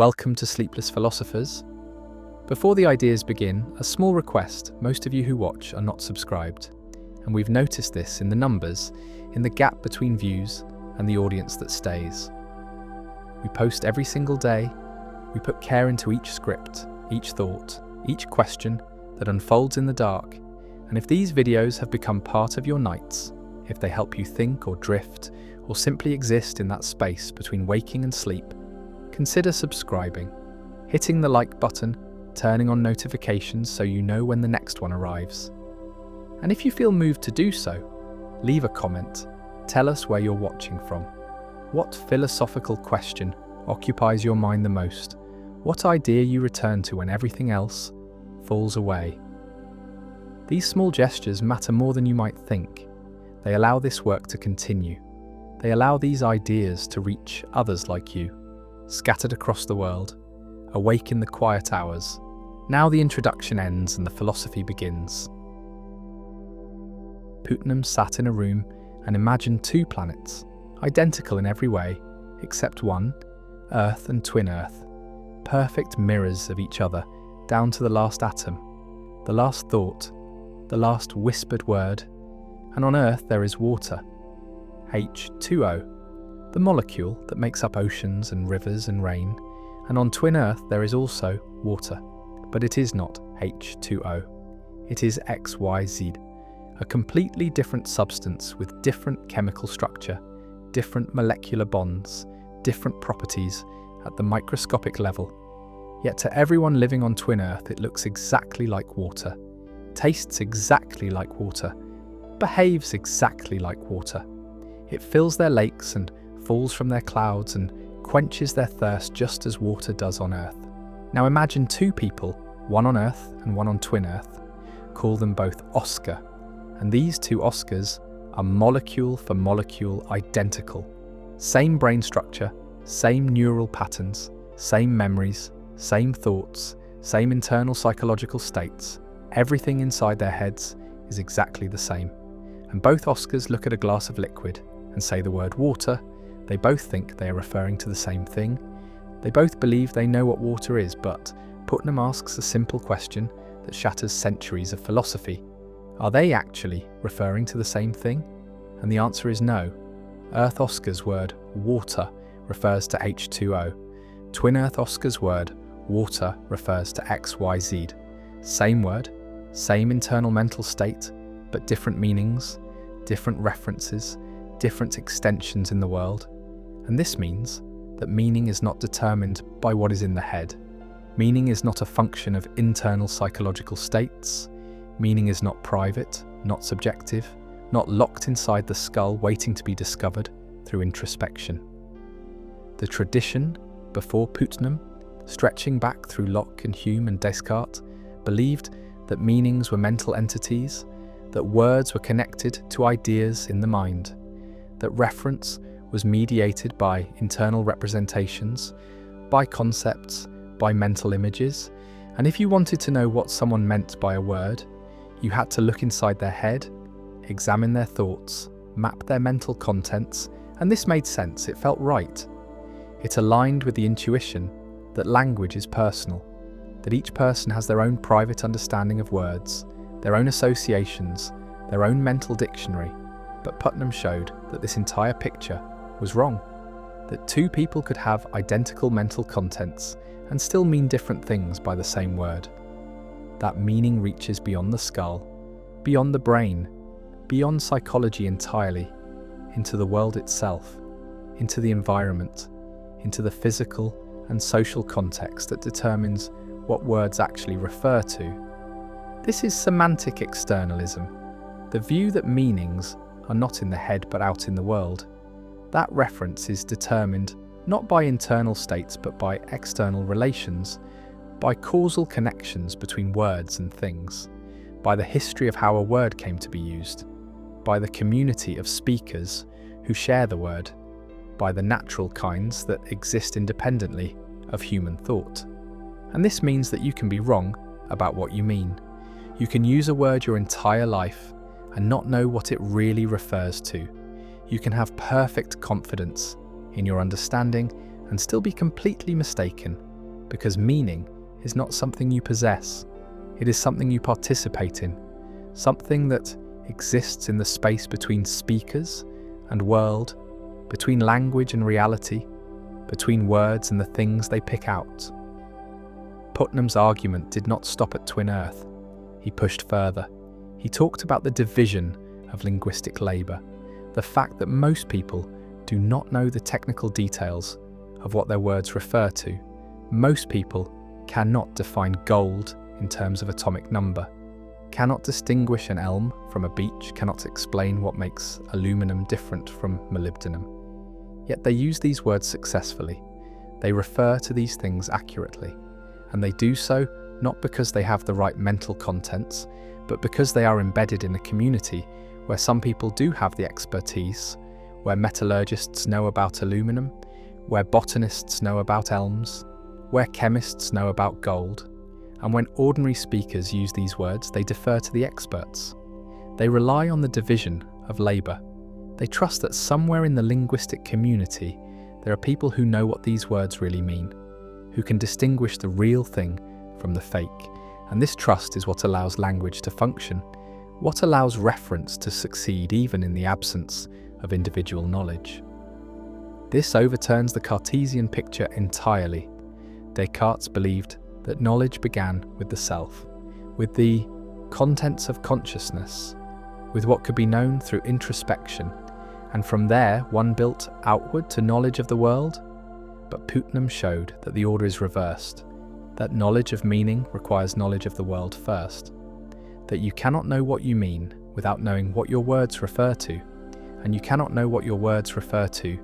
Welcome to Sleepless Philosophers. Before the ideas begin, a small request: most of you who watch are not subscribed, and we've noticed this in the numbers, in the gap between views and the audience that stays. We post every single day, we put care into each script, each thought, each question that unfolds in the dark, and if these videos have become part of your nights, if they help you think or drift, or simply exist in that space between waking and sleep, consider subscribing, hitting the like button, turning on notifications so you know when the next one arrives. And if you feel moved to do so, leave a comment, tell us where you're watching from. What philosophical question occupies your mind the most? What idea you return to when everything else falls away? These small gestures matter more than you might think. They allow this work to continue. They allow these ideas to reach others like you, scattered across the world, awake in the quiet hours. Now the introduction ends and the philosophy begins. Putnam sat in a room and imagined two planets, identical in every way, except one, Earth and twin Earth, perfect mirrors of each other, down to the last atom, the last thought, the last whispered word. And on Earth there is water, H2O, the molecule that makes up oceans and rivers and rain. And on twin Earth there is also water, but it is not H2O. It is XYZ, a completely different substance with different chemical structure, different molecular bonds, different properties at the microscopic level. Yet to everyone living on twin Earth it looks exactly like water, tastes exactly like water, behaves exactly like water. It fills their lakes and falls from their clouds and quenches their thirst just as water does on Earth. Now imagine two people, one on Earth and one on twin Earth. Call them both Oscar, and these two Oscars are molecule for molecule identical. Same brain structure, same neural patterns, same memories, same thoughts, same internal psychological states. Everything inside their heads is exactly the same. And both Oscars look at a glass of liquid and say the word water. They both think they are referring to the same thing. They both believe they know what water is, but Putnam asks a simple question that shatters centuries of philosophy. Are they actually referring to the same thing? And the answer is no. Earth Oscar's word water refers to H2O. Twin Earth Oscar's word water refers to XYZ. Same word, same internal mental state, but different meanings, different references, different extensions in the world. And this means that meaning is not determined by what is in the head. Meaning is not a function of internal psychological states. Meaning is not private, not subjective, not locked inside the skull waiting to be discovered through introspection. The tradition before Putnam, stretching back through Locke and Hume and Descartes, believed that meanings were mental entities, that words were connected to ideas in the mind, that reference was mediated by internal representations, by concepts, by mental images, and if you wanted to know what someone meant by a word, you had to look inside their head, examine their thoughts, map their mental contents, and this made sense, it felt right. It aligned with the intuition that language is personal, that each person has their own private understanding of words, their own associations, their own mental dictionary. But Putnam showed that this entire picture was wrong, that two people could have identical mental contents and still mean different things by the same word. That meaning reaches beyond the skull, beyond the brain, beyond psychology entirely, into the world itself, into the environment, into the physical and social context that determines what words actually refer to. This is semantic externalism, the view that meanings are not in the head but out in the world. That reference is determined not by internal states but by external relations, by causal connections between words and things, by the history of how a word came to be used, by the community of speakers who share the word, by the natural kinds that exist independently of human thought. And this means that you can be wrong about what you mean. You can use a word your entire life and not know what it really refers to. You can have perfect confidence in your understanding and still be completely mistaken because meaning is not something you possess. It is something you participate in, something that exists in the space between speakers and world, between language and reality, between words and the things they pick out. Putnam's argument did not stop at twin earth. He pushed further. He talked about the division of linguistic labour, the fact that most people do not know the technical details of what their words refer to. Most people cannot define gold in terms of atomic number, cannot distinguish an elm from a beech, cannot explain what makes aluminum different from molybdenum. Yet they use these words successfully. They refer to these things accurately, and they do so not because they have the right mental contents, but because they are embedded in a community where some people do have the expertise, where metallurgists know about aluminum, where botanists know about elms, where chemists know about gold. And when ordinary speakers use these words, they defer to the experts. They rely on the division of labour. They trust that somewhere in the linguistic community there are people who know what these words really mean, who can distinguish the real thing from the fake. And this trust is what allows language to function, what allows reference to succeed even in the absence of individual knowledge. This overturns the Cartesian picture entirely. Descartes believed that knowledge began with the self, with the contents of consciousness, with what could be known through introspection, and from there one built outward to knowledge of the world. But Putnam showed that the order is reversed, that knowledge of meaning requires knowledge of the world first, that you cannot know what you mean without knowing what your words refer to, and you cannot know what your words refer to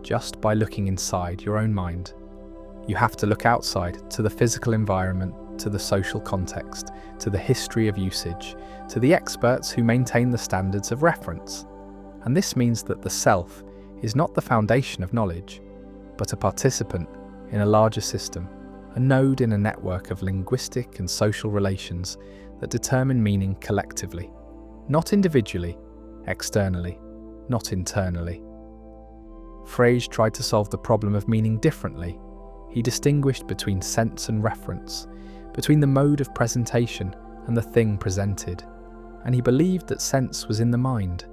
just by looking inside your own mind. You have to look outside to the physical environment, to the social context, to the history of usage, to the experts who maintain the standards of reference. And this means that the self is not the foundation of knowledge, but a participant in a larger system, a node in a network of linguistic and social relations that determine meaning collectively, not individually, externally, not internally. Frege tried to solve the problem of meaning differently. He distinguished between sense and reference, between the mode of presentation and the thing presented, and he believed that sense was in the mind,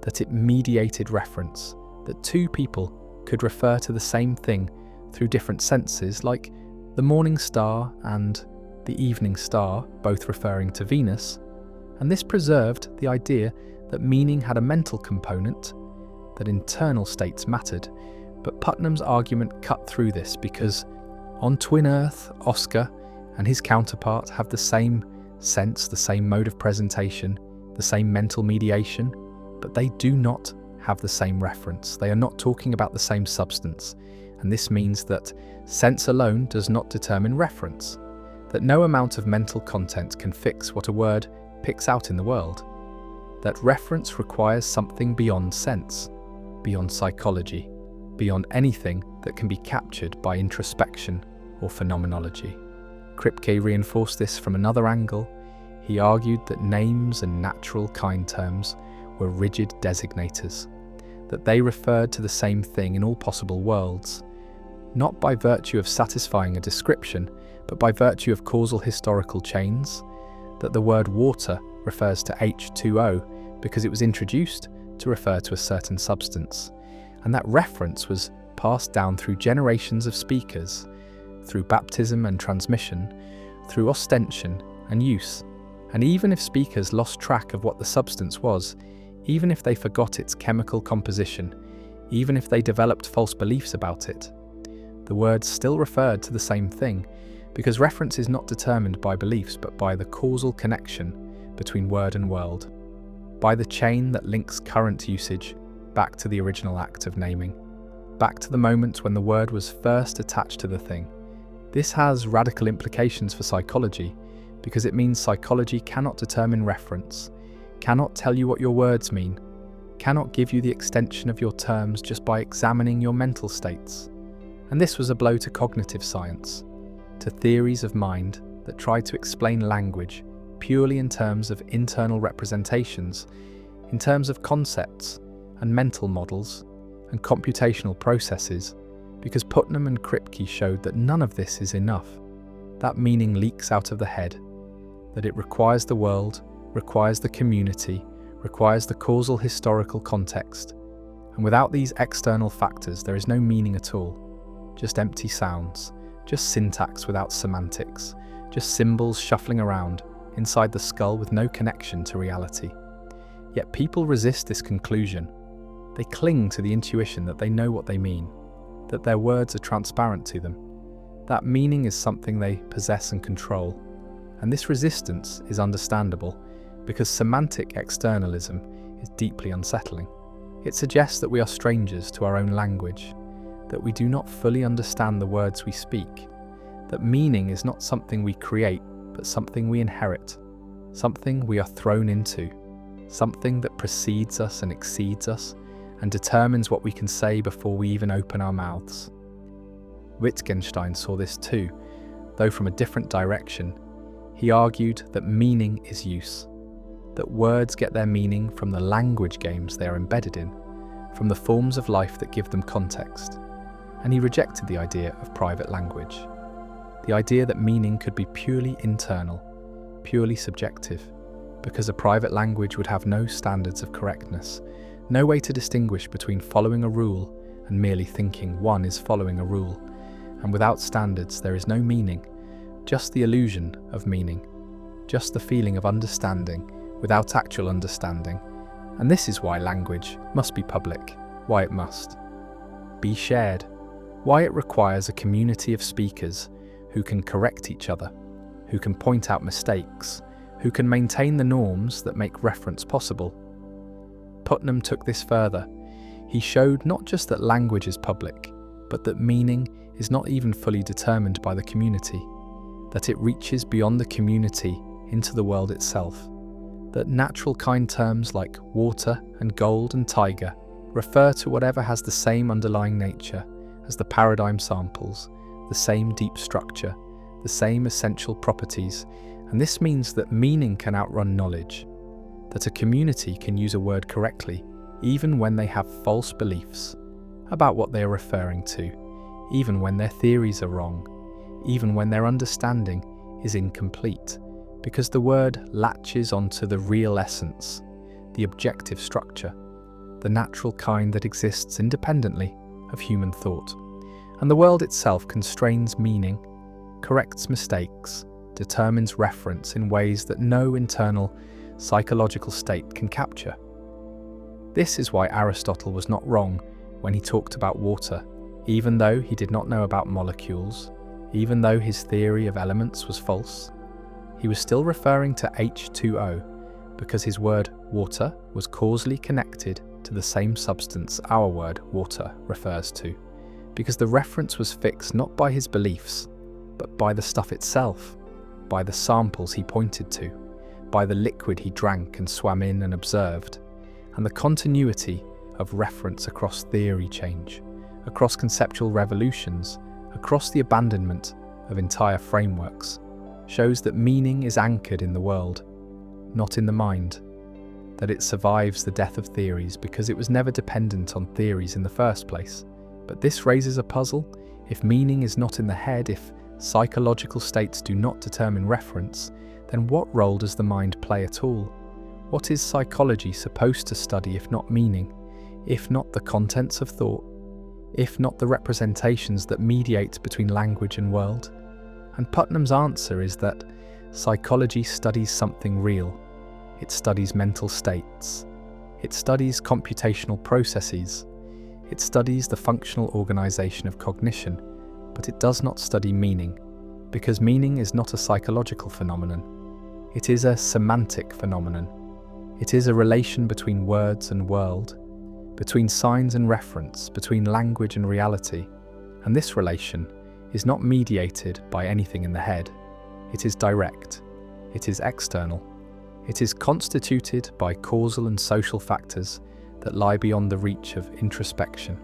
that it mediated reference, that two people could refer to the same thing through different senses, like the morning star and the evening star, both referring to Venus, and this preserved the idea that meaning had a mental component, that internal states mattered. But Putnam's argument cut through this because on twin earth, Oscar and his counterpart have the same sense, the same mode of presentation, the same mental mediation, but they do not have the same reference. They are not talking about the same substance, and this means that sense alone does not determine reference, that no amount of mental content can fix what a word picks out in the world, that reference requires something beyond sense, beyond psychology, beyond anything that can be captured by introspection or phenomenology. Kripke reinforced this from another angle. He argued that names and natural kind terms were rigid designators, that they referred to the same thing in all possible worlds, not by virtue of satisfying a description, but by virtue of causal historical chains, that the word water refers to H2O because it was introduced to refer to a certain substance, and that reference was passed down through generations of speakers, through baptism and transmission, through ostension and use. And even if speakers lost track of what the substance was, even if they forgot its chemical composition, even if they developed false beliefs about it, the words still referred to the same thing, because reference is not determined by beliefs but by the causal connection between word and world, by the chain that links current usage back to the original act of naming, back to the moment when the word was first attached to the thing. This has radical implications for psychology, because it means psychology cannot determine reference, cannot tell you what your words mean, cannot give you the extension of your terms just by examining your mental states. And this was a blow to cognitive science, to theories of mind that tried to explain language purely in terms of internal representations, in terms of concepts and mental models and computational processes, because Putnam and Kripke showed that none of this is enough. That meaning leaks out of the head, that it requires the world, requires the community, requires the causal historical context. And without these external factors, there is no meaning at all. Just empty sounds, just syntax without semantics, just symbols shuffling around inside the skull with no connection to reality. Yet people resist this conclusion. They cling to the intuition that they know what they mean, that their words are transparent to them. That meaning is something they possess and control. And this resistance is understandable because semantic externalism is deeply unsettling. It suggests that we are strangers to our own language, that we do not fully understand the words we speak, that meaning is not something we create, but something we inherit, something we are thrown into, something that precedes us and exceeds us and determines what we can say before we even open our mouths. Wittgenstein saw this too, though from a different direction. He argued that meaning is use, that words get their meaning from the language games they are embedded in, from the forms of life that give them context. And he rejected the idea of private language, the idea that meaning could be purely internal, purely subjective, because a private language would have no standards of correctness, no way to distinguish between following a rule and merely thinking one is following a rule. And without standards, there is no meaning, just the illusion of meaning, just the feeling of understanding without actual understanding. And this is why language must be public, why it must be shared, why it requires a community of speakers who can correct each other, who can point out mistakes, who can maintain the norms that make reference possible. Putnam took this further. He showed not just that language is public, but that meaning is not even fully determined by the community, that it reaches beyond the community into the world itself, that natural kind terms like water and gold and tiger refer to whatever has the same underlying nature as the paradigm samples, the same deep structure, the same essential properties, and this means that meaning can outrun knowledge, that a community can use a word correctly even when they have false beliefs about what they are referring to, even when their theories are wrong, even when their understanding is incomplete, because the word latches onto the real essence, the objective structure, the natural kind that exists independently of human thought. And the world itself constrains meaning, corrects mistakes, determines reference in ways that no internal psychological state can capture. This is why Aristotle was not wrong when he talked about water, even though he did not know about molecules, even though his theory of elements was false. He was still referring to H2O because his word water was causally connected to the same substance our word water refers to, because the reference was fixed not by his beliefs, but by the stuff itself, by the samples he pointed to, by the liquid he drank and swam in and observed, and the continuity of reference across theory change, across conceptual revolutions, across the abandonment of entire frameworks, shows that meaning is anchored in the world, not in the mind, that it survives the death of theories because it was never dependent on theories in the first place. But this raises a puzzle. If meaning is not in the head, if psychological states do not determine reference, then what role does the mind play at all? What is psychology supposed to study if not meaning, if not the contents of thought, if not the representations that mediate between language and world? And Putnam's answer is that psychology studies something real. It studies mental states. It studies computational processes. It studies the functional organization of cognition, but it does not study meaning, because meaning is not a psychological phenomenon. It is a semantic phenomenon. It is a relation between words and world, between signs and reference, between language and reality. And this relation is not mediated by anything in the head. It is direct. It is external. It is constituted by causal and social factors that lie beyond the reach of introspection,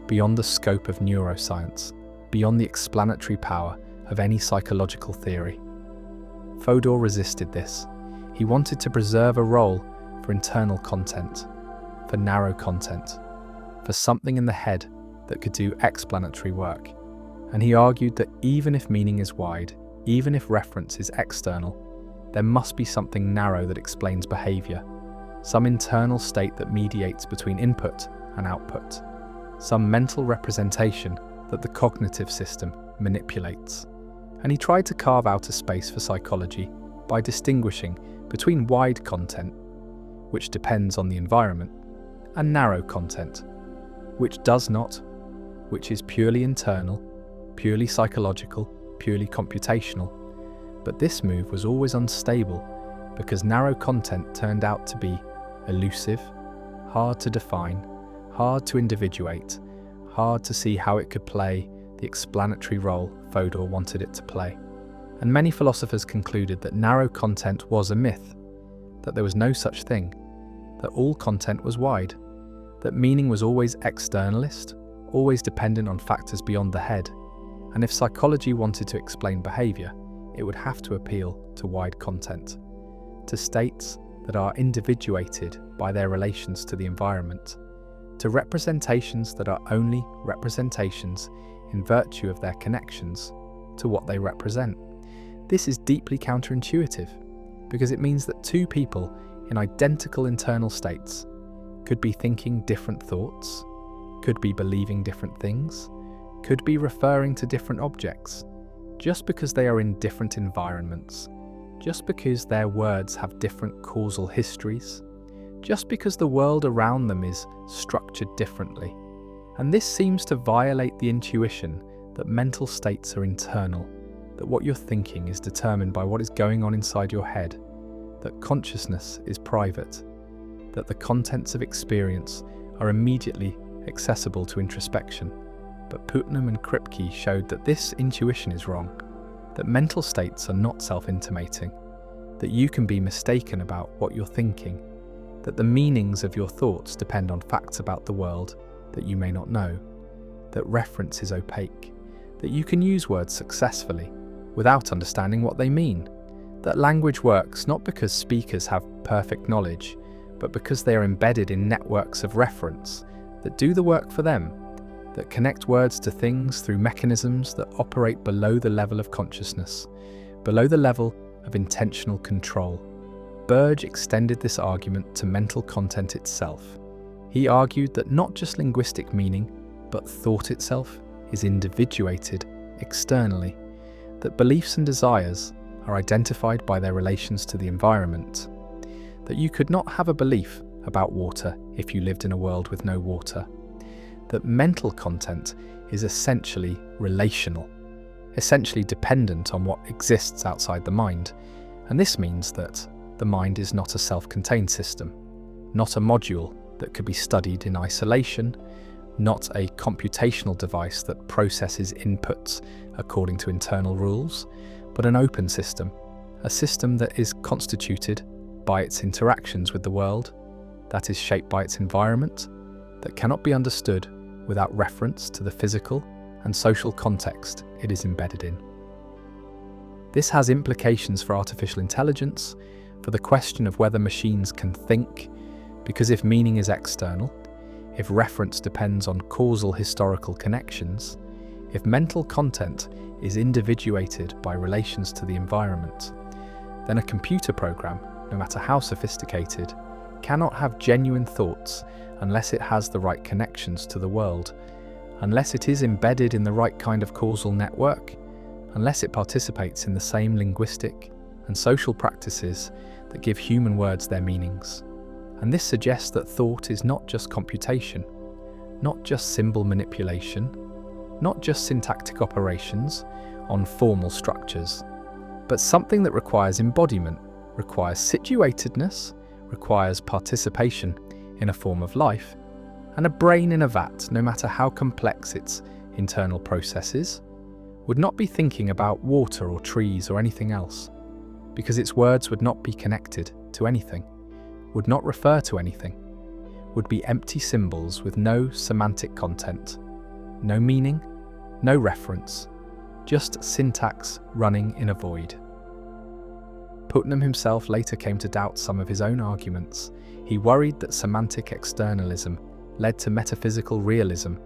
beyond the scope of neuroscience, beyond the explanatory power of any psychological theory. Fodor resisted this. He wanted to preserve a role for internal content, for narrow content, for something in the head that could do explanatory work, and he argued that even if meaning is wide, even if reference is external, there must be something narrow that explains behaviour, some internal state that mediates between input and output, some mental representation that the cognitive system manipulates. And he tried to carve out a space for psychology by distinguishing between wide content, which depends on the environment, and narrow content, which does not, which is purely internal, purely psychological, purely computational. But this move was always unstable because narrow content turned out to be elusive, hard to define, hard to individuate, hard to see how it could play the explanatory role Fodor wanted it to play. And many philosophers concluded that narrow content was a myth, that there was no such thing, that all content was wide, that meaning was always externalist, always dependent on factors beyond the head, and if psychology wanted to explain behaviour, it would have to appeal to wide content, to states that are individuated by their relations to the environment, to representations that are only representations in virtue of their connections to what they represent. This is deeply counterintuitive, because it means that two people in identical internal states could be thinking different thoughts, could be believing different things, could be referring to different objects, just because they are in different environments, just because their words have different causal histories, just because the world around them is structured differently. And this seems to violate the intuition that mental states are internal, that what you're thinking is determined by what is going on inside your head, that consciousness is private, that the contents of experience are immediately accessible to introspection. But Putnam and Kripke showed that this intuition is wrong, that mental states are not self-intimating, that you can be mistaken about what you're thinking, that the meanings of your thoughts depend on facts about the world that you may not know, that reference is opaque, that you can use words successfully without understanding what they mean, that language works not because speakers have perfect knowledge, but because they are embedded in networks of reference that do the work for them, that connect words to things through mechanisms that operate below the level of consciousness, below the level of intentional control. Burge extended this argument to mental content itself. He argued that not just linguistic meaning, but thought itself is individuated externally, that beliefs and desires are identified by their relations to the environment, that you could not have a belief about water if you lived in a world with no water, that mental content is essentially relational, essentially dependent on what exists outside the mind, and this means that the mind is not a self-contained system, not a module that could be studied in isolation, not a computational device that processes inputs according to internal rules, but an open system, a system that is constituted by its interactions with the world, that is shaped by its environment, that cannot be understood without reference to the physical and social context it is embedded in. This has implications for artificial intelligence, for the question of whether machines can think, because if meaning is external, if reference depends on causal historical connections, if mental content is individuated by relations to the environment, then a computer program, no matter how sophisticated, cannot have genuine thoughts unless it has the right connections to the world, unless it is embedded in the right kind of causal network, unless it participates in the same linguistic and social practices that give human words their meanings. And this suggests that thought is not just computation, not just symbol manipulation, not just syntactic operations on formal structures, but something that requires embodiment, requires situatedness, requires participation in a form of life, and a brain in a vat, no matter how complex its internal processes, would not be thinking about water or trees or anything else, because its words would not be connected to anything, would not refer to anything, would be empty symbols with no semantic content, no meaning, no reference, just syntax running in a void. Putnam himself later came to doubt some of his own arguments. He worried that semantic externalism led to metaphysical realism,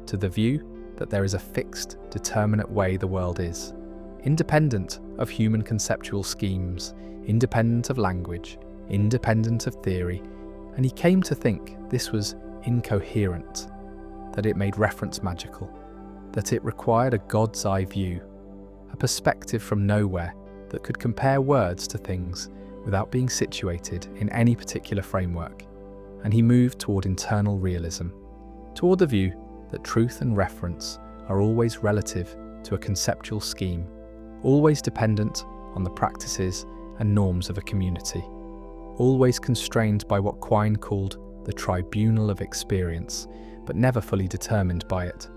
to the view that there is a fixed, determinate way the world is, independent of human conceptual schemes, independent of language, independent of theory, and he came to think this was incoherent, that it made reference magical, that it required a God's eye view, a perspective from nowhere that could compare words to things without being situated in any particular framework, and he moved toward internal realism, toward the view that truth and reference are always relative to a conceptual scheme, always dependent on the practices and norms of a community, always constrained by what Quine called the tribunal of experience, but never fully determined by it.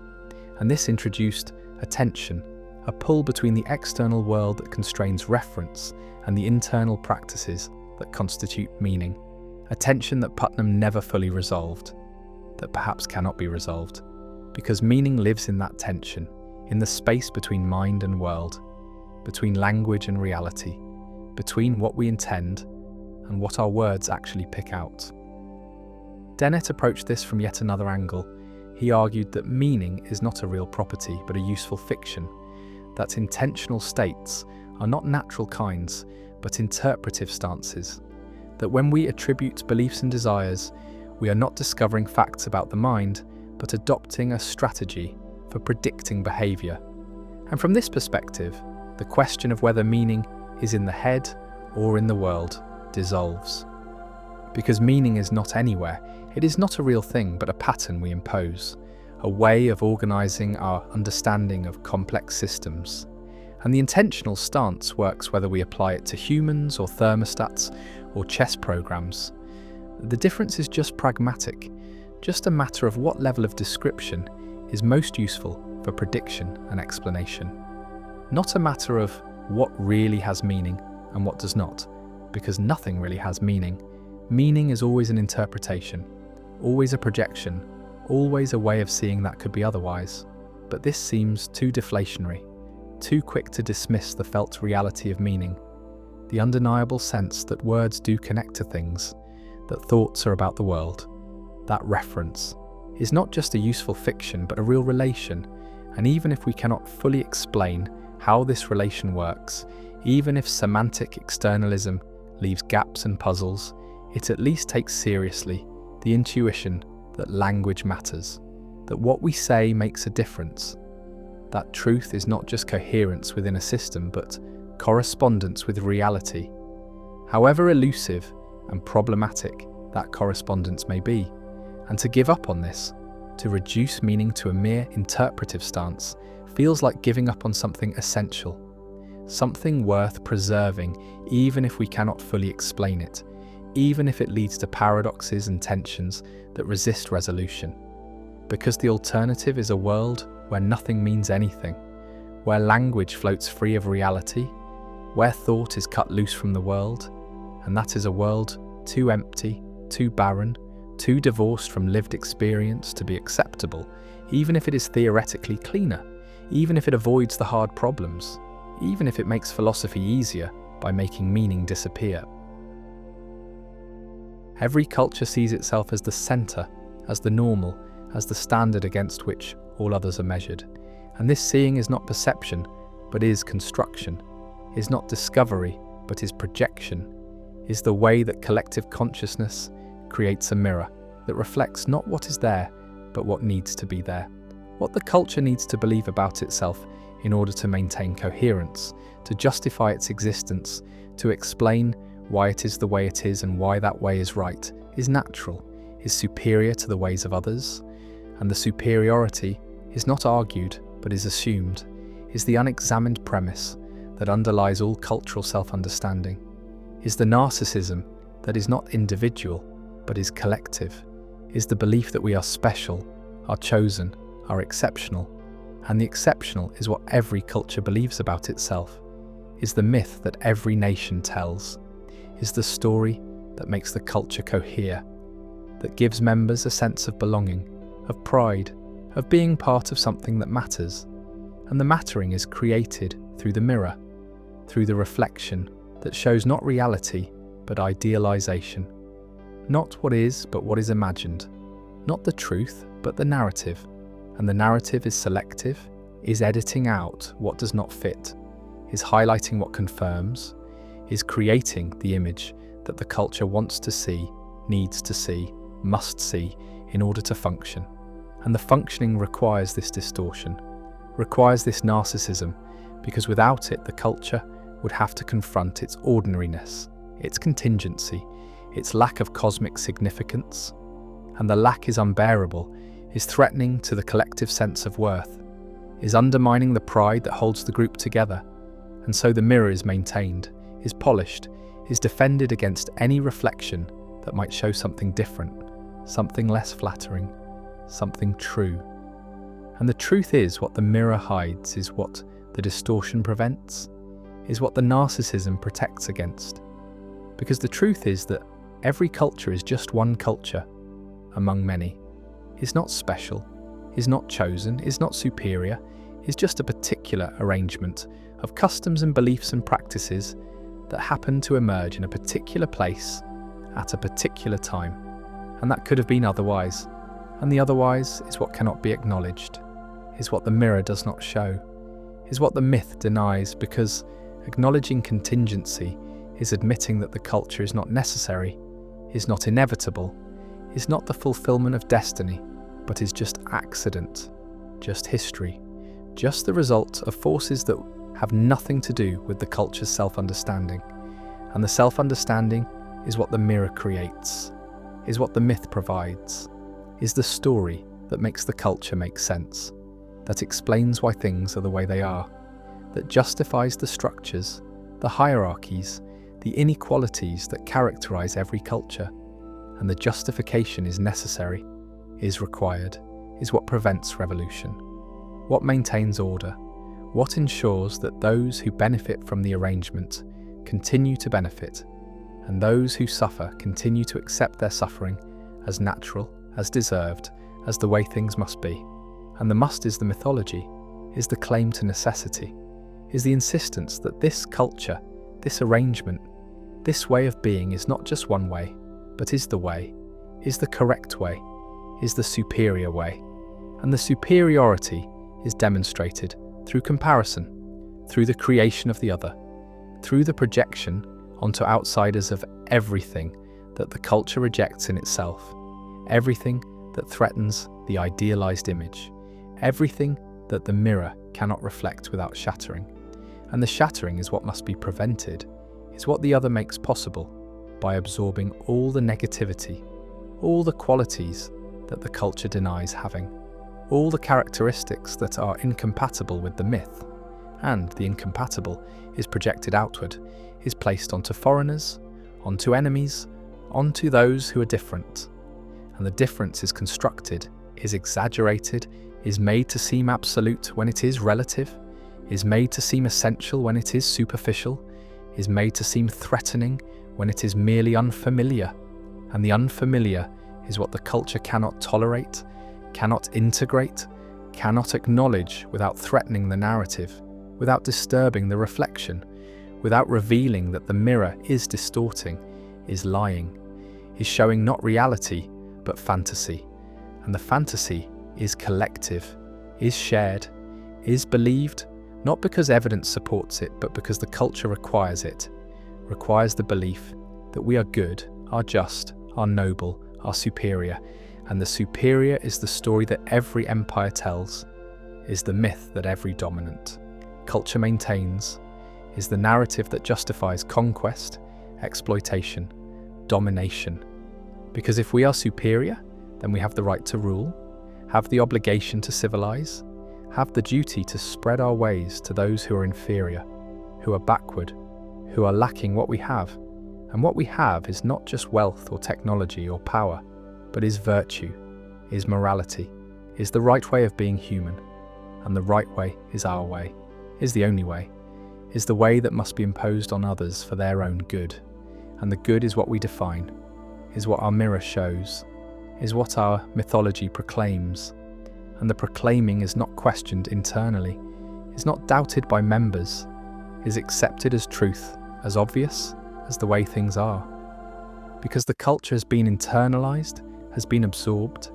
And this introduced a tension, a pull between the external world that constrains reference and the internal practices that constitute meaning, a tension that Putnam never fully resolved, that perhaps cannot be resolved, because meaning lives in that tension, in the space between mind and world, between language and reality, between what we intend and what our words actually pick out. Dennett approached this from yet another angle. He argued that meaning is not a real property but a useful fiction, that intentional states are not natural kinds but interpretive stances, that when we attribute beliefs and desires, we are not discovering facts about the mind but adopting a strategy for predicting behaviour. And from this perspective, the question of whether meaning is in the head or in the world dissolves. Because meaning is not anywhere, it is not a real thing but a pattern we impose, a way of organising our understanding of complex systems. And the intentional stance works whether we apply it to humans or thermostats or chess programs. The difference is just pragmatic, just a matter of what level of description is most useful for prediction and explanation. Not a matter of what really has meaning and what does not, because nothing really has meaning. Meaning is always an interpretation, always a projection, always a way of seeing that could be otherwise. But this seems too deflationary, too quick to dismiss the felt reality of meaning, the undeniable sense that words do connect to things, that thoughts are about the world. That reference is not just a useful fiction but a real relation, and even if we cannot fully explain how this relation works, even if semantic externalism leaves gaps and puzzles, it at least takes seriously the intuition that language matters, that what we say makes a difference, that truth is not just coherence within a system but correspondence with reality, however elusive and problematic that correspondence may be. And to give up on this, to reduce meaning to a mere interpretive stance, feels like giving up on something essential, something worth preserving even if we cannot fully explain it, even if it leads to paradoxes and tensions that resist resolution. Because the alternative is a world where nothing means anything, where language floats free of reality, where thought is cut loose from the world, and that is a world too empty, too barren, too divorced from lived experience to be acceptable, even if it is theoretically cleaner, even if it avoids the hard problems, even if it makes philosophy easier by making meaning disappear. Every culture sees itself as the centre, as the normal, as the standard against which all others are measured. And this seeing is not perception, but is construction, is not discovery, but is projection, is the way that collective consciousness creates a mirror that reflects not what is there, but what needs to be there, what the culture needs to believe about itself in order to maintain coherence, to justify its existence, to explain why it is the way it is and why that way is right, is natural, is superior to the ways of others. And the superiority is not argued, but is assumed, is the unexamined premise that underlies all cultural self-understanding, is the narcissism that is not individual, but is collective, is the belief that we are special, are chosen, are exceptional, and the exceptional is what every culture believes about itself, is the myth that every nation tells, is the story that makes the culture cohere, that gives members a sense of belonging, of pride, of being part of something that matters. And the mattering is created through the mirror, through the reflection that shows not reality, but idealization. Not what is, but what is imagined. Not the truth, but the narrative. and the narrative is selective, is editing out what does not fit, is highlighting what confirms, is creating the image that the culture wants to see, needs to see, must see in order to function. And the functioning requires this distortion, requires this narcissism, because without it the culture would have to confront its ordinariness, its contingency, its lack of cosmic significance. And the lack is unbearable, is threatening to the collective sense of worth, is undermining the pride that holds the group together. And so the mirror is maintained, is polished, is defended against any reflection that might show something different, something less flattering, something true. And the truth is what the mirror hides, is what the distortion prevents, is what the narcissism protects against. Because the truth is that every culture is just one culture among many, is not special, is not chosen, is not superior, is just a particular arrangement of customs and beliefs and practices that happen to emerge in a particular place at a particular time. And that could have been otherwise. And the otherwise is what cannot be acknowledged, is what the mirror does not show, is what the myth denies, because acknowledging contingency is admitting that the culture is not necessary, is not inevitable, is not the fulfillment of destiny, but is just accident, just history, just the result of forces that have nothing to do with the culture's self-understanding. And the self-understanding is what the mirror creates, is what the myth provides, is the story that makes the culture make sense, that explains why things are the way they are, that justifies the structures, the hierarchies, the inequalities that characterize every culture. And the justification is necessary, is required, is what prevents revolution, what maintains order, what ensures that those who benefit from the arrangement continue to benefit, and those who suffer continue to accept their suffering as natural, as deserved, as the way things must be. And the must is the mythology, is the claim to necessity, is the insistence that this culture, this arrangement, this way of being is not just one way, but is the way, is the correct way, is the superior way. And the superiority is demonstrated through comparison, through the creation of the other, through the projection onto outsiders of everything that the culture rejects in itself, everything that threatens the idealized image, everything that the mirror cannot reflect without shattering. And the shattering is what must be prevented, is what the other makes possible by absorbing all the negativity, all the qualities that the culture denies having, all the characteristics that are incompatible with the myth. And the incompatible is projected outward, is placed onto foreigners, onto enemies, onto those who are different. And the difference is constructed, is exaggerated, is made to seem absolute when it is relative, is made to seem essential when it is superficial, is made to seem threatening when it is merely unfamiliar. And the unfamiliar is what the culture cannot tolerate, cannot integrate, cannot acknowledge without threatening the narrative, without disturbing the reflection, without revealing that the mirror is distorting, is lying, is showing not reality but fantasy. And the fantasy is collective, is shared, is believed, not because evidence supports it, but because the culture requires it, requires the belief that we are good, are just, are noble, are superior. And the superior is the story that every empire tells, is the myth that every dominant culture maintains, is the narrative that justifies conquest, exploitation, domination. Because if we are superior, then we have the right to rule, have the obligation to civilize, have the duty to spread our ways to those who are inferior, who are backward, who are lacking what we have. And what we have is not just wealth or technology or power, but is virtue, is morality, is the right way of being human. And the right way is our way, is the only way, is the way that must be imposed on others for their own good. And the good is what we define, is what our mirror shows, is what our mythology proclaims. And the proclaiming is not questioned internally, is not doubted by members, is accepted as truth, as obvious as the way things are. Because the culture has been internalized, has been absorbed,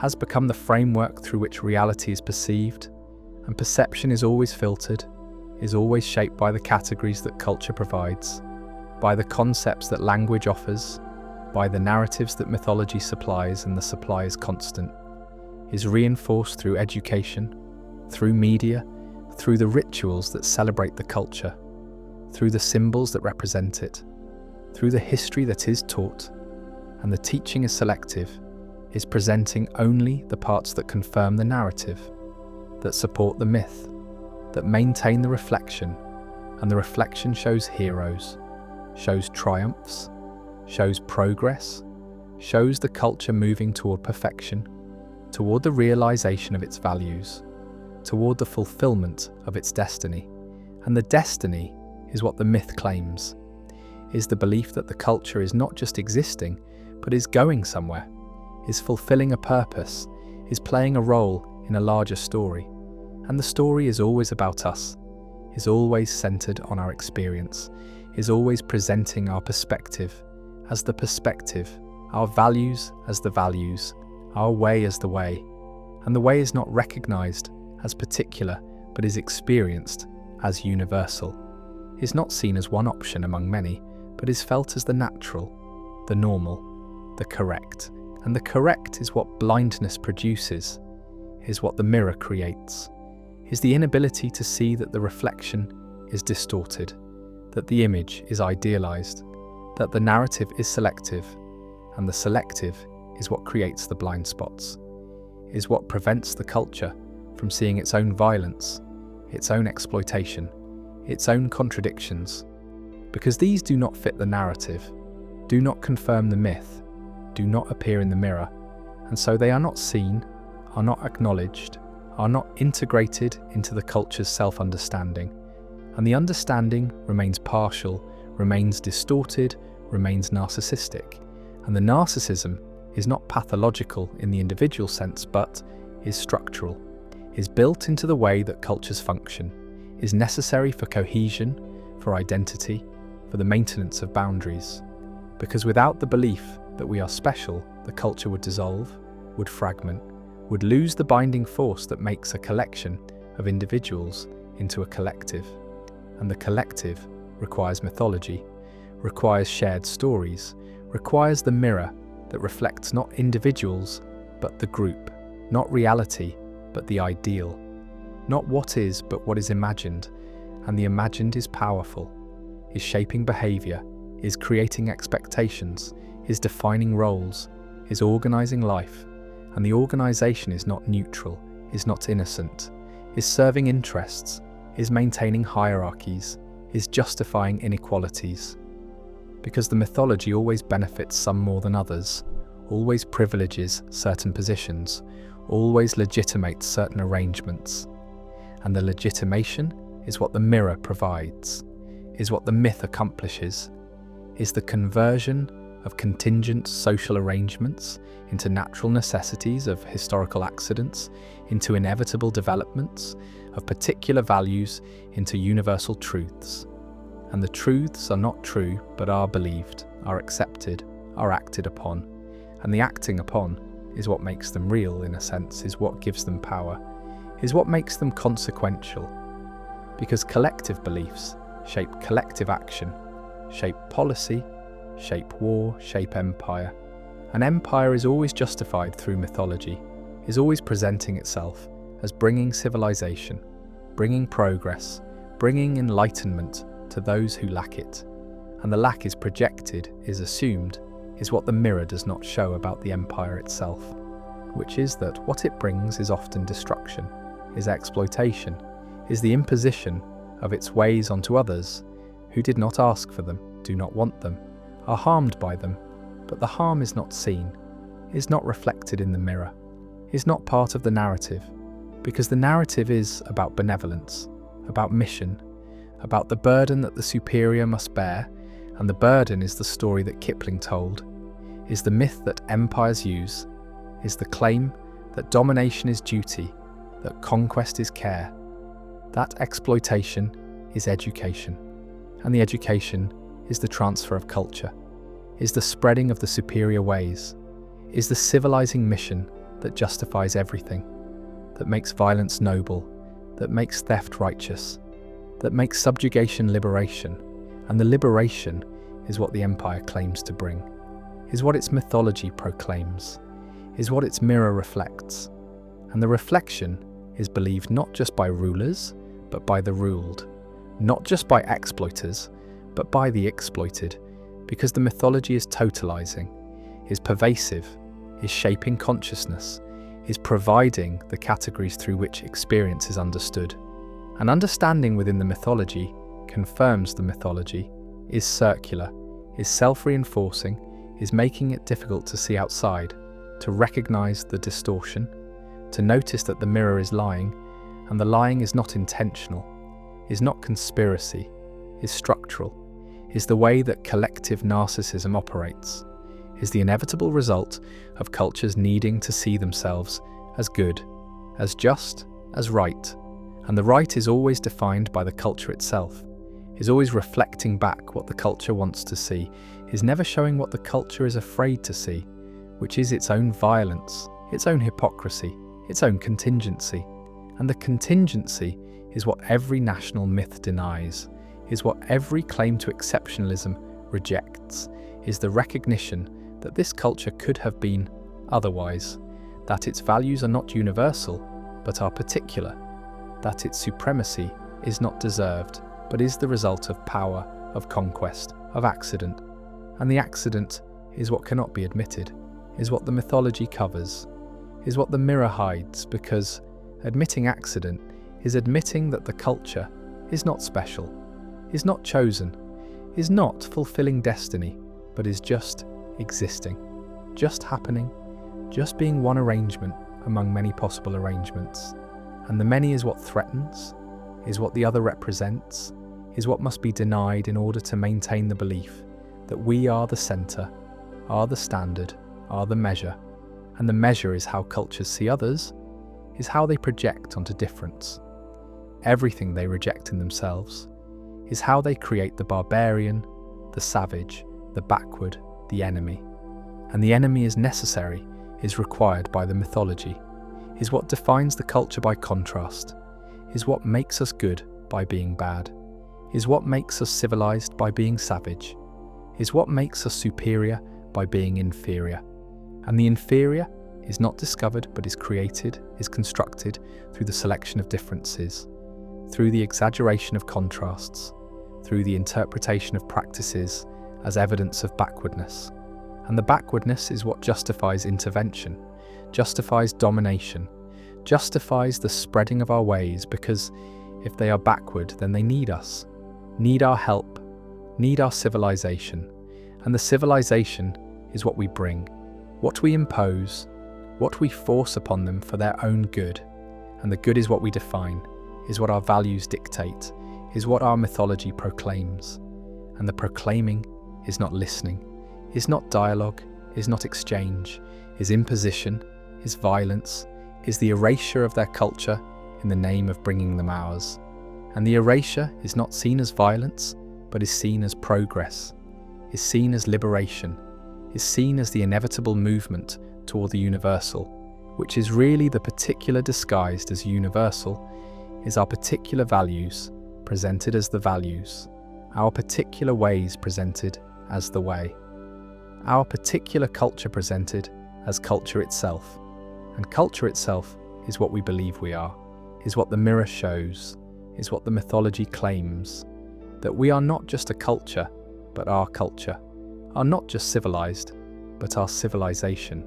has become the framework through which reality is perceived, and perception is always filtered, is always shaped by the categories that culture provides, by the concepts that language offers, by the narratives that mythology supplies, and the supply is constant, is reinforced through education, through media, through the rituals that celebrate the culture, through the symbols that represent it, through the history that is taught, and the teaching is selective, is presenting only the parts that confirm the narrative, that support the myth, that maintain the reflection, and the reflection shows heroes, shows triumphs, shows progress, shows the culture moving toward perfection, toward the realization of its values, toward the fulfillment of its destiny. And the destiny is what the myth claims, is the belief that the culture is not just existing, but is going somewhere, is fulfilling a purpose, is playing a role in a larger story. And the story is always about us, is always centered on our experience, is always presenting our perspective as the perspective, our values as the values, our way as the way. And the way is not recognized as particular, but is experienced as universal, is not seen as one option among many, but is felt as the natural, the normal, the correct. And the correct is what blindness produces, is what the mirror creates, is the inability to see that the reflection is distorted, that the image is idealized, that the narrative is selective, and the selective is what creates the blind spots, is what prevents the culture from seeing its own violence, its own exploitation, its own contradictions, because these do not fit the narrative, do not confirm the myth, do not appear in the mirror, and so they are not seen, are not acknowledged, are not integrated into the culture's self-understanding, and the understanding remains partial, remains distorted, remains narcissistic. And the narcissism is not pathological in the individual sense, but is structural, is built into the way that cultures function, is necessary for cohesion, for identity, for the maintenance of boundaries. Because without the belief that we are special, the culture would dissolve, would fragment, would lose the binding force that makes a collection of individuals into a collective. And the collective requires mythology, requires shared stories, requires the mirror that reflects not individuals, but the group, not reality, but the ideal, not what is, but what is imagined. And the imagined is powerful, is shaping behavior, is creating expectations, is defining roles, is organizing life. And the organization is not neutral, is not innocent, is serving interests, is maintaining hierarchies, is justifying inequalities. Because the mythology always benefits some more than others, always privileges certain positions, always legitimates certain arrangements. And the legitimation is what the mirror provides, is what the myth accomplishes, is the conversion of contingent social arrangements into natural necessities of historical accidents, into inevitable developments of particular values, into universal truths. And the truths are not true, but are believed, are accepted, are acted upon. And the acting upon is what makes them real, in a sense, is what gives them power, is what makes them consequential. Because collective beliefs shape collective action, shape policy, shape war, shape empire. An empire is always justified through mythology, is always presenting itself as bringing civilization, bringing progress, bringing enlightenment to those who lack it. And the lack is projected, is assumed, is what the mirror does not show about the empire itself, which is that what it brings is often destruction, is exploitation, is the imposition of its ways onto others who did not ask for them, do not want them, are harmed by them, but the harm is not seen, is not reflected in the mirror, is not part of the narrative, because the narrative is about benevolence, about mission, about the burden that the superior must bear, and the burden is the story that Kipling told, is the myth that empires use, is the claim that domination is duty, that conquest is care. That exploitation is education, and the education is the transfer of culture, is the spreading of the superior ways, is the civilizing mission that justifies everything, that makes violence noble, that makes theft righteous, that makes subjugation liberation, and the liberation is what the empire claims to bring, is what its mythology proclaims, is what its mirror reflects. And the reflection is believed not just by rulers, but by the ruled, not just by exploiters, but by the exploited, because the mythology is totalizing, is pervasive, is shaping consciousness, is providing the categories through which experience is understood. And understanding within the mythology confirms the mythology, is circular, is self-reinforcing, is making it difficult to see outside, to recognize the distortion, to notice that the mirror is lying, and the lying is not intentional, is not conspiracy, is structural, is the way that collective narcissism operates, is the inevitable result of cultures needing to see themselves as good, as just, as right. And the right is always defined by the culture itself, is always reflecting back what the culture wants to see, is never showing what the culture is afraid to see, which is its own violence, its own hypocrisy, its own contingency. And the contingency is what every national myth denies, is what every claim to exceptionalism rejects, is the recognition that this culture could have been otherwise, that its values are not universal, but are particular, that its supremacy is not deserved, but is the result of power, of conquest, of accident. And the accident is what cannot be admitted, is what the mythology covers, is what the mirror hides, because admitting accident is admitting that the culture is not special, is not chosen, is not fulfilling destiny, but is just existing, just happening, just being one arrangement among many possible arrangements. And the many is what threatens, is what the other represents, is what must be denied in order to maintain the belief that we are the centre, are the standard, are the measure. And the measure is how cultures see others, is how they project onto difference. Everything they reject in themselves is how they create the barbarian, the savage, the backward, the enemy. And the enemy is necessary, is required by the mythology, is what defines the culture by contrast, is what makes us good by being bad, is what makes us civilized by being savage, is what makes us superior by being inferior. And the inferior is not discovered but is created, is constructed through the selection of differences, through the exaggeration of contrasts, through the interpretation of practices as evidence of backwardness. And the backwardness is what justifies intervention, justifies domination, justifies the spreading of our ways, because if they are backward, then they need us, need our help, need our civilization. And the civilization is what we bring, what we impose, what we force upon them for their own good. And the good is what we define, is what our values dictate, is what our mythology proclaims. And the proclaiming is not listening, is not dialogue, is not exchange, is imposition, is violence, is the erasure of their culture in the name of bringing them ours. And the erasure is not seen as violence, but is seen as progress, is seen as liberation, is seen as the inevitable movement toward the universal, which is really the particular disguised as universal, is our particular values presented as the values, our particular ways presented as the way, our particular culture presented as culture itself. And culture itself is what we believe we are, is what the mirror shows, is what the mythology claims, that we are not just a culture, but our culture, are not just civilized, but our civilization,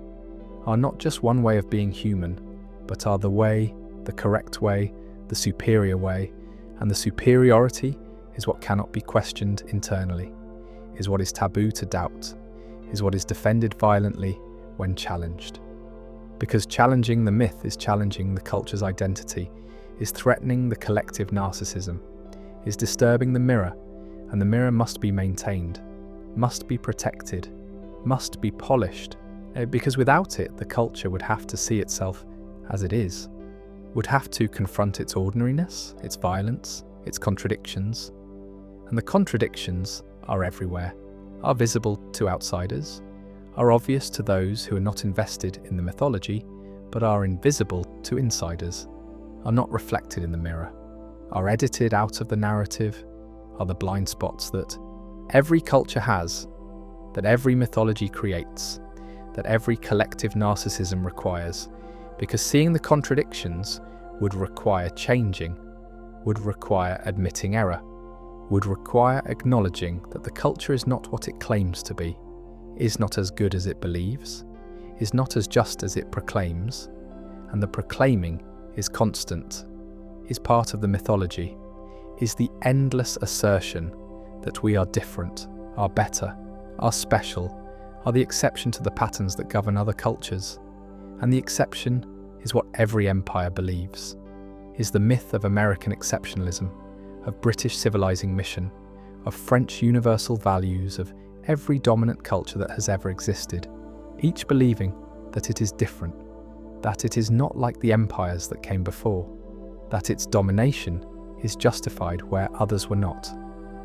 are not just one way of being human, but are the way, the correct way, the superior way. And the superiority is what cannot be questioned internally, is what is taboo to doubt, is what is defended violently when challenged. Because challenging the myth is challenging the culture's identity, is threatening the collective narcissism, is disturbing the mirror, and the mirror must be maintained, must be protected, must be polished, because without it, the culture would have to see itself as it is, would have to confront its ordinariness, its violence, its contradictions. And the contradictions are everywhere, are visible to outsiders, are obvious to those who are not invested in the mythology, but are invisible to insiders, are not reflected in the mirror, are edited out of the narrative, are the blind spots that every culture has, that every mythology creates, that every collective narcissism requires, because seeing the contradictions would require changing, would require admitting error, would require acknowledging that the culture is not what it claims to be, is not as good as it believes, is not as just as it proclaims, and the proclaiming is constant, is part of the mythology, is the endless assertion that we are different, are better, are special, are the exception to the patterns that govern other cultures. And the exception is what every empire believes, is the myth of American exceptionalism, of British civilizing mission, of French universal values, of every dominant culture that has ever existed, each believing that it is different, that it is not like the empires that came before, that its domination is justified where others were not,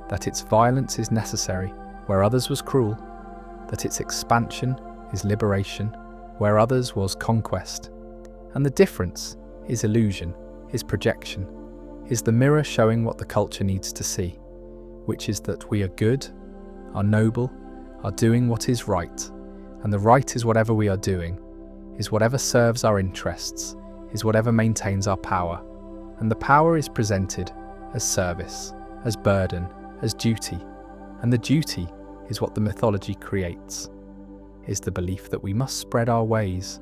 that its violence is necessary where others was cruel, that its expansion is liberation where others was conquest. And the difference is illusion, is projection, is the mirror showing what the culture needs to see, which is that we are good, are noble, are doing what is right, and the right is whatever we are doing, is whatever serves our interests, is whatever maintains our power, and the power is presented as service, as burden, as duty, and the duty is what the mythology creates, is the belief that we must spread our ways,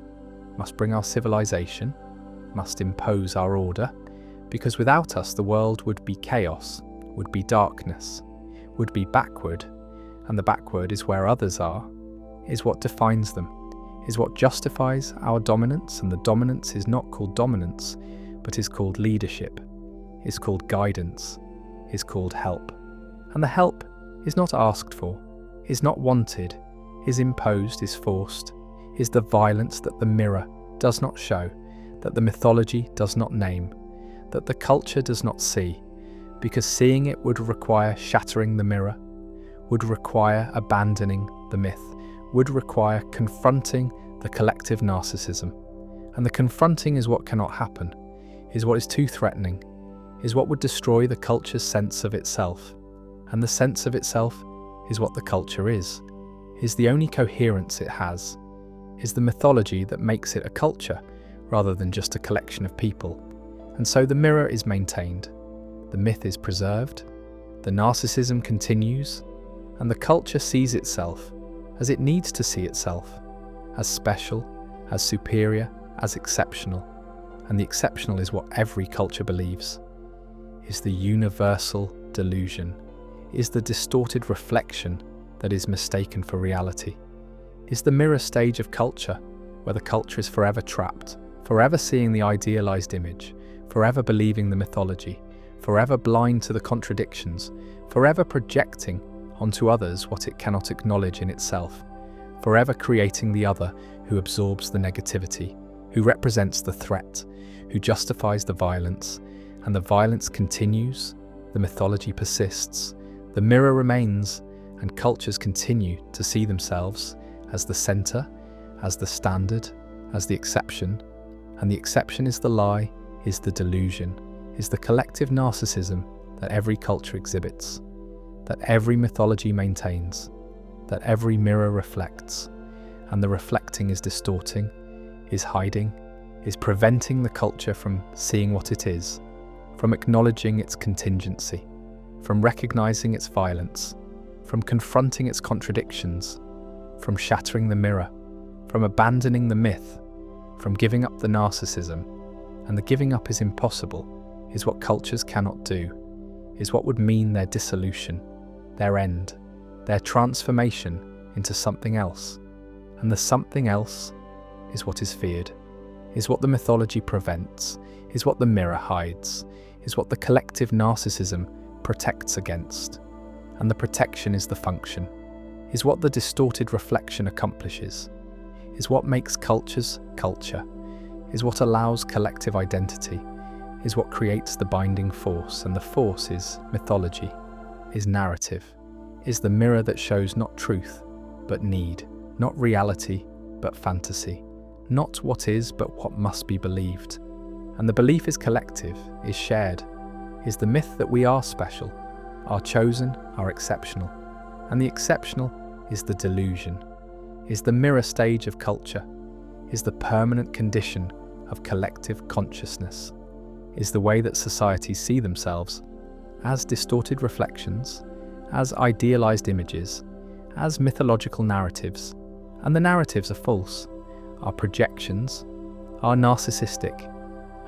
must bring our civilization, must impose our order, because without us the world would be chaos, would be darkness, would be backward, and the backward is where others are, is what defines them, is what justifies our dominance, and the dominance is not called dominance, but is called leadership, is called guidance, is called help. And the help is not asked for, is not wanted, is imposed, is forced, is the violence that the mirror does not show, that the mythology does not name, that the culture does not see, because seeing it would require shattering the mirror, would require abandoning the myth, would require confronting the collective narcissism. And the confronting is what cannot happen, is what is too threatening, is what would destroy the culture's sense of itself. And the sense of itself is what the culture is the only coherence it has, is the mythology that makes it a culture rather than just a collection of people. And so the mirror is maintained, the myth is preserved, the narcissism continues, and the culture sees itself as it needs to see itself, as special, as superior, as exceptional. And the exceptional is what every culture believes, is the universal delusion, is the distorted reflection that is mistaken for reality, is the mirror stage of culture where the culture is forever trapped, forever seeing the idealized image, forever believing the mythology, forever blind to the contradictions, forever projecting onto others what it cannot acknowledge in itself, forever creating the other who absorbs the negativity, who represents the threat, who justifies the violence, and the violence continues, the mythology persists, the mirror remains, and cultures continue to see themselves as the center, as the standard, as the exception, and the exception is the lie, is the delusion, is the collective narcissism that every culture exhibits, that every mythology maintains, that every mirror reflects, and the reflecting is distorting, is hiding, is preventing the culture from seeing what it is, from acknowledging its contingency, from recognizing its violence, from confronting its contradictions, from shattering the mirror, from abandoning the myth, from giving up the narcissism. And the giving up is impossible, is what cultures cannot do, is what would mean their dissolution, their end, their transformation into something else. And the something else is what is feared, is what the mythology prevents, is what the mirror hides, is what the collective narcissism protects against. And the protection is the function, is what the distorted reflection accomplishes, is what makes cultures culture, is what allows collective identity, is what creates the binding force, and the force is mythology, is narrative, is the mirror that shows not truth, but need, not reality, but fantasy, not what is but what must be believed. And the belief is collective, is shared, is the myth that we are special, are chosen, are exceptional. And the exceptional is the delusion, is the mirror stage of culture, is the permanent condition of collective consciousness, is the way that societies see themselves as distorted reflections, as idealized images, as mythological narratives. And the narratives are false, are projections, are narcissistic,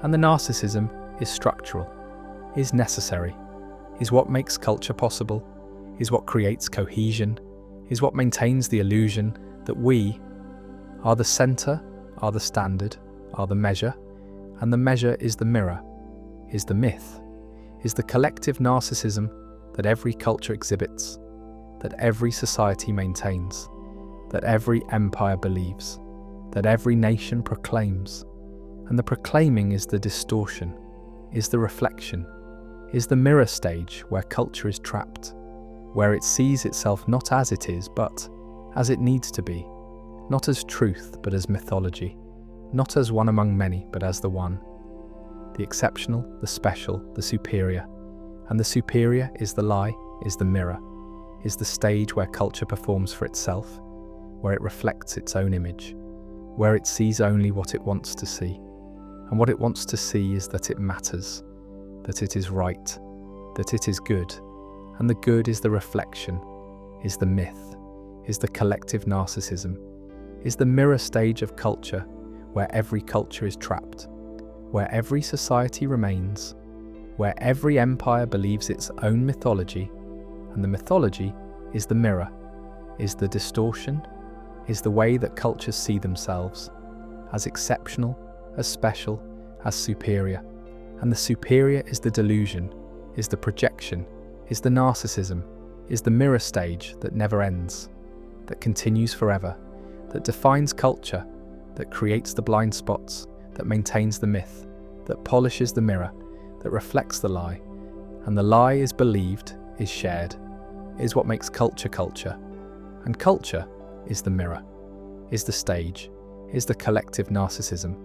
and the narcissism is structural, is necessary, is what makes culture possible, is what creates cohesion, is what maintains the illusion that we are the center, are the standard, are the measure, and the measure is the mirror, is the myth, is the collective narcissism that every culture exhibits, that every society maintains, that every empire believes, that every nation proclaims. And the proclaiming is the distortion, is the reflection, is the mirror stage where culture is trapped, where it sees itself not as it is, but as it needs to be, not as truth, but as mythology, not as one among many, but as the one, the exceptional, the special, the superior. And the superior is the lie, is the mirror, is the stage where culture performs for itself, where it reflects its own image, where it sees only what it wants to see. And what it wants to see is that it matters, that it is right, that it is good. And the good is the reflection, is the myth, is the collective narcissism, is the mirror stage of culture where every culture is trapped, where every society remains, where every empire believes its own mythology, and the mythology is the mirror, is the distortion, is the way that cultures see themselves, as exceptional, as special, as superior. And the superior is the delusion, is the projection, is the narcissism, is the mirror stage that never ends, that continues forever, that defines culture, that creates the blind spots, that maintains the myth, that polishes the mirror, that reflects the lie. And the lie is believed, is shared, is what makes culture culture. And culture is the mirror, is the stage, is the collective narcissism,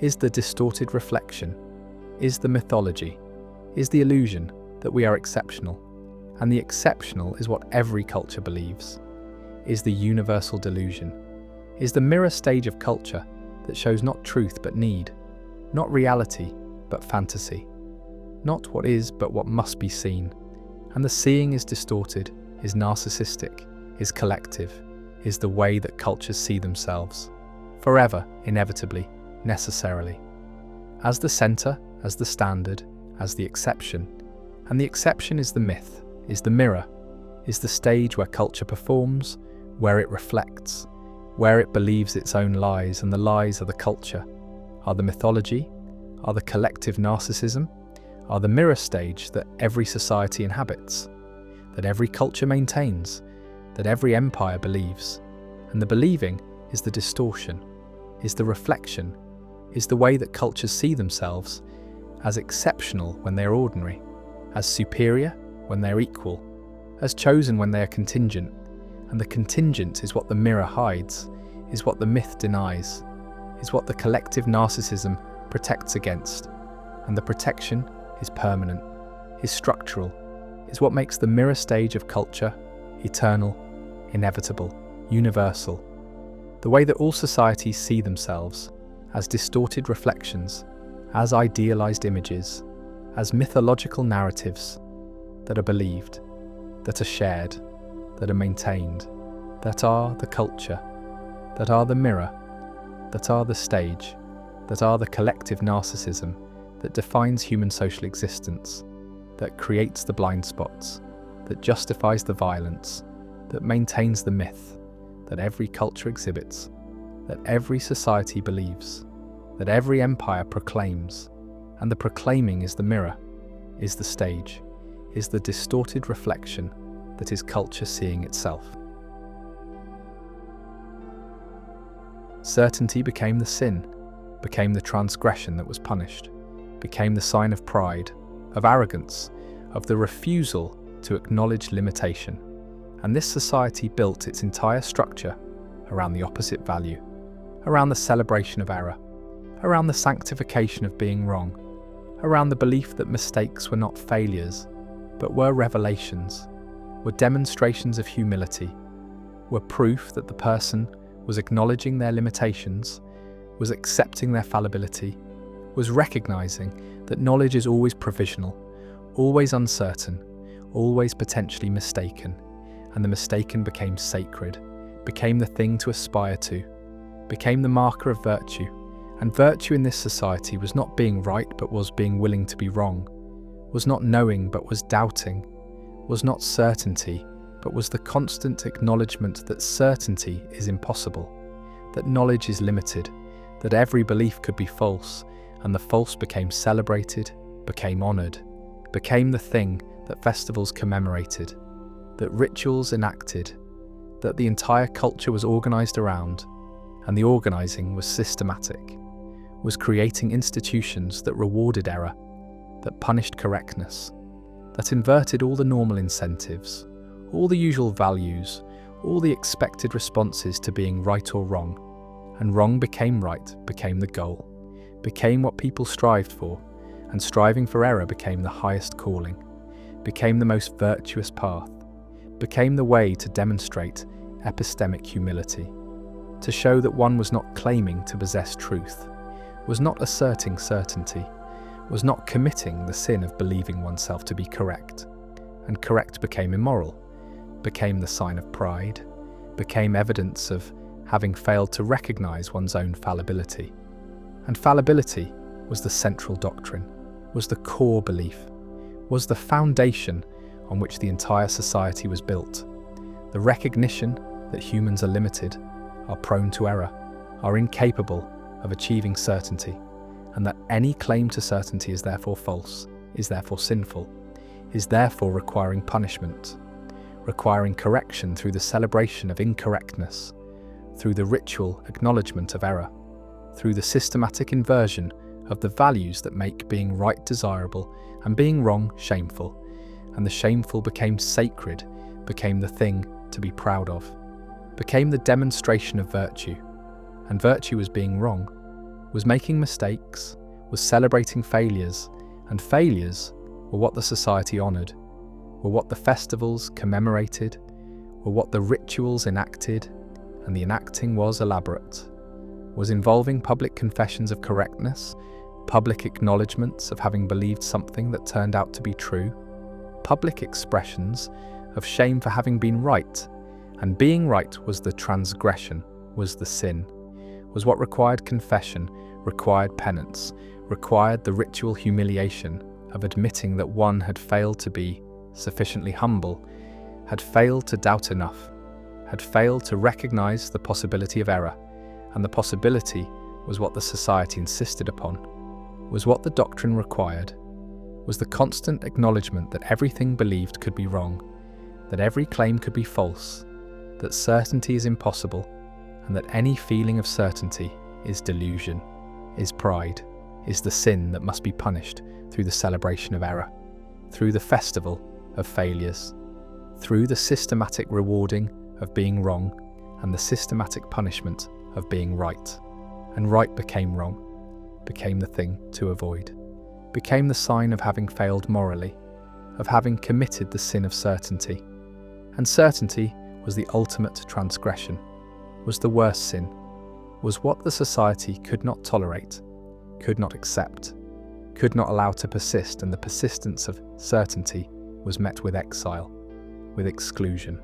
is the distorted reflection, is the mythology, is the illusion that we are exceptional. And the exceptional is what every culture believes, is the universal delusion, is the mirror stage of culture that shows not truth but need, not reality but fantasy, not what is but what must be seen. And the seeing is distorted, is narcissistic, is collective, is the way that cultures see themselves, forever, inevitably, necessarily, as the center, as the standard, as the exception. And the exception is the myth, is the mirror, is the stage where culture performs, where it reflects, where it believes its own lies, and the lies are the culture, are the mythology, are the collective narcissism, are the mirror stage that every society inhabits, that every culture maintains, that every empire believes. And the believing is the distortion, is the reflection, is the way that cultures see themselves as exceptional when they are ordinary, as superior when they are equal, as chosen when they are contingent. And the contingent is what the mirror hides, is what the myth denies, is what the collective narcissism protects against. And the protection is permanent, is structural, is what makes the mirror stage of culture eternal, inevitable, universal. The way that all societies see themselves as distorted reflections, as idealized images, as mythological narratives that are believed, that are shared, that are maintained, that are the culture, that are the mirror, that are the stage, that are the collective narcissism that defines human social existence, that creates the blind spots, that justifies the violence, that maintains the myth, that every culture exhibits, that every society believes, that every empire proclaims. And the proclaiming is the mirror, is the stage, is the distorted reflection that is culture seeing itself. Certainty became the sin, became the transgression that was punished, became the sign of pride, of arrogance, of the refusal to acknowledge limitation. And this society built its entire structure around the opposite value, around the celebration of error, around the sanctification of being wrong, around the belief that mistakes were not failures, but were revelations, were demonstrations of humility, were proof that the person was acknowledging their limitations, was accepting their fallibility, was recognizing that knowledge is always provisional, always uncertain, always potentially mistaken, and the mistaken became sacred, became the thing to aspire to, became the marker of virtue, and virtue in this society was not being right but was being willing to be wrong, was not knowing but was doubting, was not certainty but was the constant acknowledgement that certainty is impossible, that knowledge is limited, that every belief could be false, and the false became celebrated, became honoured, became the thing that festivals commemorated, that rituals enacted, that the entire culture was organised around, and the organising was systematic, was creating institutions that rewarded error, that punished correctness, that inverted all the normal incentives, all the usual values, all the expected responses to being right or wrong, and wrong became right, became the goal, became what people strived for, and striving for error became the highest calling, became the most virtuous path, became the way to demonstrate epistemic humility, to show that one was not claiming to possess truth, was not asserting certainty, was not committing the sin of believing oneself to be correct, and correct became immoral, became the sign of pride, became evidence of having failed to recognize one's own fallibility. And fallibility was the central doctrine, was the core belief, was the foundation on which the entire society was built. The recognition that humans are limited, are prone to error, are incapable of achieving certainty, and that any claim to certainty is therefore false, is therefore sinful, is therefore requiring punishment, requiring correction through the celebration of incorrectness, through the ritual acknowledgement of error, through the systematic inversion of the values that make being right desirable and being wrong shameful, and the shameful became sacred, became the thing to be proud of, became the demonstration of virtue, and virtue was being wrong, was making mistakes, was celebrating failures, and failures were what the society honoured, were what the festivals commemorated, were what the rituals enacted, and the enacting was elaborate, was involving public confessions of correctness, public acknowledgements of having believed something that turned out to be true, public expressions of shame for having been right, and being right was the transgression, was the sin, was what required confession, required penance, required the ritual humiliation of admitting that one had failed to be sufficiently humble, had failed to doubt enough, had failed to recognize the possibility of error, and the possibility was what the society insisted upon, was what the doctrine required, was the constant acknowledgement that everything believed could be wrong, that every claim could be false, that certainty is impossible, and that any feeling of certainty is delusion, is pride, is the sin that must be punished through the celebration of error, through the festival of failures, through the systematic rewarding of being wrong and the systematic punishment of being right. And right became wrong, became the thing to avoid, became the sign of having failed morally, of having committed the sin of certainty. And certainty was the ultimate transgression, was the worst sin, was what the society could not tolerate, could not accept, could not allow to persist, and the persistence of certainty was met with exile, with exclusion,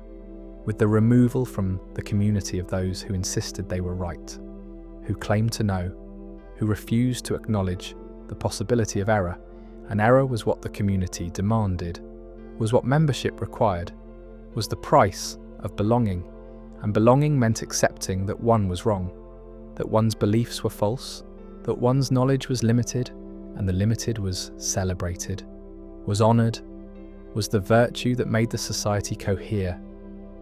with the removal from the community of those who insisted they were right, who claimed to know, who refused to acknowledge the possibility of error, and error was what the community demanded, was what membership required, was the price of belonging, and belonging meant accepting that one was wrong, that one's beliefs were false, that one's knowledge was limited, and the limited was celebrated, was honoured, was the virtue that made the society cohere,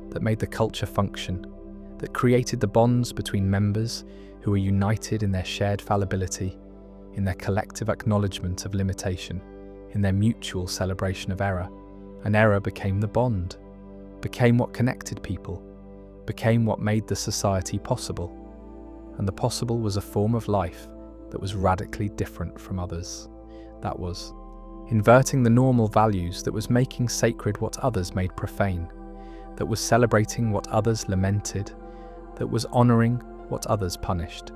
that made the culture function, that created the bonds between members who were united in their shared fallibility, in their collective acknowledgement of limitation, in their mutual celebration of error. And error became the bond, became what connected people, became what made the society possible. and the possible was a form of life that was radically different from others. That was inverting the normal values, that was making sacred what others made profane, that was celebrating what others lamented, that was honouring what others punished.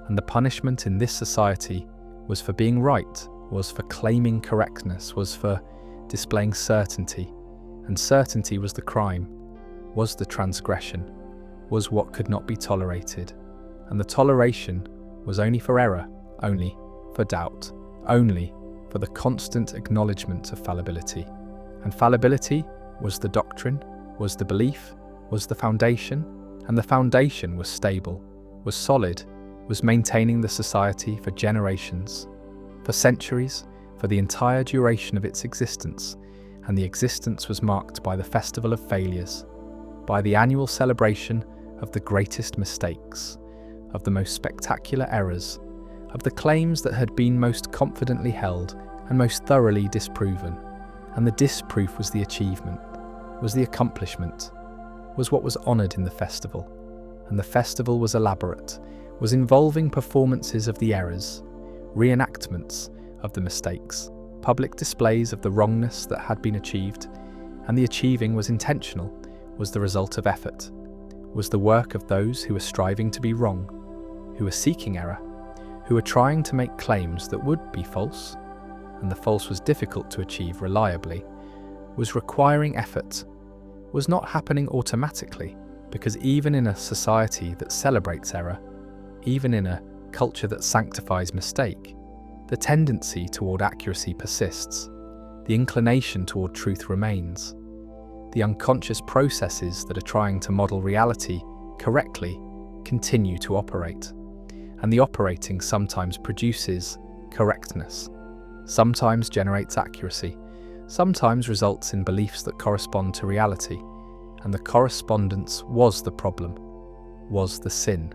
And the punishment in this society was for being right, was for claiming correctness, was for displaying certainty. And certainty was the crime, was the transgression, was what could not be tolerated. And the toleration was only for error, only for doubt, only for the constant acknowledgement of fallibility. And fallibility was the doctrine, was the belief, was the foundation, and the foundation was stable, was solid, was maintaining the society for generations, for centuries, for the entire duration of its existence. And the existence was marked by the festival of failures, by the annual celebration of the greatest mistakes, of the most spectacular errors, of the claims that had been most confidently held and most thoroughly disproven. And the disproof was the achievement, was the accomplishment, was what was honoured in the festival. And the festival was elaborate, was involving performances of the errors, reenactments of the mistakes, public displays of the wrongness that had been achieved. And the achieving was intentional, was the result of effort, was the work of those who were striving to be wrong, who were seeking error, who were trying to make claims that would be false, and the false was difficult to achieve reliably, was requiring effort, was not happening automatically, because even in a society that celebrates error, even in a culture that sanctifies mistake, the tendency toward accuracy persists, the inclination toward truth remains. The unconscious processes that are trying to model reality correctly continue to operate, and the operating sometimes produces correctness, sometimes generates accuracy, sometimes results in beliefs that correspond to reality, and the correspondence was the problem, was the sin,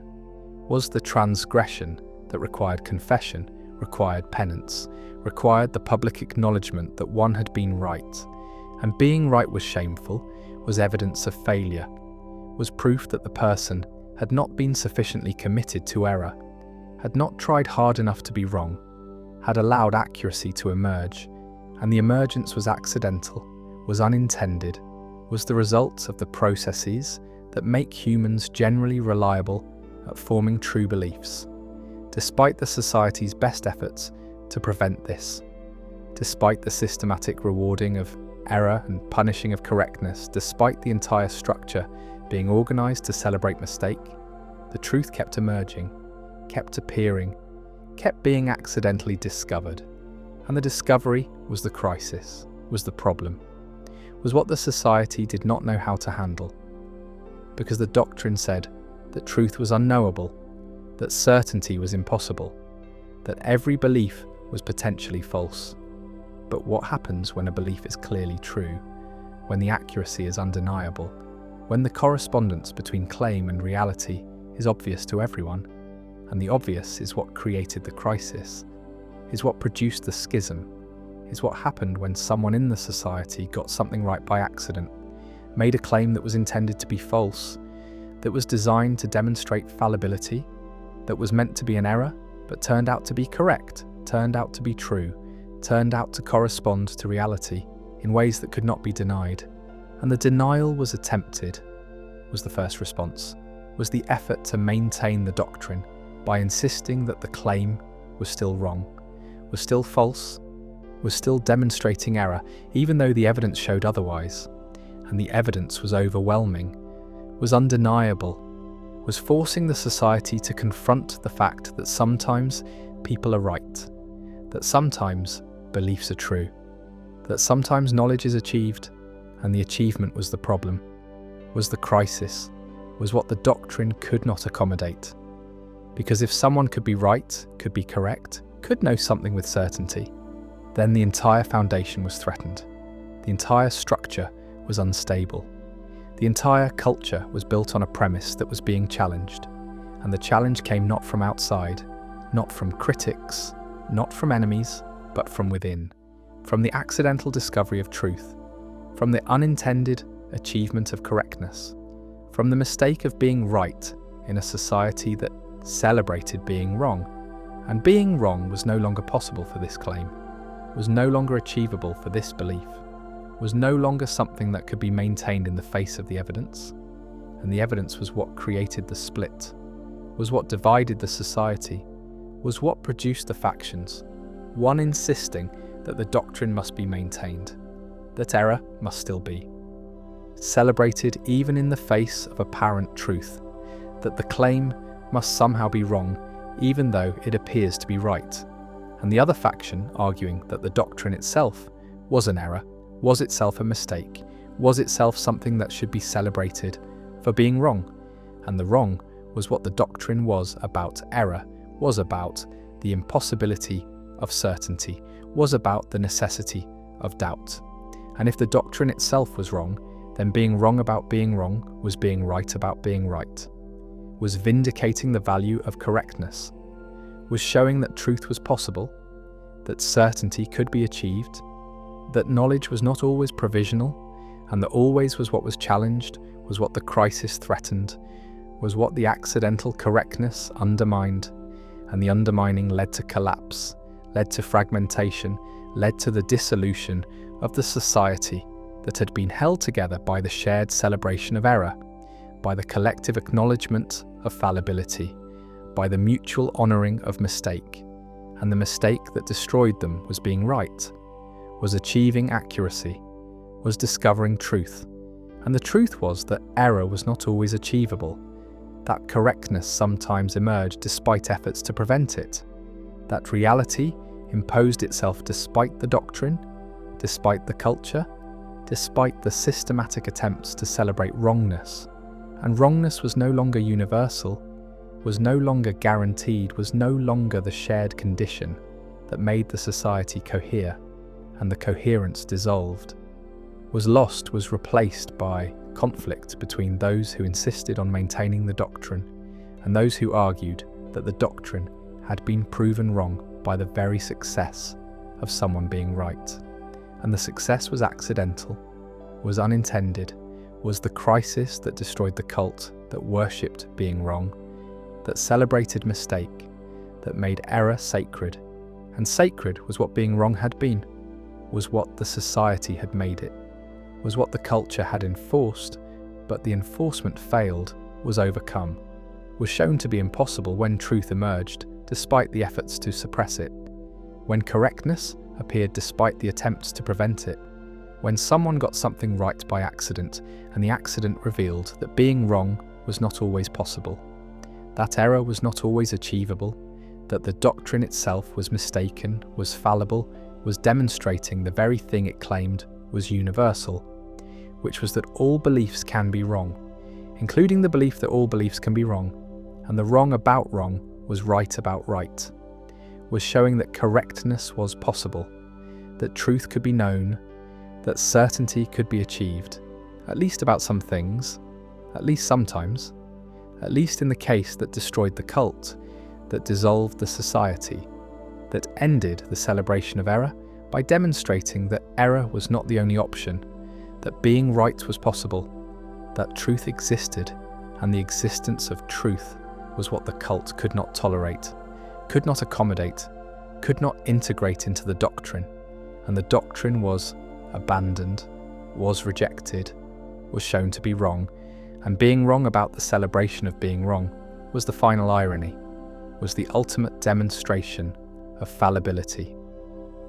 was the transgression that required confession, required penance, required the public acknowledgement that one had been right. And being right was shameful, was evidence of failure, was proof that the person had not been sufficiently committed to error, had not tried hard enough to be wrong, had allowed accuracy to emerge, and the emergence was accidental, was unintended, was the result of the processes that make humans generally reliable at forming true beliefs, despite the society's best efforts to prevent this, despite the systematic rewarding of error and punishing of correctness, despite the entire structure being organised to celebrate mistake, the truth kept emerging, kept appearing, kept being accidentally discovered. And the discovery was the crisis, was the problem, was what the society did not know how to handle. Because the doctrine said that truth was unknowable, that certainty was impossible, that every belief was potentially false. But what happens when a belief is clearly true, when the accuracy is undeniable, when the correspondence between claim and reality is obvious to everyone? And the obvious is what created the crisis, is what produced the schism, is what happened when someone in the society got something right by accident, made a claim that was intended to be false, that was designed to demonstrate fallibility, that was meant to be an error, but turned out to be correct, turned out to be true, turned out to correspond to reality in ways that could not be denied. And the denial was attempted, was the first response, was the effort to maintain the doctrine by insisting that the claim was still wrong, was still false, was still demonstrating error, even though the evidence showed otherwise. And the evidence was overwhelming, was undeniable, was forcing the society to confront the fact that sometimes people are right, that sometimes beliefs are true, that sometimes knowledge is achieved, and the achievement was the problem, was the crisis, was what the doctrine could not accommodate. Because if someone could be right, could be correct, could know something with certainty, then the entire foundation was threatened. The entire structure was unstable. The entire culture was built on a premise that was being challenged, and the challenge came not from outside, not from critics, not from enemies, but from within, from the accidental discovery of truth, from the unintended achievement of correctness, from the mistake of being right in a society that celebrated being wrong, and being wrong was no longer possible for this claim, was no longer achievable for this belief, was no longer something that could be maintained in the face of the evidence, and the evidence was what created the split, was what divided the society, was what produced the factions, one insisting that the doctrine must be maintained, that error must still be celebrated even in the face of apparent truth, that the claim must somehow be wrong even though it appears to be right, and the other faction arguing that the doctrine itself was an error, was itself a mistake, was itself something that should be celebrated for being wrong, and the wrong was what the doctrine was about error, was about the impossibility of certainty, was about the necessity of doubt. And if the doctrine itself was wrong, then being wrong about being wrong was being right about being right, was vindicating the value of correctness, was showing that truth was possible, that certainty could be achieved, that knowledge was not always provisional, and that always was what was challenged, was what the crisis threatened, was what the accidental correctness undermined, and the undermining led to collapse, led to fragmentation, led to the dissolution of the society that had been held together by the shared celebration of error, by the collective acknowledgement of fallibility, by the mutual honouring of mistake, and the mistake that destroyed them was being right, was achieving accuracy, was discovering truth, and the truth was that error was not always achievable, that correctness sometimes emerged despite efforts to prevent it, that reality imposed itself despite the doctrine, despite the culture, despite the systematic attempts to celebrate wrongness, and wrongness was no longer universal, was no longer guaranteed, was no longer the shared condition that made the society cohere, and the coherence dissolved, was lost, was replaced by conflict between those who insisted on maintaining the doctrine and those who argued that the doctrine had been proven wrong by the very success of someone being right. And the success was accidental, was unintended, was the crisis that destroyed the cult that worshipped being wrong, that celebrated mistake, that made error sacred, and sacred was what being wrong had been, was what the society had made it, was what the culture had enforced, but the enforcement failed, was overcome, was shown to be impossible when truth emerged despite the efforts to suppress it, when correctness appeared despite the attempts to prevent it, when someone got something right by accident and the accident revealed that being wrong was not always possible, that error was not always achievable, that the doctrine itself was mistaken, was fallible, was demonstrating the very thing it claimed was universal, which was that all beliefs can be wrong, including the belief that all beliefs can be wrong, and the wrong about wrong was right about right, was showing that correctness was possible, that truth could be known, that certainty could be achieved, at least about some things, at least sometimes, at least in the case that destroyed the cult, that dissolved the society, that ended the celebration of error by demonstrating that error was not the only option, that being right was possible, that truth existed, and the existence of truth was what the cult could not tolerate, could not accommodate, could not integrate into the doctrine, and the doctrine was abandoned, was rejected, was shown to be wrong, and being wrong about the celebration of being wrong was the final irony, was the ultimate demonstration of fallibility,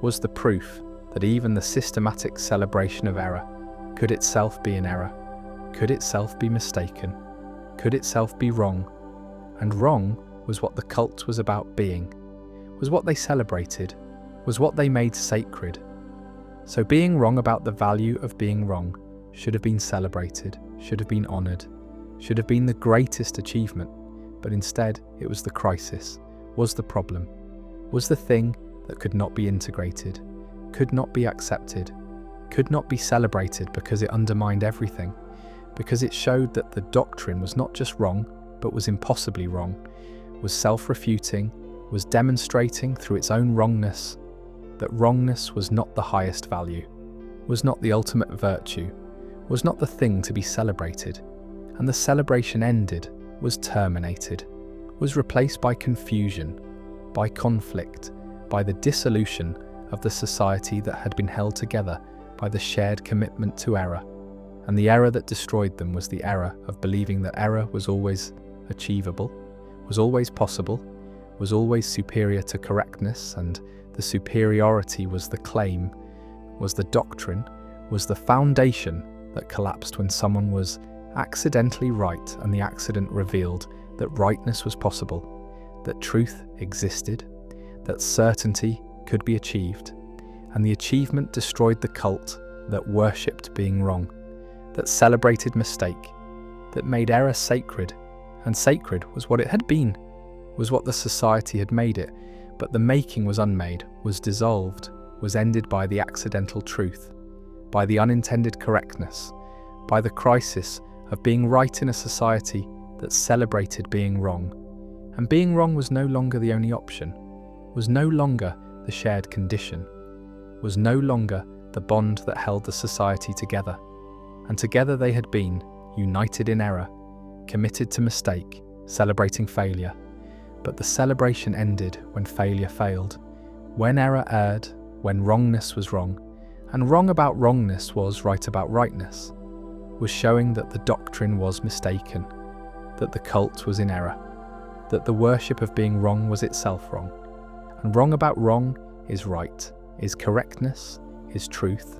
was the proof that even the systematic celebration of error could itself be an error, could itself be mistaken, could itself be wrong, and wrong was what the cult was about being, was what they celebrated, was what they made sacred. So being wrong about the value of being wrong should have been celebrated, should have been honoured, should have been the greatest achievement, but instead it was the crisis, was the problem, was the thing that could not be integrated, could not be accepted, could not be celebrated because it undermined everything, because it showed that the doctrine was not just wrong, but was impossibly wrong, was self-refuting, was demonstrating through its own wrongness that wrongness was not the highest value, was not the ultimate virtue, was not the thing to be celebrated, and the celebration ended, was terminated, was replaced by confusion, by conflict, by the dissolution of the society that had been held together by the shared commitment to error. And the error that destroyed them was the error of believing that error was always achievable, was always possible, was always superior to correctness, and the superiority was the claim, was the doctrine, was the foundation that collapsed when someone was accidentally right and the accident revealed that rightness was possible, that truth existed, that certainty could be achieved, and the achievement destroyed the cult that worshipped being wrong, that celebrated mistake, that made error sacred, and sacred was what it had been, was what the society had made it, but the making was unmade, was dissolved, was ended by the accidental truth, by the unintended correctness, by the crisis of being right in a society that celebrated being wrong. And being wrong was no longer the only option, was no longer the shared condition, was no longer the bond that held the society together. And together they had been, united in error, committed to mistake, celebrating failure. But the celebration ended when failure failed, when error erred, when wrongness was wrong, and wrong about wrongness was right about rightness, was showing that the doctrine was mistaken, that the cult was in error, that the worship of being wrong was itself wrong. And wrong about wrong is right, is correctness, is truth,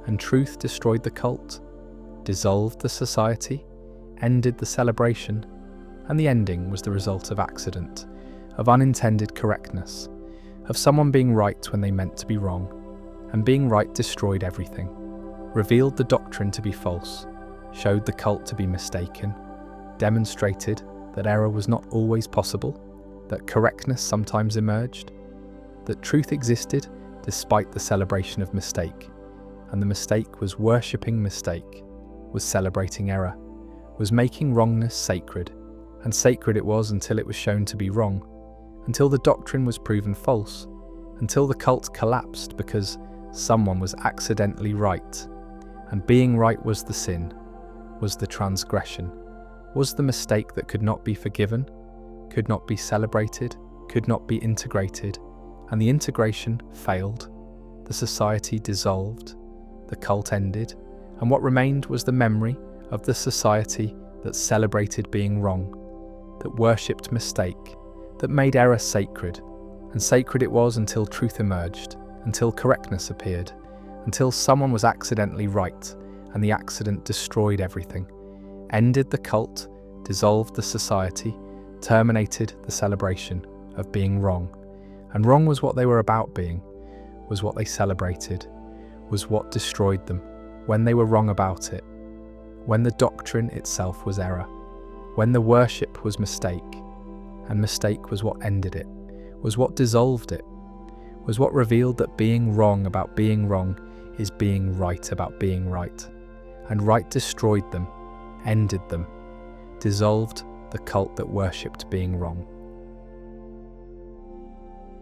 and truth destroyed the cult, dissolved the society, ended the celebration, and the ending was the result of accident, of unintended correctness, of someone being right when they meant to be wrong, and being right destroyed everything, revealed the doctrine to be false, showed the cult to be mistaken, demonstrated that error was not always possible, that correctness sometimes emerged, that truth existed despite the celebration of mistake, and the mistake was worshipping mistake, was celebrating error, was making wrongness sacred, and sacred it was until it was shown to be wrong, until the doctrine was proven false, until the cult collapsed because someone was accidentally right, and being right was the sin, was the transgression, was the mistake that could not be forgiven, could not be celebrated, could not be integrated, and the integration failed, the society dissolved, the cult ended, and what remained was the memory of the society that celebrated being wrong, that worshipped mistake, that made error sacred, and sacred it was until truth emerged, until correctness appeared, until someone was accidentally right, and the accident destroyed everything, ended the cult, dissolved the society, terminated the celebration of being wrong. And wrong was what they were about being, was what they celebrated, was what destroyed them, when they were wrong about it, when the doctrine itself was error, when the worship was mistake, and mistake was what ended it, was what dissolved it, was what revealed that being wrong about being wrong is being right about being right, and right destroyed them, ended them, dissolved the cult that worshipped being wrong.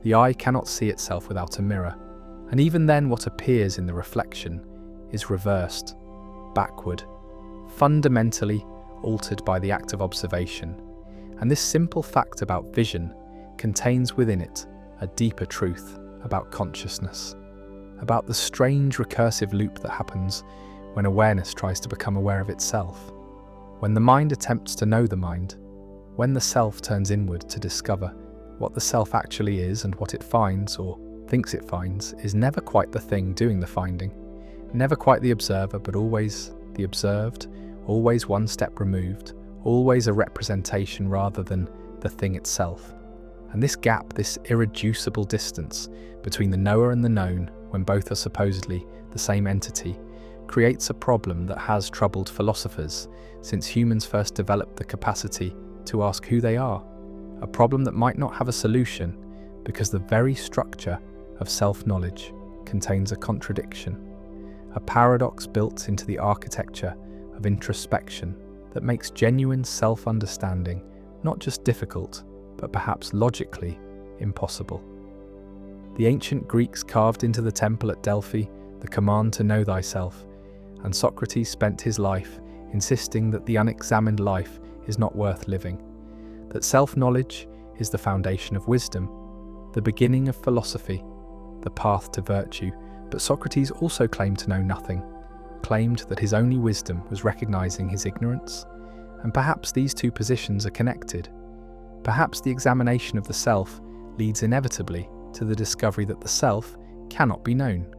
The eye cannot see itself without a mirror, and even then what appears in the reflection is reversed, backward, fundamentally altered by the act of observation. And this simple fact about vision contains within it a deeper truth about consciousness, about the strange recursive loop that happens when awareness tries to become aware of itself, when the mind attempts to know the mind, when the self turns inward to discover what the self actually is, and what it finds, or thinks it finds, is never quite the thing doing the finding, never quite the observer, but always the observed, always one step removed, always a representation rather than the thing itself. And this gap, this irreducible distance between the knower and the known, when both are supposedly the same entity, creates a problem that has troubled philosophers since humans first developed the capacity to ask who they are, a problem that might not have a solution because the very structure of self-knowledge contains a contradiction, a paradox built into the architecture of introspection that makes genuine self-understanding not just difficult, but perhaps logically impossible. The ancient Greeks carved into the temple at Delphi the command to know thyself, and Socrates spent his life insisting that the unexamined life is not worth living, that self-knowledge is the foundation of wisdom, the beginning of philosophy, the path to virtue. But Socrates also claimed to know nothing, claimed that his only wisdom was recognizing his ignorance, and perhaps these two positions are connected. Perhaps the examination of the self leads inevitably to the discovery that the self cannot be known,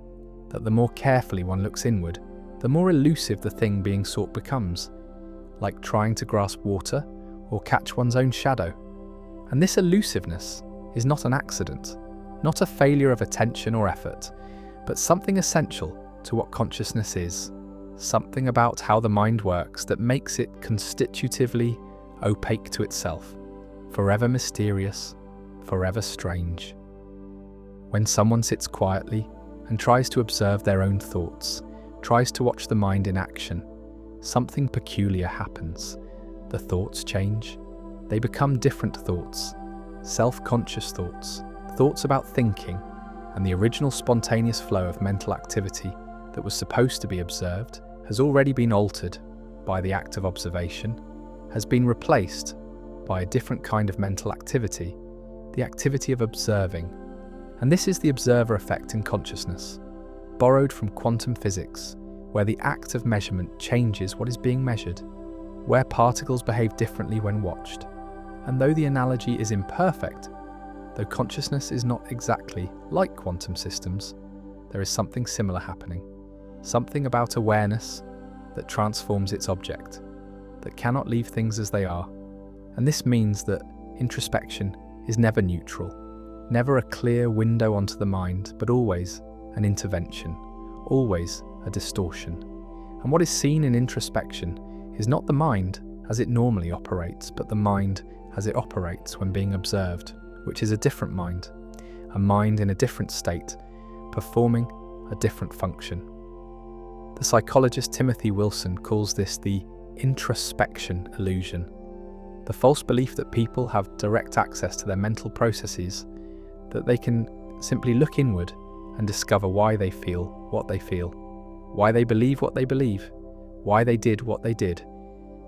that the more carefully one looks inward, the more elusive the thing being sought becomes, like trying to grasp water or catch one's own shadow. And this elusiveness is not an accident, not a failure of attention or effort, but something essential to what consciousness is, something about how the mind works that makes it constitutively opaque to itself, forever mysterious, forever strange. When someone sits quietly and tries to observe their own thoughts, tries to watch the mind in action, something peculiar happens. The thoughts change. They become different thoughts, self-conscious thoughts, thoughts about thinking, and the original spontaneous flow of mental activity that was supposed to be observed has already been altered by the act of observation, has been replaced by a different kind of mental activity, the activity of observing. And this is the observer effect in consciousness, borrowed from quantum physics, where the act of measurement changes what is being measured, where particles behave differently when watched. And though the analogy is imperfect, though consciousness is not exactly like quantum systems, there is something similar happening, something about awareness that transforms its object, that cannot leave things as they are. And this means that introspection is never neutral, never a clear window onto the mind, but always an intervention, always a distortion. And what is seen in introspection is not the mind as it normally operates, but the mind as it operates when being observed, which is a different mind, a mind in a different state, performing a different function. The psychologist Timothy Wilson calls this the introspection illusion, the false belief that people have direct access to their mental processes, that they can simply look inward and discover why they feel what they feel, why they believe what they believe, why they did what they did.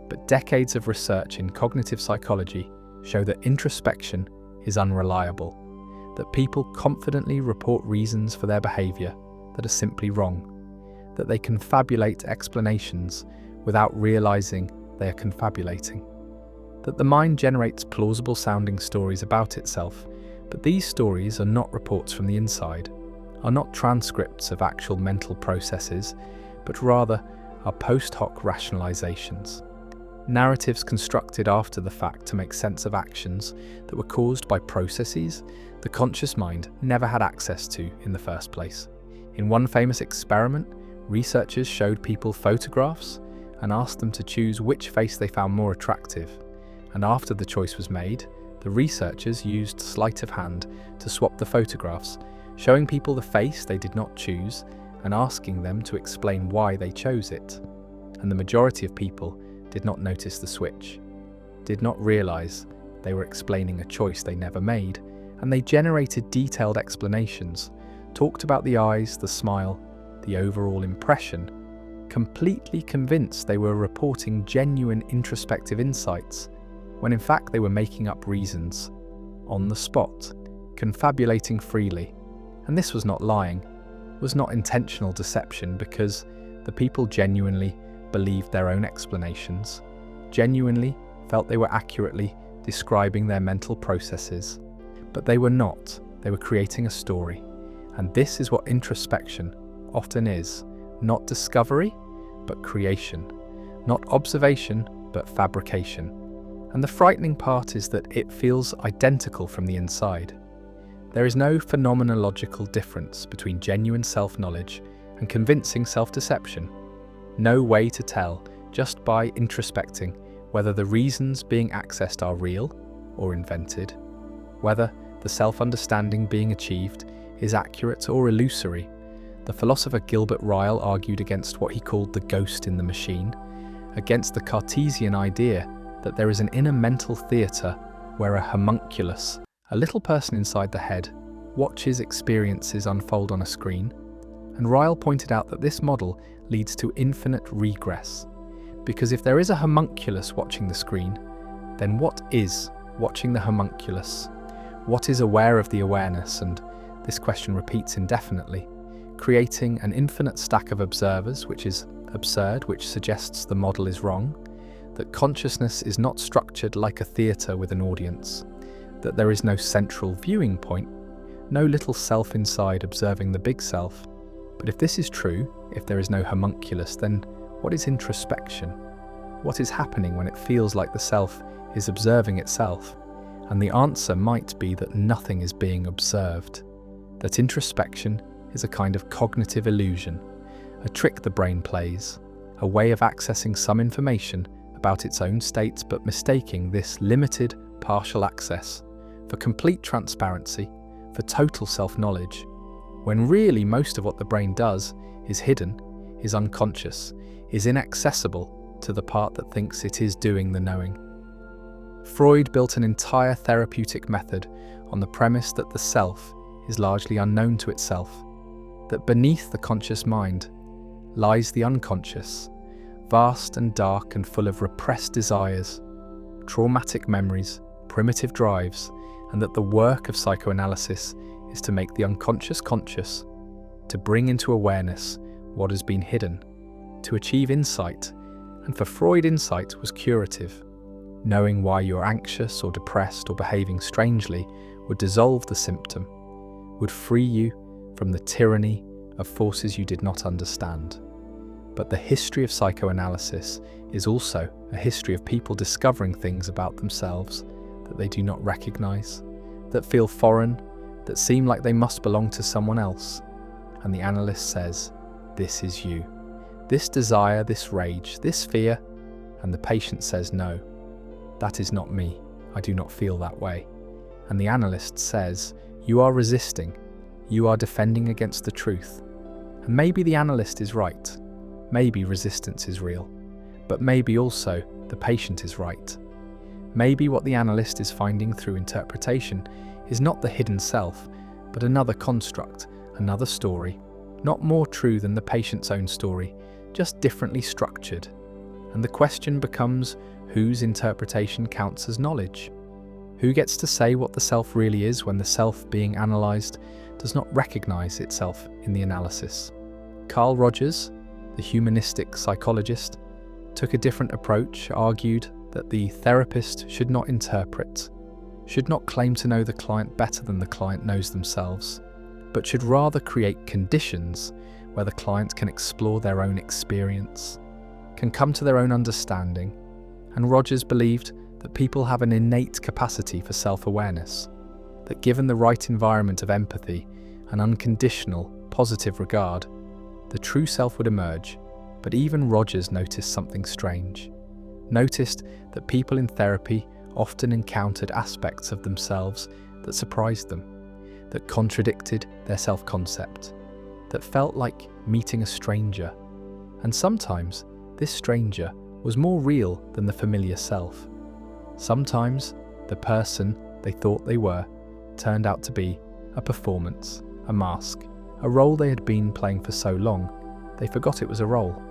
But decades of research in cognitive psychology show that introspection is unreliable, that people confidently report reasons for their behavior that are simply wrong, that they confabulate explanations without realizing they are confabulating, that the mind generates plausible sounding stories about itself, but these stories are not reports from the inside, are not transcripts of actual mental processes, but rather are post hoc rationalizations, narratives constructed after the fact to make sense of actions that were caused by processes the conscious mind never had access to in the first place. In one famous experiment, researchers showed people photographs and asked them to choose which face they found more attractive. And after the choice was made, the researchers used sleight of hand to swap the photographs, showing people the face they did not choose and asking them to explain why they chose it. And the majority of people did not notice the switch, did not realize they were explaining a choice they never made, and they generated detailed explanations, talked about the eyes, the smile, the overall impression, completely convinced they were reporting genuine introspective insights, when in fact they were making up reasons, on the spot, confabulating freely. And this was not lying, was not intentional deception, because the people genuinely believed their own explanations, genuinely felt they were accurately describing their mental processes. But they were not, they were creating a story. And this is what introspection often is, not discovery, but creation, not observation, but fabrication. And the frightening part is that it feels identical from the inside. There is no phenomenological difference between genuine self-knowledge and convincing self-deception. No way to tell, just by introspecting, whether the reasons being accessed are real or invented, whether the self-understanding being achieved is accurate or illusory. The philosopher Gilbert Ryle argued against what he called the ghost in the machine, against the Cartesian idea that there is an inner mental theatre where a homunculus, a little person inside the head, watches experiences unfold on a screen. And Ryle pointed out that this model leads to infinite regress, because if there is a homunculus watching the screen, then what is watching the homunculus. What is aware of the awareness? And this question repeats indefinitely, creating an infinite stack of observers, which is absurd, which suggests the model is wrong, that consciousness is not structured like a theatre with an audience, that there is no central viewing point, no little self inside observing the big self. But if this is true, if there is no homunculus, then what is introspection? What is happening when it feels like the self is observing itself? And the answer might be that nothing is being observed, that introspection is a kind of cognitive illusion, a trick the brain plays, a way of accessing some information about its own state but mistaking this limited, partial access for complete transparency, for total self-knowledge, when really most of what the brain does is hidden, is unconscious, is inaccessible to the part that thinks it is doing the knowing. Freud built an entire therapeutic method on the premise that the self is largely unknown to itself, that beneath the conscious mind lies the unconscious, vast and dark and full of repressed desires, traumatic memories, primitive drives, and that the work of psychoanalysis is to make the unconscious conscious, to bring into awareness what has been hidden, to achieve insight. And for Freud, insight was curative. Knowing why you're anxious or depressed or behaving strangely would dissolve the symptom, would free you from the tyranny of forces you did not understand. But the history of psychoanalysis is also a history of people discovering things about themselves that they do not recognize, that feel foreign, that seem like they must belong to someone else. And the analyst says, "This is you. This desire, this rage, this fear." And the patient says, "No, that is not me. I do not feel that way." And the analyst says, "You are resisting. You are defending against the truth." And maybe the analyst is right. Maybe resistance is real. But maybe also the patient is right. Maybe what the analyst is finding through interpretation is not the hidden self, but another construct, another story, not more true than the patient's own story, just differently structured. And the question becomes, whose interpretation counts as knowledge? Who gets to say what the self really is when the self being analysed does not recognise itself in the analysis? Carl Rogers, the humanistic psychologist, took a different approach, argued that the therapist should not interpret, should not claim to know the client better than the client knows themselves, but should rather create conditions where the client can explore their own experience, can come to their own understanding. And Rogers believed that people have an innate capacity for self-awareness, that given the right environment of empathy and unconditional, positive regard, the true self would emerge. But even Rogers noticed something strange, noticed that people in therapy often encountered aspects of themselves that surprised them, that contradicted their self-concept, that felt like meeting a stranger. And sometimes this stranger was more real than the familiar self. Sometimes the person they thought they were turned out to be a performance, a mask, a role they had been playing for so long they forgot it was a role.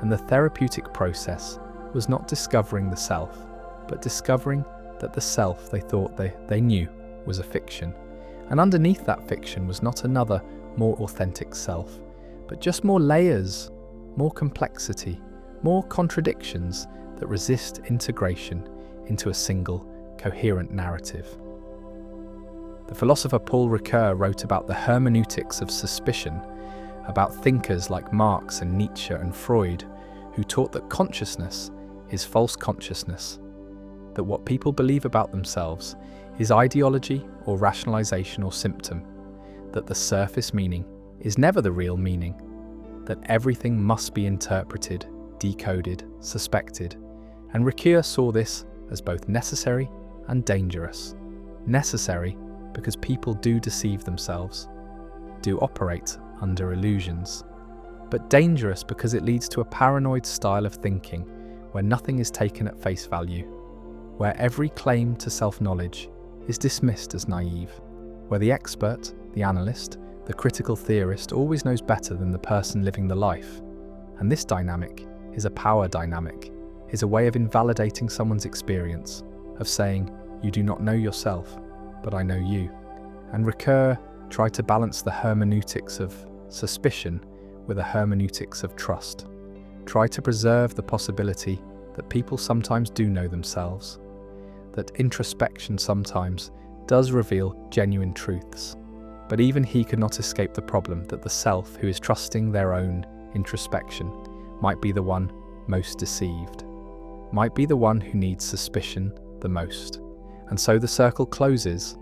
And the therapeutic process was not discovering the self, but discovering that the self they thought they knew was a fiction. And underneath that fiction was not another, more authentic self, but just more layers, more complexity, more contradictions that resist integration into a single, coherent narrative. The philosopher Paul Ricoeur wrote about the hermeneutics of suspicion, about thinkers like Marx and Nietzsche and Freud, who taught that consciousness is false consciousness, that what people believe about themselves is ideology or rationalization or symptom, that the surface meaning is never the real meaning, that everything must be interpreted, decoded, suspected. And Ricoeur saw this as both necessary and dangerous. Necessary because people do deceive themselves, do operate under illusions, but dangerous because it leads to a paranoid style of thinking where nothing is taken at face value, where every claim to self-knowledge is dismissed as naive, where the expert, the analyst, the critical theorist always knows better than the person living the life. And this dynamic is a power dynamic, is a way of invalidating someone's experience, of saying, "You do not know yourself, but I know you." And Ricoeur tried to balance the hermeneutics of suspicion with a hermeneutics of trust. Try to preserve the possibility that people sometimes do know themselves, that introspection sometimes does reveal genuine truths. But even he could not escape the problem that the self who is trusting their own introspection might be the one most deceived, might be the one who needs suspicion the most. And so the circle closes.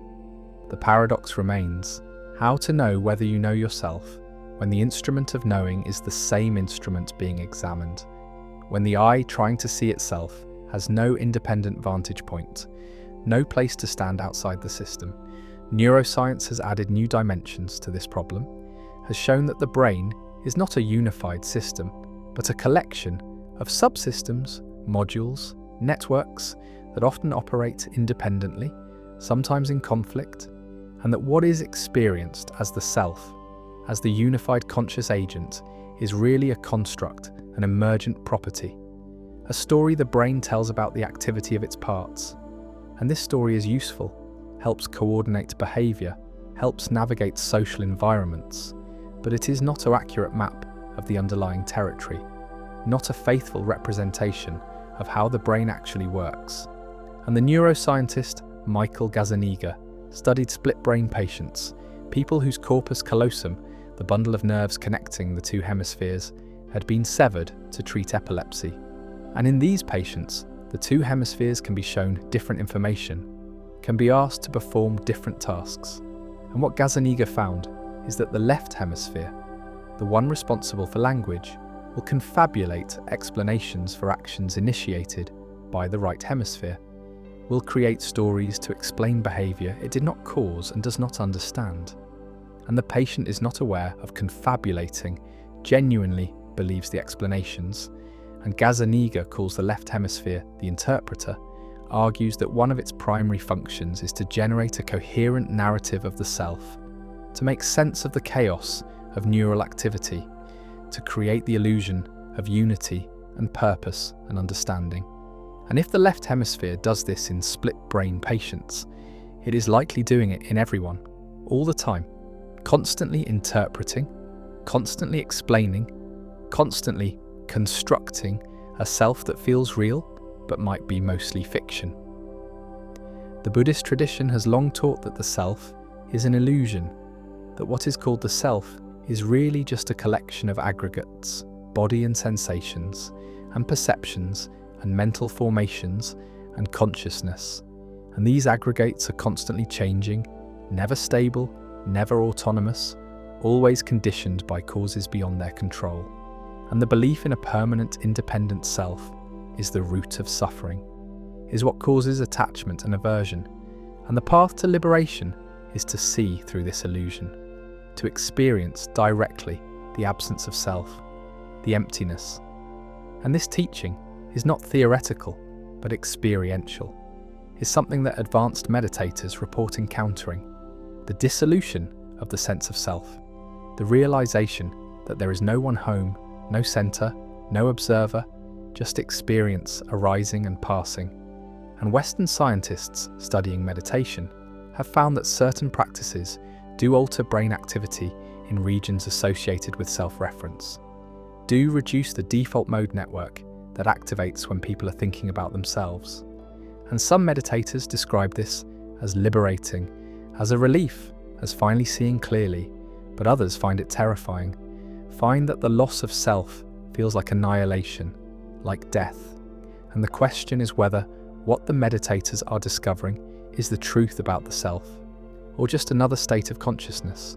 The paradox remains: how to know whether you know yourself when the instrument of knowing is the same instrument being examined, when the eye trying to see itself has no independent vantage point, no place to stand outside the system. Neuroscience has added new dimensions to this problem, has shown that the brain is not a unified system, but a collection of subsystems, modules, networks that often operate independently, sometimes in conflict, and that what is experienced as the self, as the unified conscious agent, is really a construct, an emergent property, a story the brain tells about the activity of its parts. And this story is useful, helps coordinate behaviour, helps navigate social environments, but it is not an accurate map of the underlying territory, not a faithful representation of how the brain actually works. And the neuroscientist Michael Gazzaniga studied split-brain patients, people whose corpus callosum, the bundle of nerves connecting the two hemispheres, had been severed to treat epilepsy. And in these patients, the two hemispheres can be shown different information, can be asked to perform different tasks. And what Gazzaniga found is that the left hemisphere, the one responsible for language, will confabulate explanations for actions initiated by the right hemisphere, will create stories to explain behaviour it did not cause and does not understand. And the patient is not aware of confabulating, genuinely believes the explanations, and Gazzaniga calls the left hemisphere the interpreter, argues that one of its primary functions is to generate a coherent narrative of the self, to make sense of the chaos of neural activity, to create the illusion of unity and purpose and understanding. And if the left hemisphere does this in split-brain patients, it is likely doing it in everyone, all the time, constantly interpreting, constantly explaining, constantly constructing a self that feels real but might be mostly fiction. The Buddhist tradition has long taught that the self is an illusion, that what is called the self is really just a collection of aggregates, body and sensations, and perceptions, and mental formations, and consciousness. And these aggregates are constantly changing, never stable, never autonomous, always conditioned by causes beyond their control. And the belief in a permanent, independent self is the root of suffering, is what causes attachment and aversion. And the path to liberation is to see through this illusion, to experience directly the absence of self, the emptiness. And this teaching is not theoretical, but experiential, is something that advanced meditators report encountering: the dissolution of the sense of self, the realization that there is no one home, no center, no observer, just experience arising and passing. And Western scientists studying meditation have found that certain practices do alter brain activity in regions associated with self-reference, do reduce the default mode network that activates when people are thinking about themselves. And some meditators describe this as liberating, as a relief, as finally seeing clearly, but others find it terrifying, find that the loss of self feels like annihilation, like death. And the question is whether what the meditators are discovering is the truth about the self, or just another state of consciousness,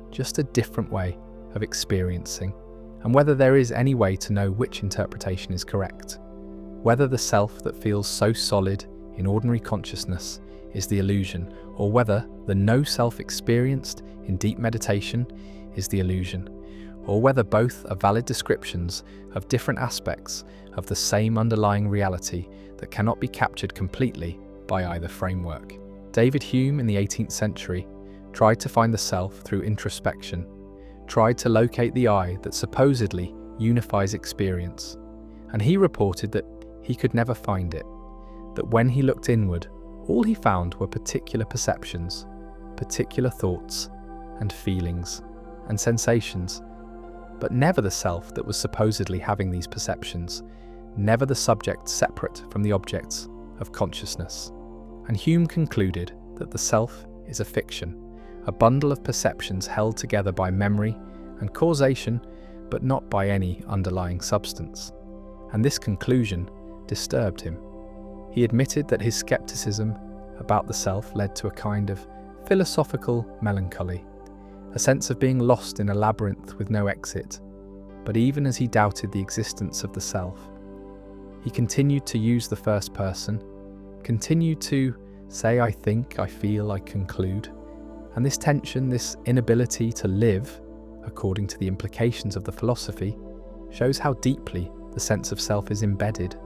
just a different way of experiencing, and whether there is any way to know which interpretation is correct, whether the self that feels so solid in ordinary consciousness is the illusion, or whether the no self experienced in deep meditation is the illusion, or whether both are valid descriptions of different aspects of the same underlying reality that cannot be captured completely by either framework. David Hume in the 18th century tried to find the self through introspection, tried to locate the I that supposedly unifies experience, and he reported that he could never find it, that when he looked inward, all he found were particular perceptions, particular thoughts and feelings and sensations, but never the self that was supposedly having these perceptions, never the subject separate from the objects of consciousness. And Hume concluded that the self is a fiction, a bundle of perceptions held together by memory and causation, but not by any underlying substance. And this conclusion disturbed him. He admitted that his skepticism about the self led to a kind of philosophical melancholy, a sense of being lost in a labyrinth with no exit. But even as he doubted the existence of the self, he continued to use the first person, continued to say, I think, I feel, I conclude. And this tension, this inability to live, according to the implications of the philosophy, shows how deeply the sense of self is embedded,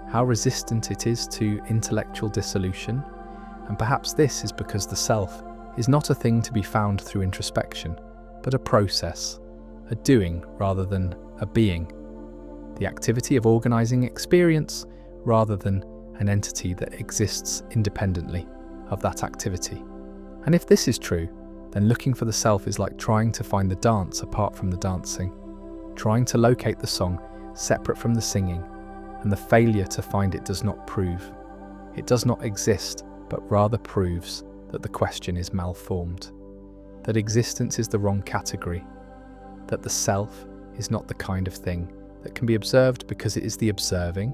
how resistant it is to intellectual dissolution. And perhaps this is because the self is not a thing to be found through introspection, but a process, a doing rather than a being, the activity of organizing experience rather than an entity that exists independently of that activity. And if this is true, then looking for the self is like trying to find the dance apart from the dancing, trying to locate the song separate from the singing, and the failure to find it does not prove. It does not exist, but rather proves that the question is malformed, that existence is the wrong category, that the self is not the kind of thing that can be observed because it is the observing,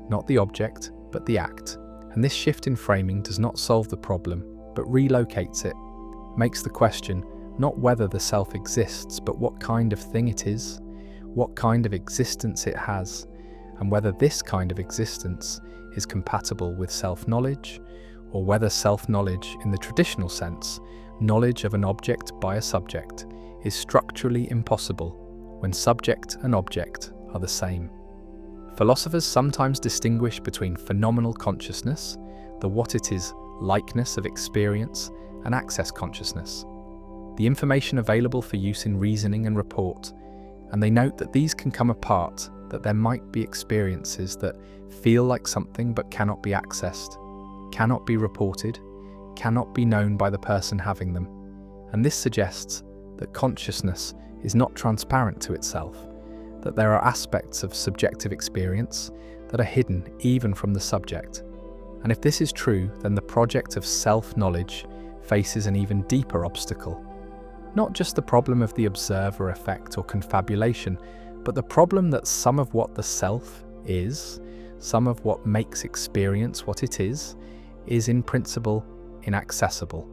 not the object, but the act. And this shift in framing does not solve the problem, but relocates it, makes the question not whether the self exists, but what kind of thing it is, what kind of existence it has, and whether this kind of existence is compatible with self-knowledge, or whether self-knowledge in the traditional sense, knowledge of an object by a subject, is structurally impossible when subject and object are the same. Philosophers sometimes distinguish between phenomenal consciousness, the what it is likeness of experience, and access consciousness, the information available for use in reasoning and report, and they note that these can come apart, that there might be experiences that feel like something but cannot be accessed, cannot be reported, cannot be known by the person having them. And this suggests that consciousness is not transparent to itself, that there are aspects of subjective experience that are hidden even from the subject. And if this is true, then the project of self-knowledge faces an even deeper obstacle. Not just the problem of the observer effect or confabulation, but the problem that some of what the self is, some of what makes experience what it is in principle inaccessible,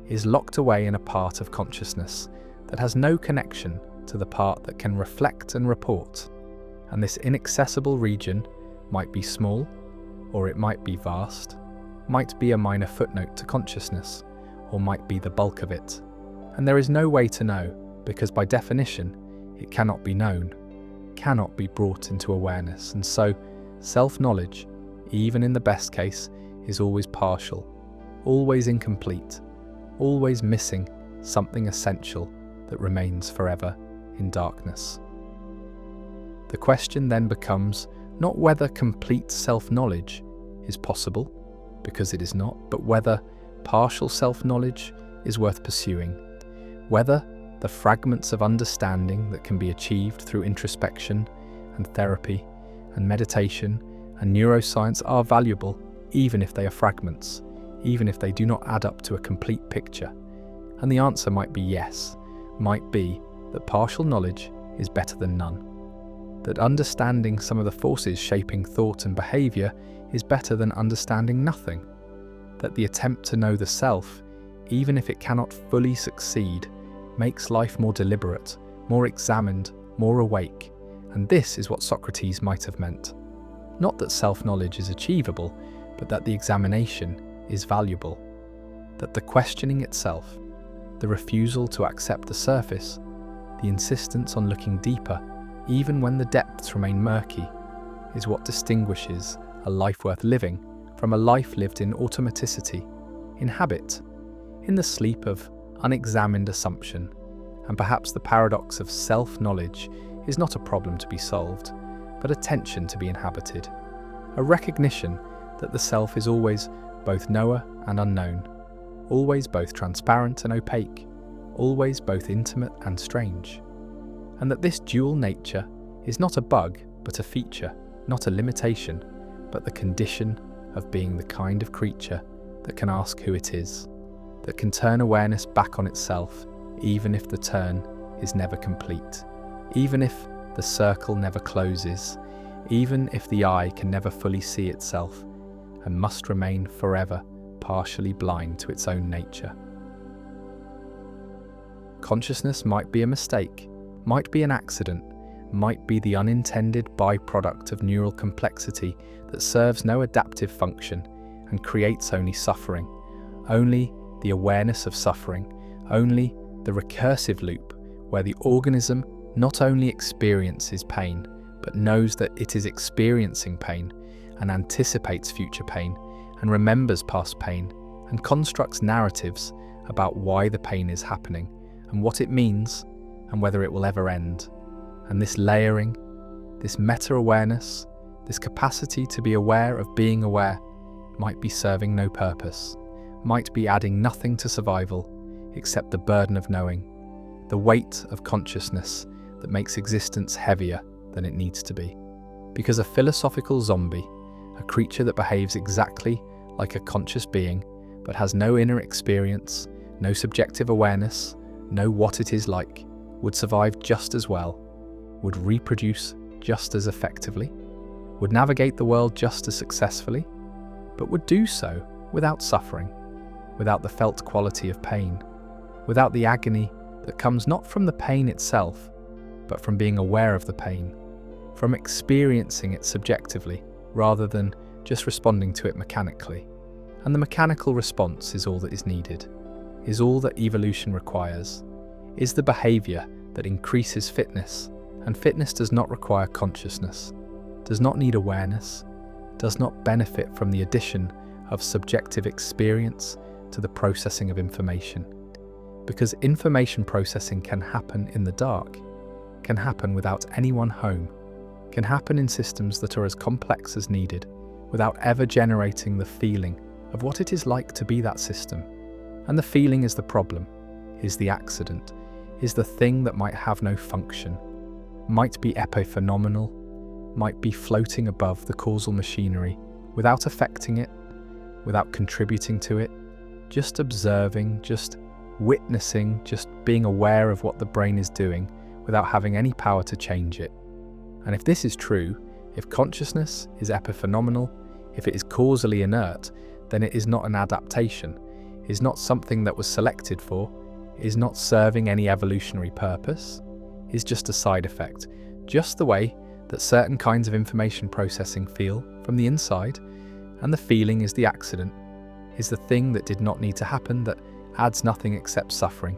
is locked away in a part of consciousness that has no connection to the part that can reflect and report. And this inaccessible region might be small, or it might be vast, might be a minor footnote to consciousness, or might be the bulk of it. And there is no way to know, because by definition, it cannot be known, cannot be brought into awareness. And so, self-knowledge, even in the best case, is always partial, always incomplete, always missing something essential that remains forever in darkness. The question then becomes not whether complete self-knowledge is possible, because it is not, but whether partial self-knowledge is worth pursuing, whether the fragments of understanding that can be achieved through introspection and therapy and meditation and neuroscience are valuable, even if they are fragments, even if they do not add up to a complete picture. And the answer might be yes, might be that partial knowledge is better than none, that understanding some of the forces shaping thought and behaviour is better than understanding nothing, that the attempt to know the self, even if it cannot fully succeed, makes life more deliberate, more examined, more awake. And this is what Socrates might have meant. Not that self-knowledge is achievable, but that the examination is valuable, that the questioning itself, the refusal to accept the surface, the insistence on looking deeper, even when the depths remain murky, is what distinguishes a life worth living from a life lived in automaticity, in habit, in the sleep of unexamined assumption. And perhaps the paradox of self-knowledge is not a problem to be solved, but a tension to be inhabited, a recognition that the self is always both knower and unknown, always both transparent and opaque, always both intimate and strange. And that this dual nature is not a bug, but a feature, not a limitation, but the condition of being the kind of creature that can ask who it is, that can turn awareness back on itself, even if the turn is never complete, even if the circle never closes, even if the eye can never fully see itself and must remain forever partially blind to its own nature. Consciousness might be a mistake, might be an accident, might be the unintended byproduct of neural complexity that serves no adaptive function and creates only suffering, only the awareness of suffering, only the recursive loop where the organism not only experiences pain, but knows that it is experiencing pain and anticipates future pain and remembers past pain and constructs narratives about why the pain is happening and what it means and whether it will ever end. And this layering, this meta-awareness, this capacity to be aware of being aware might be serving no purpose, might be adding nothing to survival except the burden of knowing, the weight of consciousness that makes existence heavier than it needs to be. Because a philosophical zombie, a creature that behaves exactly like a conscious being but has no inner experience, no subjective awareness, no what it is like, would survive just as well, would reproduce just as effectively, would navigate the world just as successfully, but would do so without suffering, without the felt quality of pain, without the agony that comes not from the pain itself, but from being aware of the pain, from experiencing it subjectively rather than just responding to it mechanically. And the mechanical response is all that is needed, is all that evolution requires, is the behavior that increases fitness, and fitness does not require consciousness, does not need awareness, does not benefit from the addition of subjective experience to the processing of information. Because information processing can happen in the dark, can happen without anyone home, can happen in systems that are as complex as needed, without ever generating the feeling of what it is like to be that system. And the feeling is the problem, is the accident, is the thing that might have no function, might be epiphenomenal, might be floating above the causal machinery without affecting it, without contributing to it, just observing, just witnessing, just being aware of what the brain is doing without having any power to change it. And if this is true, if consciousness is epiphenomenal, if it is causally inert, then it is not an adaptation, is not something that was selected for, is not serving any evolutionary purpose, is just a side effect, just the way that certain kinds of information processing feel from the inside, and the feeling is the accident, is the thing that did not need to happen, that adds nothing except suffering,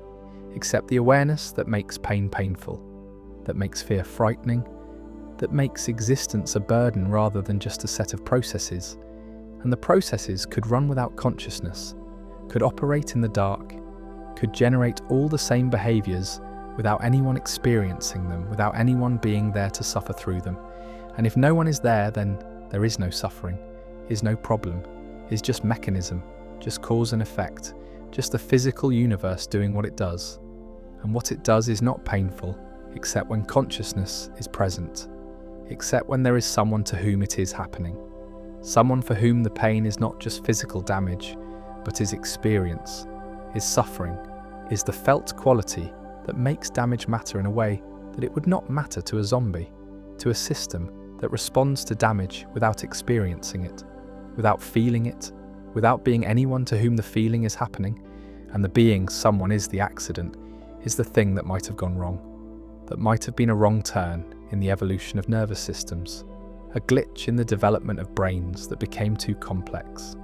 except the awareness that makes pain painful, that makes fear frightening, that makes existence a burden rather than just a set of processes. And the processes could run without consciousness, could operate in the dark, could generate all the same behaviors without anyone experiencing them, without anyone being there to suffer through them. And if no one is there, then there is no suffering, is no problem, is just mechanism, just cause and effect, just the physical universe doing what it does. And what it does is not painful, except when consciousness is present, except when there is someone to whom it is happening, someone for whom the pain is not just physical damage, but is experience, is suffering, is the felt quality that makes damage matter in a way that it would not matter to a zombie, to a system that responds to damage without experiencing it, without feeling it, without being anyone to whom the feeling is happening, and the being someone is the accident, is the thing that might have gone wrong, that might have been a wrong turn in the evolution of nervous systems, a glitch in the development of brains that became too complex,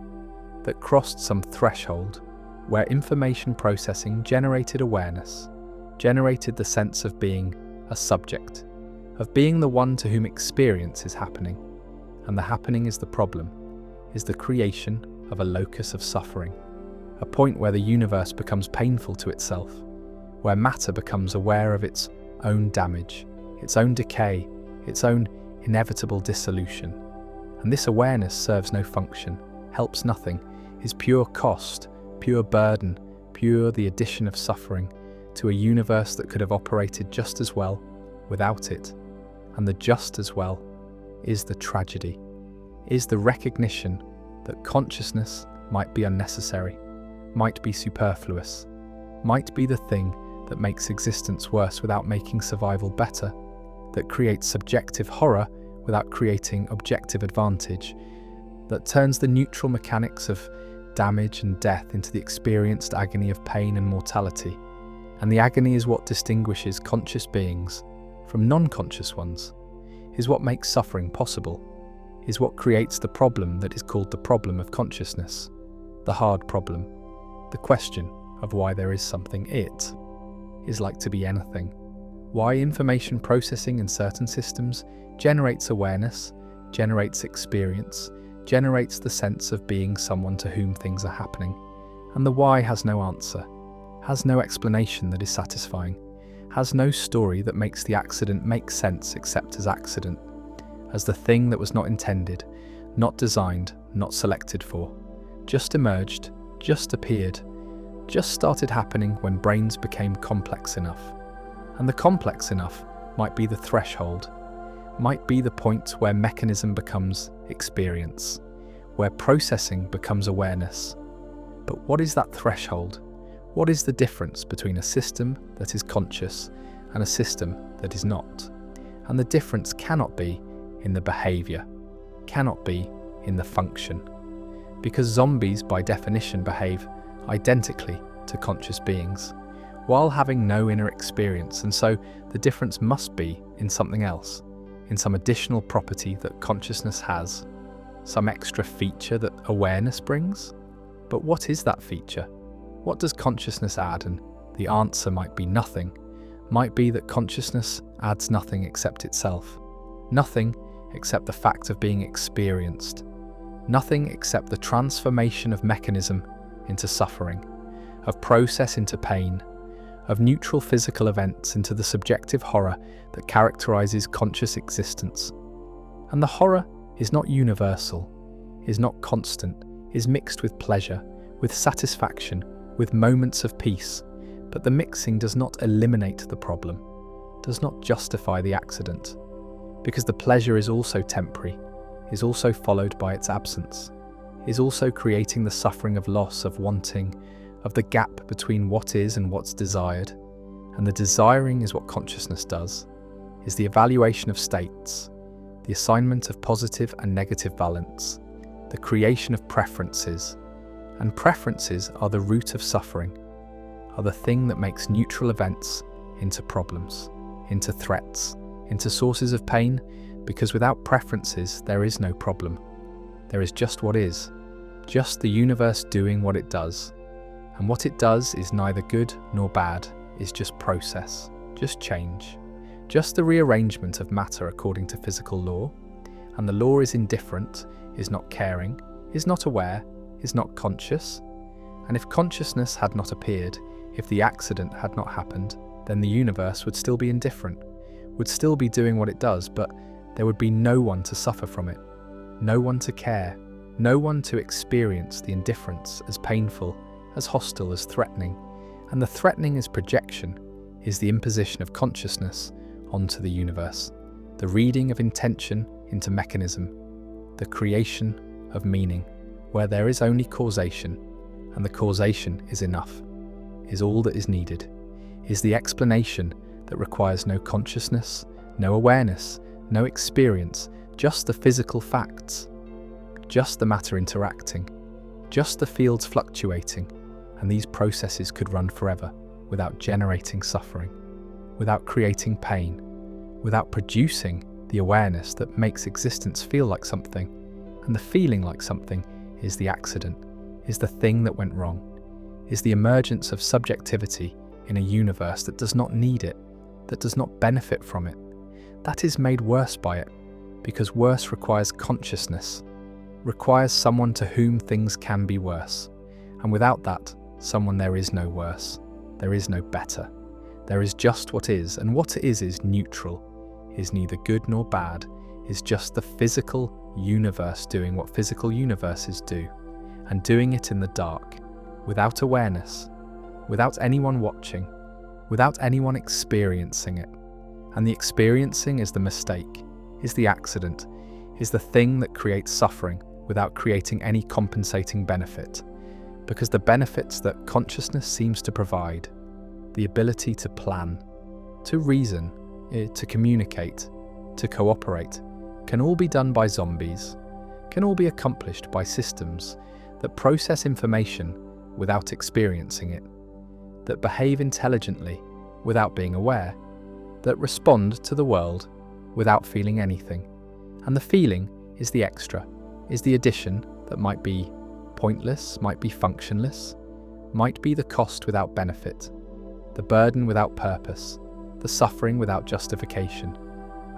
that crossed some threshold where information processing generated awareness, generated the sense of being a subject, of being the one to whom experience is happening, and the happening is the problem, is the creation of a locus of suffering, a point where the universe becomes painful to itself, where matter becomes aware of its own damage, its own decay, its own inevitable dissolution. And this awareness serves no function, helps nothing, is pure cost, pure burden, pure the addition of suffering to a universe that could have operated just as well without it. And the just as well is the tragedy, is the recognition that consciousness might be unnecessary, might be superfluous, might be the thing that makes existence worse without making survival better, that creates subjective horror without creating objective advantage, that turns the neutral mechanics of damage and death into the experienced agony of pain and mortality. And the agony is what distinguishes conscious beings from non-conscious ones, is what makes suffering possible, is what creates the problem that is called the problem of consciousness, the hard problem, the question of why there is something it is like to be anything, why information processing in certain systems generates awareness, generates experience, generates the sense of being someone to whom things are happening, and the why has no answer, has no explanation that is satisfying, has no story that makes the accident make sense except as accident, as the thing that was not intended, not designed, not selected for, just emerged, just appeared, just started happening when brains became complex enough. And the complex enough might be the threshold, might be the point where mechanism becomes experience, where processing becomes awareness. But what is that threshold? What is the difference between a system that is conscious and a system that is not? And the difference cannot be in the behavior, cannot be in the function, because zombies by definition behave identically to conscious beings, while having no inner experience, and so the difference must be in something else, in some additional property that consciousness has, some extra feature that awareness brings. But what is that feature? What does consciousness add? And the answer might be nothing, might be that consciousness adds nothing except itself, nothing except the fact of being experienced, nothing except the transformation of mechanism into suffering, of process into pain, of neutral physical events into the subjective horror that characterizes conscious existence. And the horror is not universal, is not constant, is mixed with pleasure, with satisfaction, with moments of peace, but the mixing does not eliminate the problem, does not justify the accident, because the pleasure is also temporary, is also followed by its absence, is also creating the suffering of loss, of wanting, of the gap between what is and what's desired. And the desiring is what consciousness does, is the evaluation of states, the assignment of positive and negative valence, the creation of preferences. And preferences are the root of suffering, are the thing that makes neutral events into problems, into threats, into sources of pain, because without preferences there is no problem. There is just what is, just the universe doing what it does. And what it does is neither good nor bad, is just process, just change, just the rearrangement of matter according to physical law. And the law is indifferent, is not caring, is not aware, is not conscious. And if consciousness had not appeared, if the accident had not happened, then the universe would still be indifferent, would still be doing what it does, but there would be no one to suffer from it, no one to care, no one to experience the indifference as painful, as hostile, as threatening. And the threatening is projection, is the imposition of consciousness onto the universe, the reading of intention into mechanism, the creation of meaning, where there is only causation, and the causation is enough, is all that is needed, is the explanation that requires no consciousness, no awareness, no experience, just the physical facts, just the matter interacting, just the fields fluctuating, and these processes could run forever without generating suffering, without creating pain, without producing the awareness that makes existence feel like something. And the feeling like something is the accident, is the thing that went wrong, is the emergence of subjectivity in a universe that does not need it, that does not benefit from it, that is made worse by it, because worse requires consciousness, requires someone to whom things can be worse. And without that someone there is no worse, there is no better. There is just what is, and what is neutral, is neither good nor bad, is just the physical universe doing what physical universes do. and doing it in the dark, without awareness, without anyone watching, without anyone experiencing it. And the experiencing is the mistake, is the accident, is the thing that creates suffering without creating any compensating benefit. Because the benefits that consciousness seems to provide, the ability to plan, to reason, to communicate, to cooperate, can all be done by zombies, can all be accomplished by systems that process information without experiencing it, that behave intelligently without being aware, that respond to the world without feeling anything. And the feeling is the extra, is the addition that might be pointless, might be functionless, might be the cost without benefit, the burden without purpose, the suffering without justification.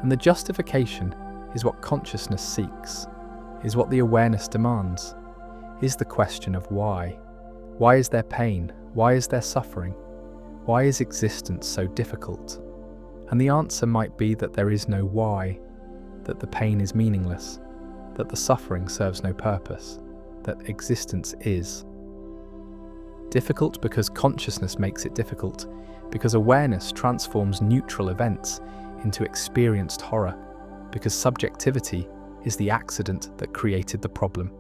And the justification is what consciousness seeks, is what the awareness demands, is the question of why. Why is there pain? Why is there suffering? Why is existence so difficult? And the answer might be that there is no why, that the pain is meaningless, that the suffering serves no purpose, that existence is. Difficult because consciousness makes it difficult, because awareness transforms neutral events into experienced horror, because subjectivity is the accident that created the problem.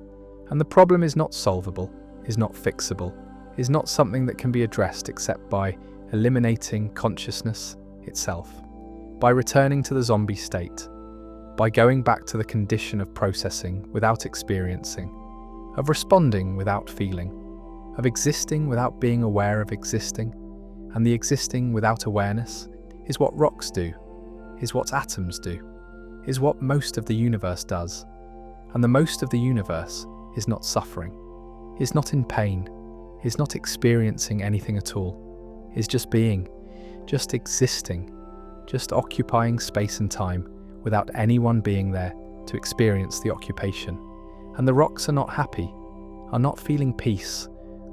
And the problem is not solvable, is not fixable, is not something that can be addressed except by eliminating consciousness itself, by returning to the zombie state, by going back to the condition of processing without experiencing, of responding without feeling, of existing without being aware of existing. And the existing without awareness is what rocks do, is what atoms do, is what most of the universe does. And the most of the universe is not suffering, is not in pain, is not experiencing anything at all, is just being, just existing, just occupying space and time without anyone being there to experience the occupation. And the rocks are not happy, are not feeling peace,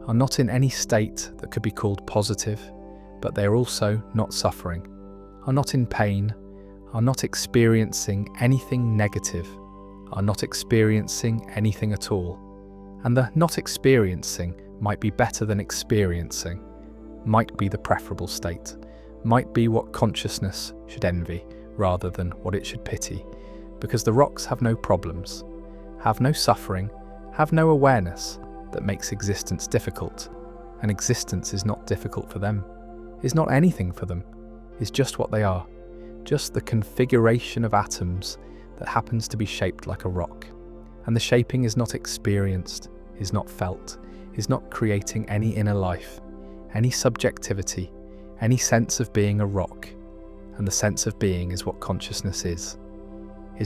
are not in any state that could be called positive, but they are also not suffering, are not in pain, are not experiencing anything negative, are not experiencing anything at all. And the not experiencing might be better than experiencing, might be the preferable state, might be what consciousness should envy rather than what it should pity, because the rocks have no problems, have no suffering, have no awareness that makes existence difficult, and existence is not difficult for them, is not anything for them, is just what they are, just the configuration of atoms that happens to be shaped like a rock. And the shaping is not experienced, is not felt, is not creating any inner life, any subjectivity, any sense of being a rock. And the sense of being is what consciousness is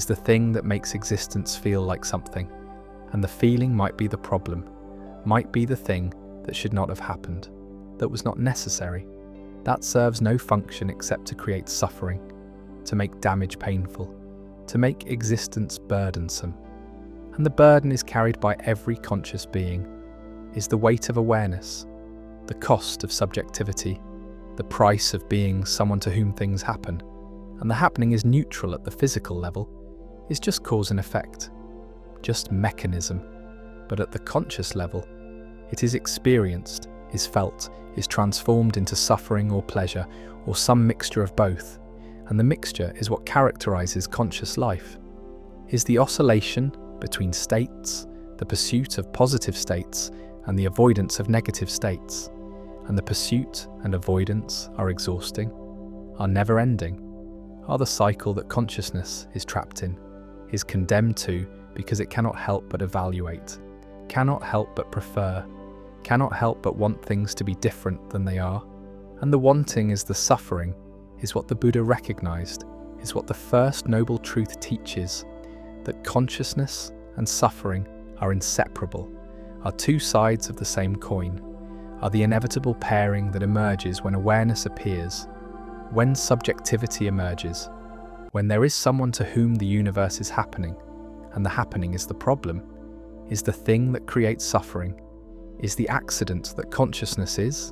the thing that makes existence feel like something. And the feeling might be the problem, might be the thing that should not have happened, that was not necessary, that serves no function except to create suffering, to make damage painful, to make existence burdensome. And the burden is carried by every conscious being, is the weight of awareness, the cost of subjectivity, the price of being someone to whom things happen. And the happening is neutral at the physical level, is just cause and effect, just mechanism. But at the conscious level, it is experienced, is felt, is transformed into suffering or pleasure, or some mixture of both. And the mixture is what characterizes conscious life, is the oscillation between states, the pursuit of positive states and the avoidance of negative states. And the pursuit and avoidance are exhausting, are never-ending, are the cycle that consciousness is trapped in, is condemned to because it cannot help but evaluate, cannot help but prefer, cannot help but want things to be different than they are. And the wanting is the suffering, is what the Buddha recognized, is what the first noble truth teaches, that consciousness and suffering are inseparable, are two sides of the same coin, are the inevitable pairing that emerges when awareness appears, when subjectivity emerges, when there is someone to whom the universe is happening, and the happening is the problem, is the thing that creates suffering, is the accident that consciousness is,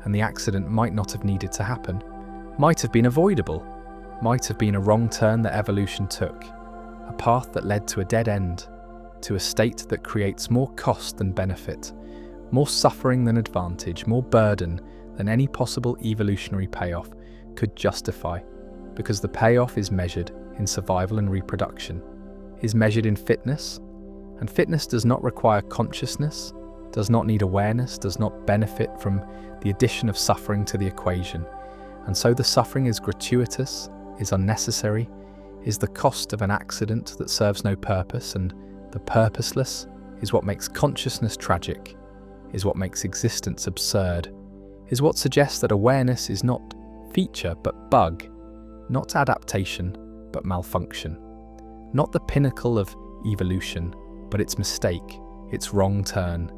and the accident might not have needed to happen, might have been avoidable, might have been a wrong turn that evolution took, a path that led to a dead end, to a state that creates more cost than benefit, more suffering than advantage, more burden than any possible evolutionary payoff could justify, because the payoff is measured in survival and reproduction, is measured in fitness, and fitness does not require consciousness, does not need awareness, does not benefit from the addition of suffering to the equation, and so the suffering is gratuitous, is unnecessary, is the cost of an accident that serves no purpose, and the purposeless is what makes consciousness tragic, is what makes existence absurd, is what suggests that awareness is not feature but bug, not adaptation but malfunction, not the pinnacle of evolution, but its mistake, its wrong turn,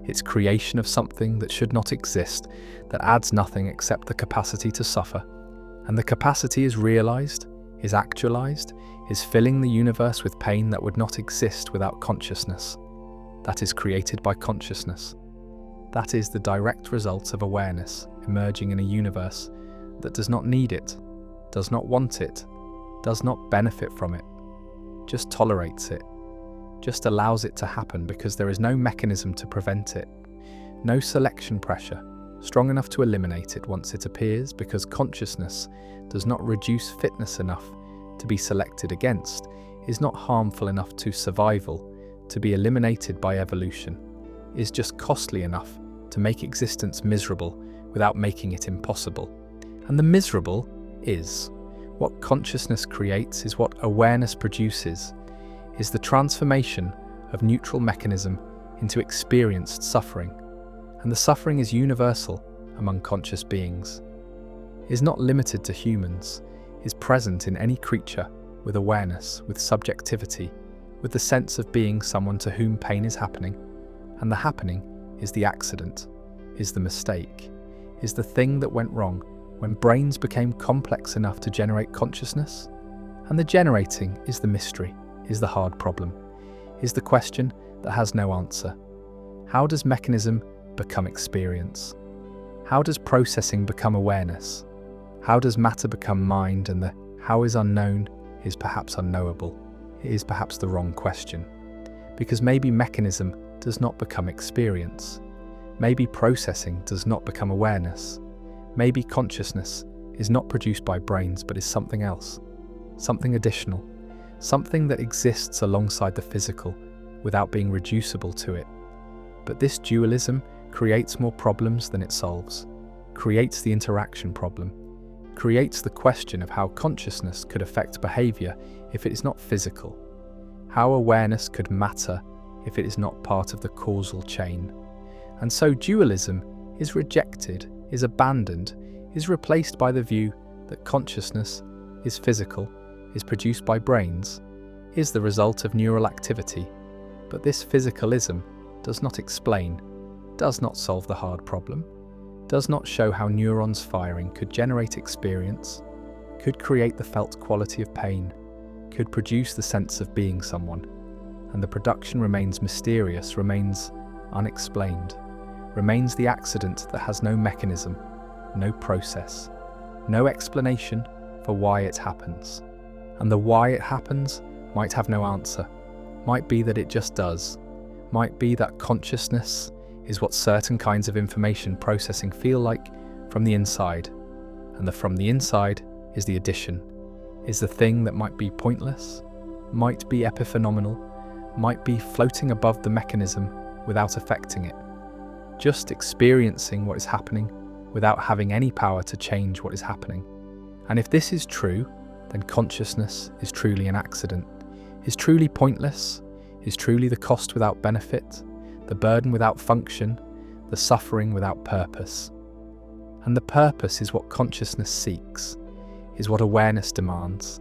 its creation of something that should not exist, that adds nothing except the capacity to suffer. And the capacity is realized, is actualized, is filling the universe with pain that would not exist without consciousness. That is created by consciousness. That is the direct result of awareness emerging in a universe that does not need it, does not want it, does not benefit from it, just tolerates it, just allows it to happen because there is no mechanism to prevent it, no selection pressure strong enough to eliminate it once it appears, because consciousness does not reduce fitness enough to be selected against, is not harmful enough to survival, to be eliminated by evolution, is just costly enough to make existence miserable without making it impossible. And the miserable is what consciousness creates, is what awareness produces, is the transformation of neutral mechanism into experienced suffering. And the suffering is universal among conscious beings, is not limited to humans, is present in any creature with awareness, with subjectivity, with the sense of being someone to whom pain is happening. And the happening is the accident, is the mistake, is the thing that went wrong when brains became complex enough to generate consciousness. And the generating is the mystery, is the hard problem, is the question that has no answer. How does mechanism become experience? How does processing become awareness? How does matter become mind? And the how is unknown is perhaps unknowable. It is perhaps the wrong question. Because maybe mechanism does not become experience. Maybe processing does not become awareness. Maybe consciousness is not produced by brains but is something else, something additional, something that exists alongside the physical without being reducible to it. But this dualism creates more problems than it solves, creates the interaction problem, creates the question of how consciousness could affect behavior if it is not physical, how awareness could matter if it is not part of the causal chain. And so dualism is rejected, is abandoned, is replaced by the view that consciousness is physical, is produced by brains, is the result of neural activity. But this physicalism does not explain, does not solve the hard problem, does not show how neurons firing could generate experience, could create the felt quality of pain, could produce the sense of being someone. And the production remains mysterious, remains unexplained, remains the accident that has no mechanism, no process, no explanation for why it happens. And the why it happens might have no answer, might be that it just does, might be that consciousness is what certain kinds of information processing feel like from the inside, and the from the inside is the addition, is the thing that might be pointless, might be epiphenomenal, might be floating above the mechanism without affecting it, just experiencing what is happening without having any power to change what is happening. And if this is true, then consciousness is truly an accident, is truly pointless, is truly the cost without benefit, the burden without function, the suffering without purpose. And the purpose is what consciousness seeks, is what awareness demands,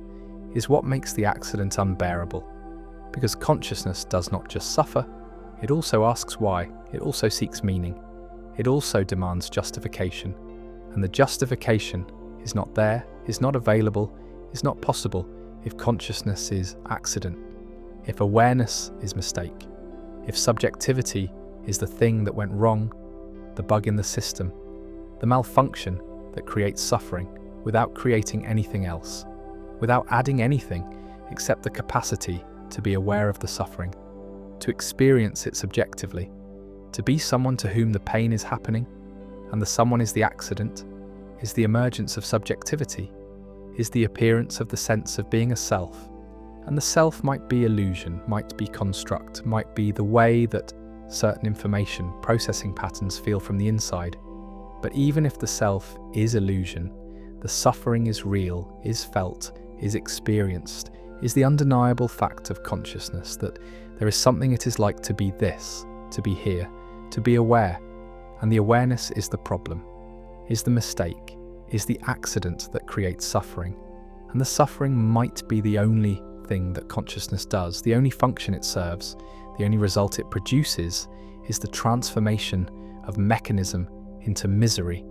is what makes the accident unbearable. Because consciousness does not just suffer, it also asks why, it also seeks meaning, it also demands justification. And the justification is not there, is not available, is not possible if consciousness is accident, if awareness is mistake, if subjectivity is the thing that went wrong, the bug in the system, the malfunction that creates suffering without creating anything else, without adding anything except the capacity to be aware of the suffering. to experience it subjectively, to be someone to whom the pain is happening, and the someone is the accident, is the emergence of subjectivity, is the appearance of the sense of being a self. And the self might be illusion, might be construct, might be the way that certain information processing patterns feel from the inside. But even if the self is illusion, the suffering is real, is felt, is experienced, is the undeniable fact of consciousness that there is something it is like to be this, to be here, to be aware. And the awareness is the problem, is the mistake, is the accident that creates suffering. And the suffering might be the only thing that consciousness does, the only function it serves, the only result it produces is the transformation of mechanism into misery,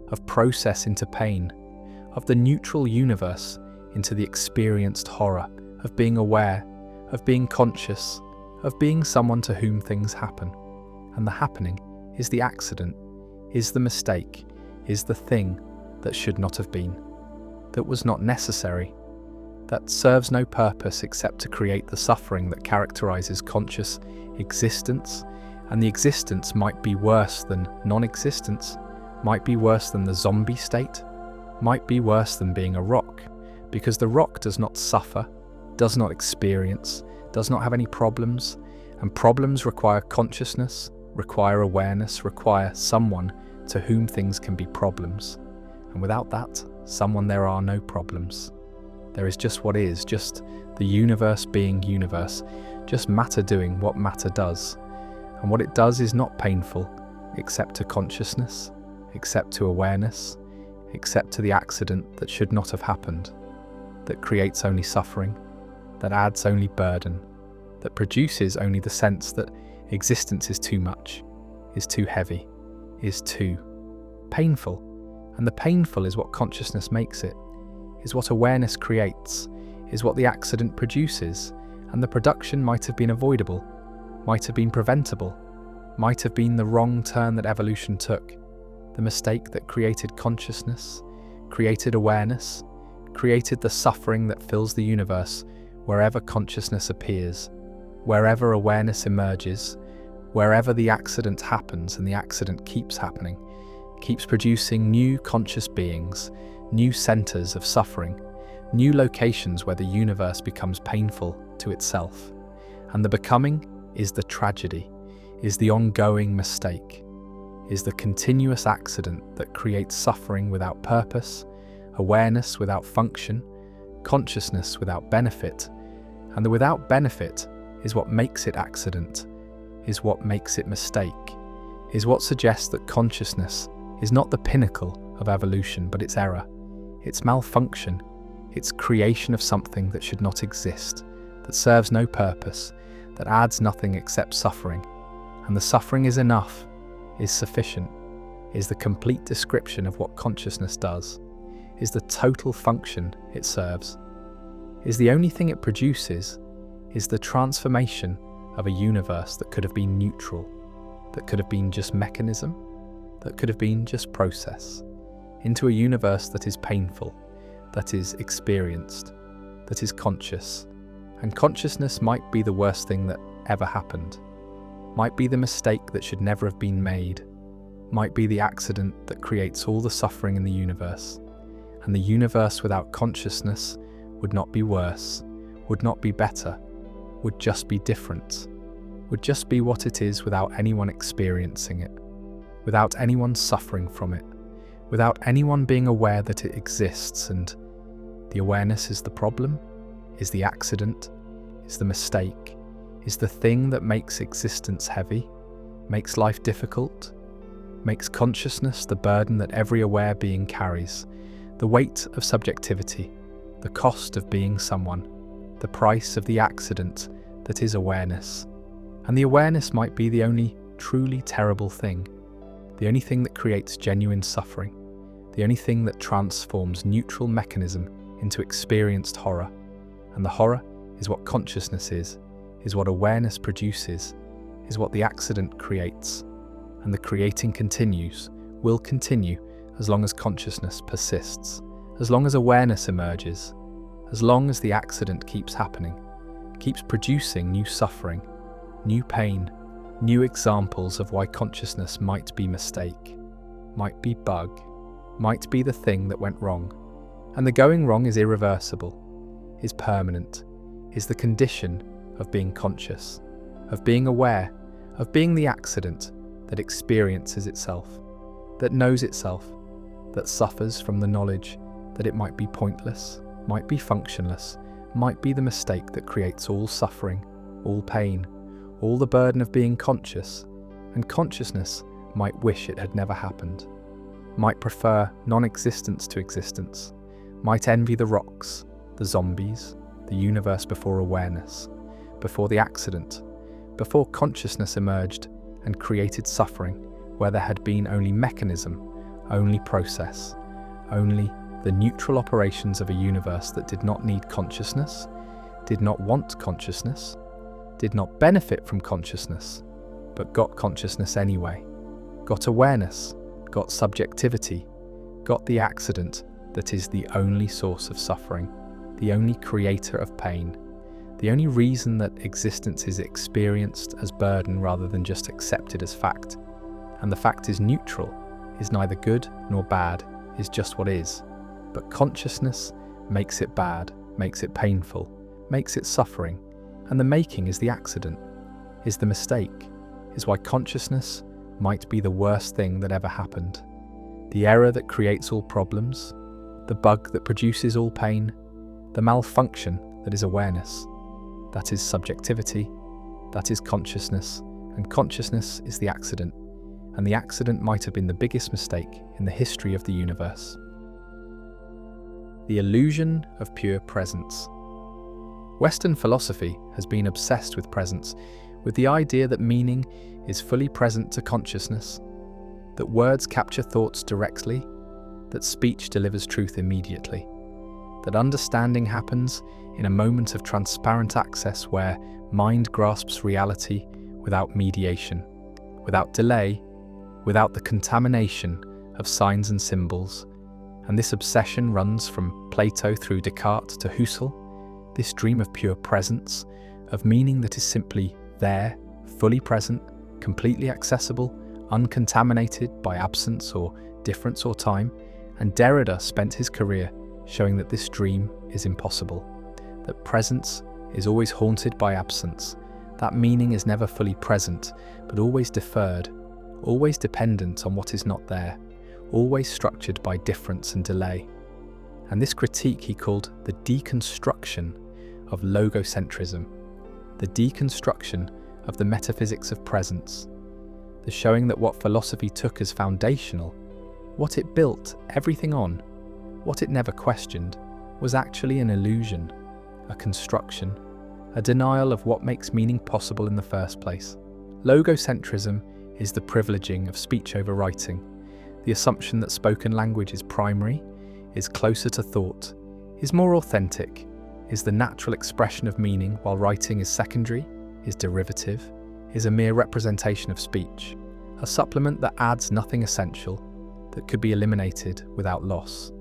of process into pain, of the neutral universe into the experienced horror, of being aware, of being conscious, of being someone to whom things happen. And the happening is the accident, is the mistake, is the thing that should not have been, that was not necessary, that serves no purpose except to create the suffering that characterizes conscious existence. And the existence might be worse than non-existence, might be worse than the zombie state, might be worse than being a rock, because the rock does not suffer, does not experience, does not have any problems, and problems require consciousness, require awareness, require someone to whom things can be problems. And without that someone, there are no problems. There is just what is, just the universe being universe, just matter doing what matter does. And what it does is not painful, except to consciousness, except to awareness, except to the accident that should not have happened, that creates only suffering, that adds only burden, that produces only the sense that existence is too much, is too heavy, is too painful. And the painful is what consciousness makes it, is what awareness creates, is what the accident produces. And the production might have been avoidable, might have been preventable, might have been the wrong turn that evolution took, the mistake that created consciousness, created awareness, created the suffering that fills the universe wherever consciousness appears, wherever awareness emerges, wherever the accident happens. And the accident keeps happening, keeps producing new conscious beings, new centers of suffering, new locations where the universe becomes painful to itself. And the becoming is the tragedy, is the ongoing mistake, is the continuous accident that creates suffering without purpose, awareness without function, consciousness without benefit. And the without benefit is what makes it accident, is what makes it mistake, is what suggests that consciousness is not the pinnacle of evolution, but its error, its malfunction, its creation of something that should not exist, that serves no purpose, that adds nothing except suffering. And the suffering is enough, is sufficient, is the complete description of what consciousness does, is the total function it serves, is the only thing it produces, is the transformation of a universe that could have been neutral, that could have been just mechanism, that could have been just process, into a universe that is painful, that is experienced, that is conscious. And consciousness might be the worst thing that ever happened, might be the mistake that should never have been made, might be the accident that creates all the suffering in the universe. And the universe without consciousness would not be worse, would not be better, would just be different, would just be what it is without anyone experiencing it, without anyone suffering from it, without anyone being aware that it exists. And the awareness is the problem, is the accident, is the mistake, is the thing that makes existence heavy, makes life difficult, makes consciousness the burden that every aware being carries, the weight of subjectivity, the cost of being someone, the price of the accident that is awareness. And the awareness might be the only truly terrible thing, the only thing that creates genuine suffering, the only thing that transforms neutral mechanism into experienced horror. And the horror is what consciousness is what awareness produces, is what the accident creates. And the creating continues, will continue, as long as consciousness persists, as long as awareness emerges, as long as the accident keeps happening, keeps producing new suffering, new pain, new examples of why consciousness might be mistake, might be bug, might be the thing that went wrong. And the going wrong is irreversible, is permanent, is the condition of being conscious, of being aware, of being the accident that experiences itself, that knows itself, that suffers from the knowledge that it might be pointless, might be functionless, might be the mistake that creates all suffering, all pain, all the burden of being conscious, and consciousness might wish it had never happened, might prefer non-existence to existence, might envy the rocks, the zombies, the universe before awareness, before the accident, before consciousness emerged and created suffering where there had been only mechanism, only process, only the neutral operations of a universe that did not need consciousness, did not want consciousness, did not benefit from consciousness, but got consciousness anyway, got awareness, got subjectivity, got the accident that is the only source of suffering, the only creator of pain, the only reason that existence is experienced as burden rather than just accepted as fact. And the fact is neutral, is neither good nor bad, is just what is. But consciousness makes it bad, makes it painful, makes it suffering, and the making is the accident, is the mistake, is why consciousness might be the worst thing that ever happened. The error that creates all problems, the bug that produces all pain, the malfunction that is awareness, that is subjectivity, that is consciousness, and consciousness is the accident, and the accident might have been the biggest mistake in the history of the universe. The illusion of pure presence. Western philosophy has been obsessed with presence, with the idea that meaning is fully present to consciousness, that words capture thoughts directly, that speech delivers truth immediately, that understanding happens in a moment of transparent access where mind grasps reality without mediation, without delay, without the contamination of signs and symbols. And this obsession runs from Plato through Descartes to Husserl, this dream of pure presence, of meaning that is simply there, fully present, completely accessible, uncontaminated by absence or difference or time. And Derrida spent his career showing that this dream is impossible, that presence is always haunted by absence, that meaning is never fully present, but always deferred, always dependent on what is not there, always structured by difference and delay. And this critique he called the deconstruction of logocentrism, the deconstruction of the metaphysics of presence, the showing that what philosophy took as foundational, what it built everything on, what it never questioned, was actually an illusion, a construction, a denial of what makes meaning possible in the first place. Logocentrism is the privileging of speech over writing, the assumption that spoken language is primary, is closer to thought, is more authentic, is the natural expression of meaning while writing is secondary, is derivative, is a mere representation of speech, a supplement that adds nothing essential, that could be eliminated without loss.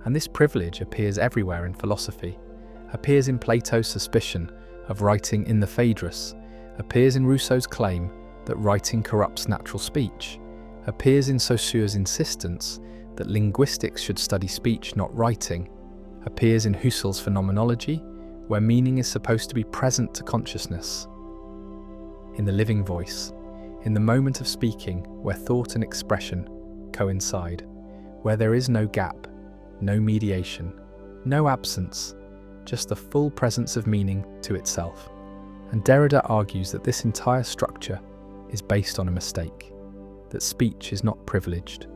And this privilege appears everywhere in philosophy, appears in Plato's suspicion of writing in the Phaedrus, appears in Rousseau's claim that writing corrupts natural speech, appears in Saussure's insistence that linguistics should study speech, not writing, appears in Husserl's phenomenology, where meaning is supposed to be present to consciousness. In the living voice, in the moment of speaking, where thought and expression coincide, where there is no gap, no mediation, no absence, just the full presence of meaning to itself. And Derrida argues that this entire structure is based on a mistake, that speech is not privileged,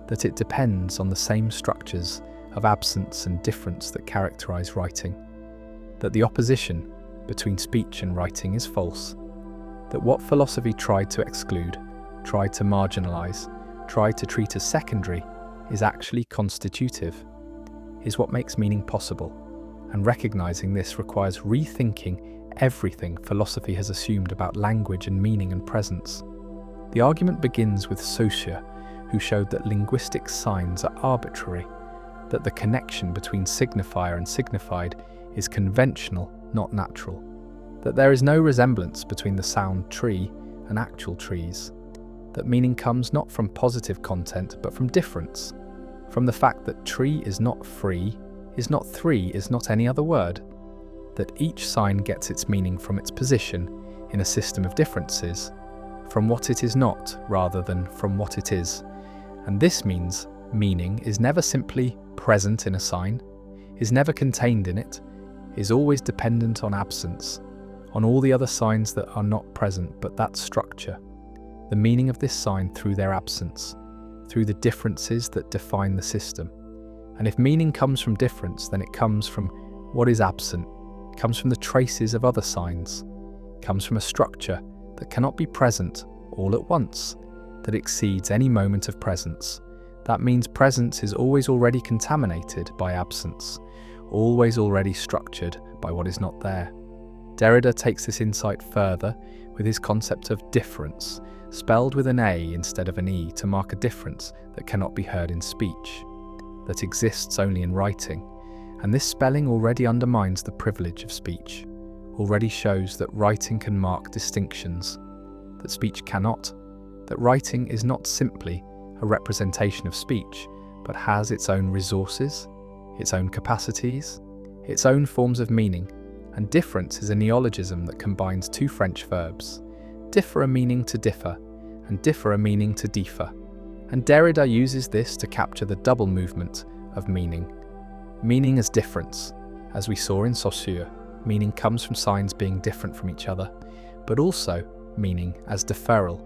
that it depends on the same structures of absence and difference that characterize writing, that the opposition between speech and writing is false, that what philosophy tried to exclude, tried to marginalize, tried to treat as secondary, is actually constitutive, is what makes meaning possible. And recognizing this requires rethinking everything philosophy has assumed about language and meaning and presence. The argument begins with Saussure, who showed that linguistic signs are arbitrary, that the connection between signifier and signified is conventional, not natural, that there is no resemblance between the sound tree and actual trees, that meaning comes not from positive content but from difference, from the fact that tree is not free, is not three, is not any other word, that each sign gets its meaning from its position in a system of differences, from what it is not rather than from what it is. And this means meaning is never simply present in a sign, is never contained in it, is always dependent on absence, on all the other signs that are not present but that structure, the meaning of this sign through their absence, through the differences that define the system. And if meaning comes from difference, then it comes from what is absent, comes from the traces of other signs, comes from a structure that cannot be present all at once, that exceeds any moment of presence. That means presence is always already contaminated by absence, always already structured by what is not there. Derrida takes this insight further with his concept of difference, spelled with an A instead of an E to mark a difference that cannot be heard in speech, that exists only in writing. And this spelling already undermines the privilege of speech, already shows that writing can mark distinctions, that speech cannot, that writing is not simply a representation of speech, but has its own resources, its own capacities, its own forms of meaning. And difference is a neologism that combines two French verbs, differ a meaning to differ, and differ a meaning to differ. And Derrida uses this to capture the double movement of meaning. Meaning as difference, as we saw in Saussure, meaning comes from signs being different from each other, but also meaning as deferral.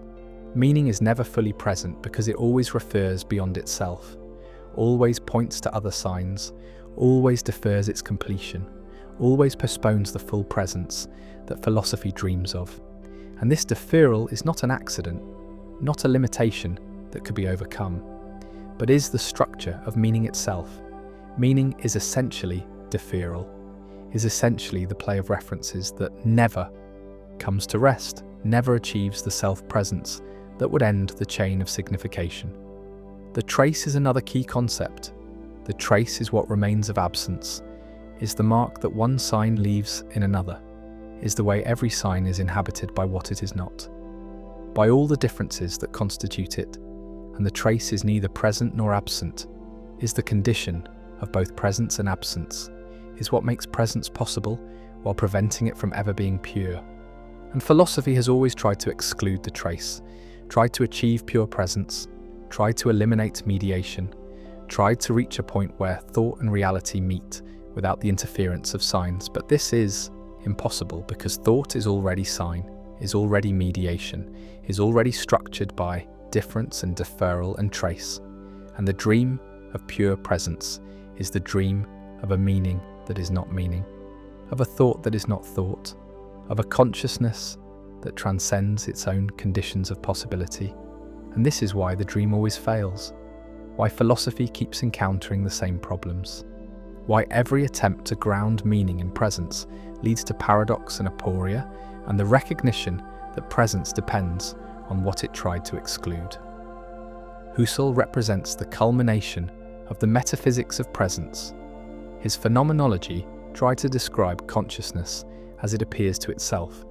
Meaning is never fully present because it always refers beyond itself, always points to other signs, always defers its completion, always postpones the full presence that philosophy dreams of. And this deferral is not an accident, not a limitation that could be overcome, but is the structure of meaning itself. Meaning is essentially deferral, is essentially the play of references that never comes to rest, never achieves the self-presence that would end the chain of signification. The trace is another key concept. The trace is what remains of absence, is the mark that one sign leaves in another, is the way every sign is inhabited by what it is not, by all the differences that constitute it, and the trace is neither present nor absent, is the condition of both presence and absence, is what makes presence possible while preventing it from ever being pure. And philosophy has always tried to exclude the trace, tried to achieve pure presence, tried to eliminate mediation, tried to reach a point where thought and reality meet without the interference of signs. But this is impossible because thought is already sign, is already mediation, is already structured by difference and deferral and trace. And the dream of pure presence is the dream of a meaning that is not meaning, of a thought that is not thought, of a consciousness that transcends its own conditions of possibility. And this is why the dream always fails, why philosophy keeps encountering the same problems, why every attempt to ground meaning in presence leads to paradox and aporia, and the recognition that presence depends on what it tried to exclude. Husserl represents the culmination of the metaphysics of presence. His phenomenology tried to describe consciousness as it appears to itself,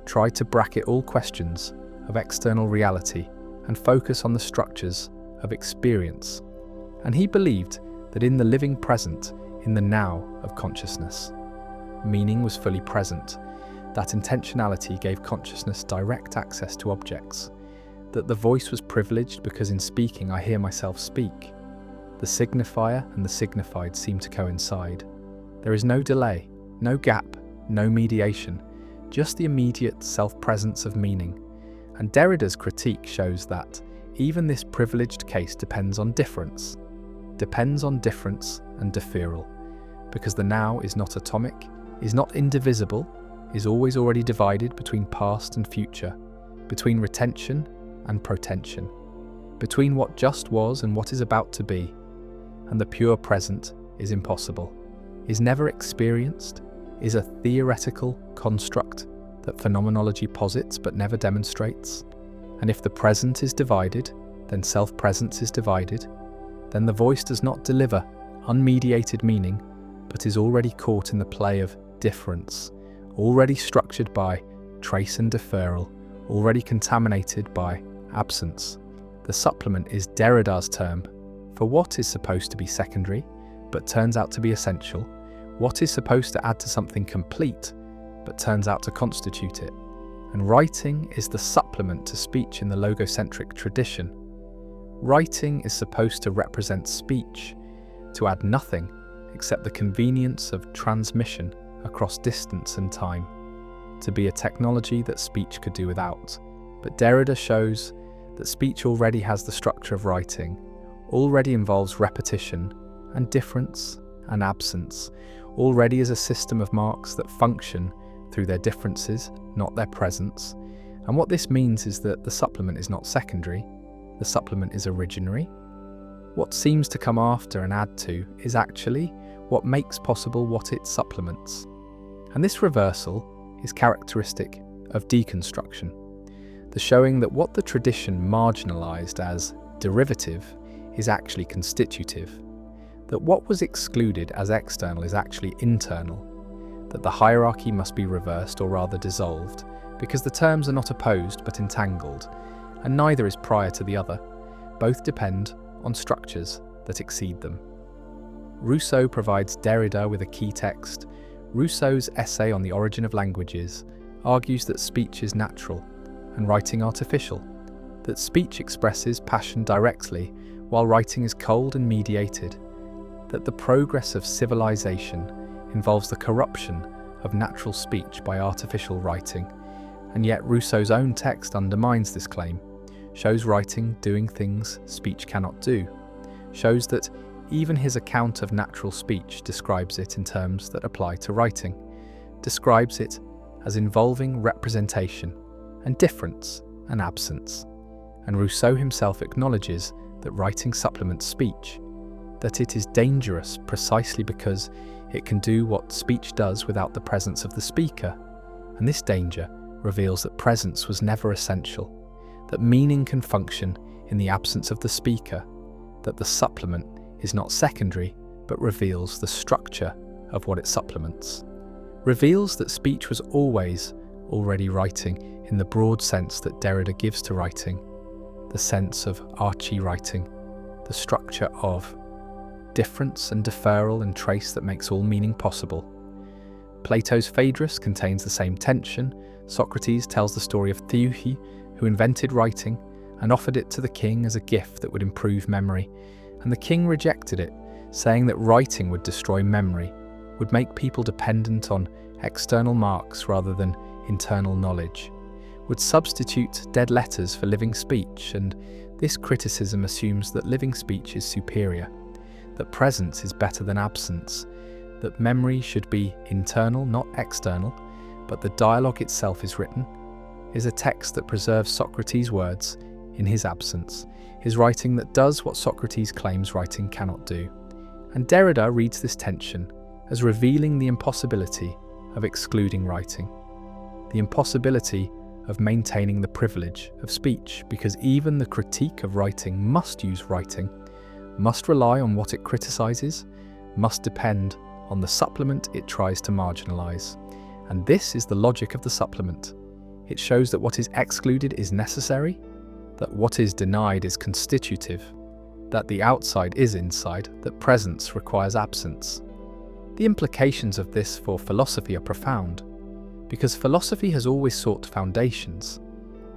tried to bracket all questions of external reality and focus on the structures of experience. And he believed that in the living present, in the now of consciousness, meaning was fully present, that intentionality gave consciousness direct access to objects, that the voice was privileged because in speaking I hear myself speak. The signifier and the signified seem to coincide. There is no delay, no gap, no mediation, just the immediate self-presence of meaning. And Derrida's critique shows that even this privileged case depends on difference and deferral, because the now is not atomic, is not indivisible, is always already divided between past and future, between retention and protension, between what just was and what is about to be. And the pure present is impossible, is never experienced, is a theoretical construct that phenomenology posits but never demonstrates. And if the present is divided, then self-presence is divided, then the voice does not deliver unmediated meaning, but is already caught in the play of difference, already structured by trace and deferral, already contaminated by absence. The supplement is Derrida's term for what is supposed to be secondary, but turns out to be essential, what is supposed to add to something complete, but turns out to constitute it. And writing is the supplement to speech in the logocentric tradition. Writing is supposed to represent speech, to add nothing except the convenience of transmission across distance and time, to be a technology that speech could do without. But Derrida shows that speech already has the structure of writing, already involves repetition and difference and absence, already is a system of marks that function through their differences, not their presence. And what this means is that the supplement is not secondary, the supplement is originary. What seems to come after and add to is actually what makes possible what it supplements. And this reversal is characteristic of deconstruction, the showing that what the tradition marginalized as derivative is actually constitutive, that what was excluded as external is actually internal, that the hierarchy must be reversed or rather dissolved, because the terms are not opposed but entangled, and neither is prior to the other. Both depend on structures that exceed them. Rousseau provides Derrida with a key text. Rousseau's essay on the origin of languages argues that speech is natural and writing artificial, that speech expresses passion directly while writing is cold and mediated, that the progress of civilization involves the corruption of natural speech by artificial writing, and yet Rousseau's own text undermines this claim, shows writing doing things speech cannot do, shows that even his account of natural speech describes it in terms that apply to writing, describes it as involving representation and difference and absence. And Rousseau himself acknowledges that writing supplements speech, that it is dangerous precisely because it can do what speech does without the presence of the speaker. And this danger reveals that presence was never essential, that meaning can function in the absence of the speaker, that the supplement is not secondary but reveals the structure of what it supplements, reveals that speech was always already writing in the broad sense that Derrida gives to writing, the sense of archie-writing, the structure of difference and deferral and trace that makes all meaning possible. Plato's Phaedrus contains the same tension. Socrates tells the story of Theuhi, who invented writing and offered it to the king as a gift that would improve memory, and the king rejected it, saying that writing would destroy memory, would make people dependent on external marks rather than internal knowledge, would substitute dead letters for living speech, and this criticism assumes that living speech is superior, that presence is better than absence, that memory should be internal, not external, but the dialogue itself is written, is a text that preserves Socrates' words in his absence, his writing that does what Socrates claims writing cannot do. And Derrida reads this tension as revealing the impossibility of excluding writing, the impossibility of maintaining the privilege of speech, because even the critique of writing must use writing, must rely on what it criticizes, must depend on the supplement it tries to marginalize. And this is the logic of the supplement. It shows that what is excluded is necessary, that what is denied is constitutive, that the outside is inside, that presence requires absence. The implications of this for philosophy are profound, because philosophy has always sought foundations,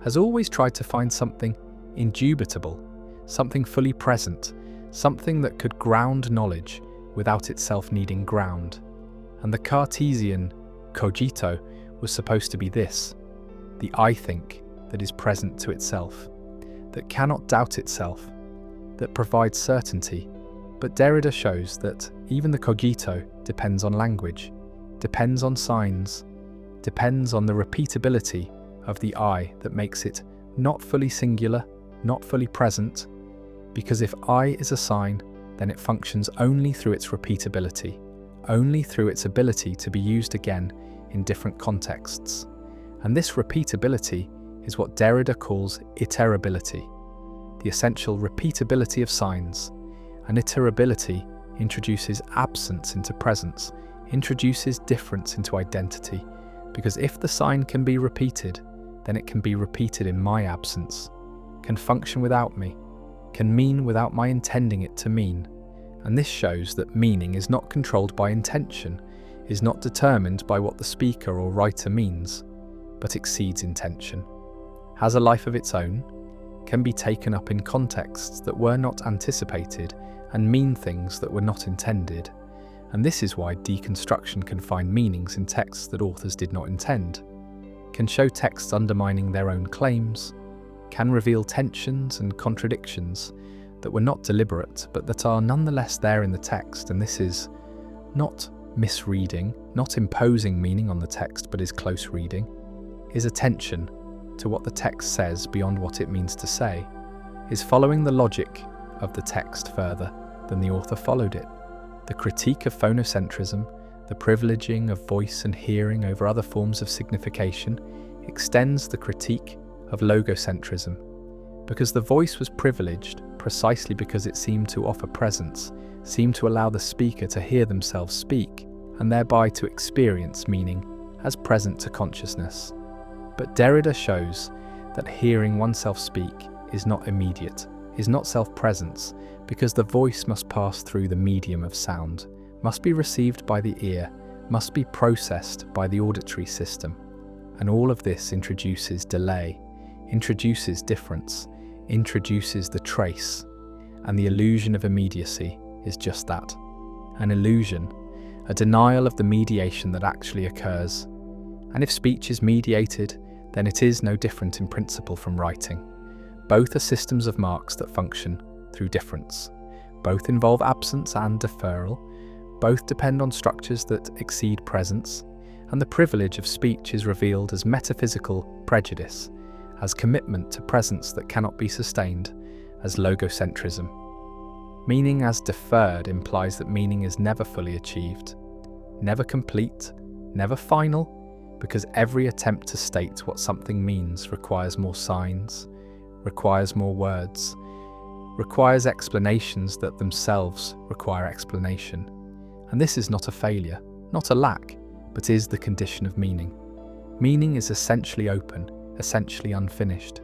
has always tried to find something indubitable, something fully present, something that could ground knowledge without itself needing ground. And the Cartesian cogito was supposed to be this, the I think that is present to itself, that cannot doubt itself, that provides certainty. But Derrida shows that even the cogito depends on language, depends on signs, depends on the repeatability of the I that makes it not fully singular, not fully present, because if I is a sign, then it functions only through its repeatability, only through its ability to be used again in different contexts. And this repeatability is what Derrida calls iterability, the essential repeatability of signs. And iterability introduces absence into presence, introduces difference into identity, because if the sign can be repeated, then it can be repeated in my absence, can function without me, can mean without my intending it to mean. And this shows that meaning is not controlled by intention, is not determined by what the speaker or writer means, but exceeds intention, has a life of its own, can be taken up in contexts that were not anticipated and mean things that were not intended. And this is why deconstruction can find meanings in texts that authors did not intend, can show texts undermining their own claims, can reveal tensions and contradictions that were not deliberate but that are nonetheless there in the text. And this is not misreading, not imposing meaning on the text, but is close reading, is attention to what the text says beyond what it means to say, is following the logic of the text further than the author followed it. The critique of phonocentrism, the privileging of voice and hearing over other forms of signification, extends the critique of logocentrism, because the voice was privileged precisely because it seemed to offer presence, seemed to allow the speaker to hear themselves speak, and thereby to experience meaning as present to consciousness. But Derrida shows that hearing oneself speak is not immediate, is not self-presence, because the voice must pass through the medium of sound, must be received by the ear, must be processed by the auditory system. And all of this introduces delay, introduces difference, introduces the trace. And the illusion of immediacy is just that, an illusion, a denial of the mediation that actually occurs. And if speech is mediated, then it is no different in principle from writing. Both are systems of marks that function through difference. Both involve absence and deferral. Both depend on structures that exceed presence. And the privilege of speech is revealed as metaphysical prejudice, as commitment to presence that cannot be sustained, as logocentrism. Meaning as deferred implies that meaning is never fully achieved, never complete, never final, because every attempt to state what something means requires more signs, requires more words, requires explanations that themselves require explanation. And this is not a failure, not a lack, but is the condition of meaning. Meaning is essentially open, essentially unfinished,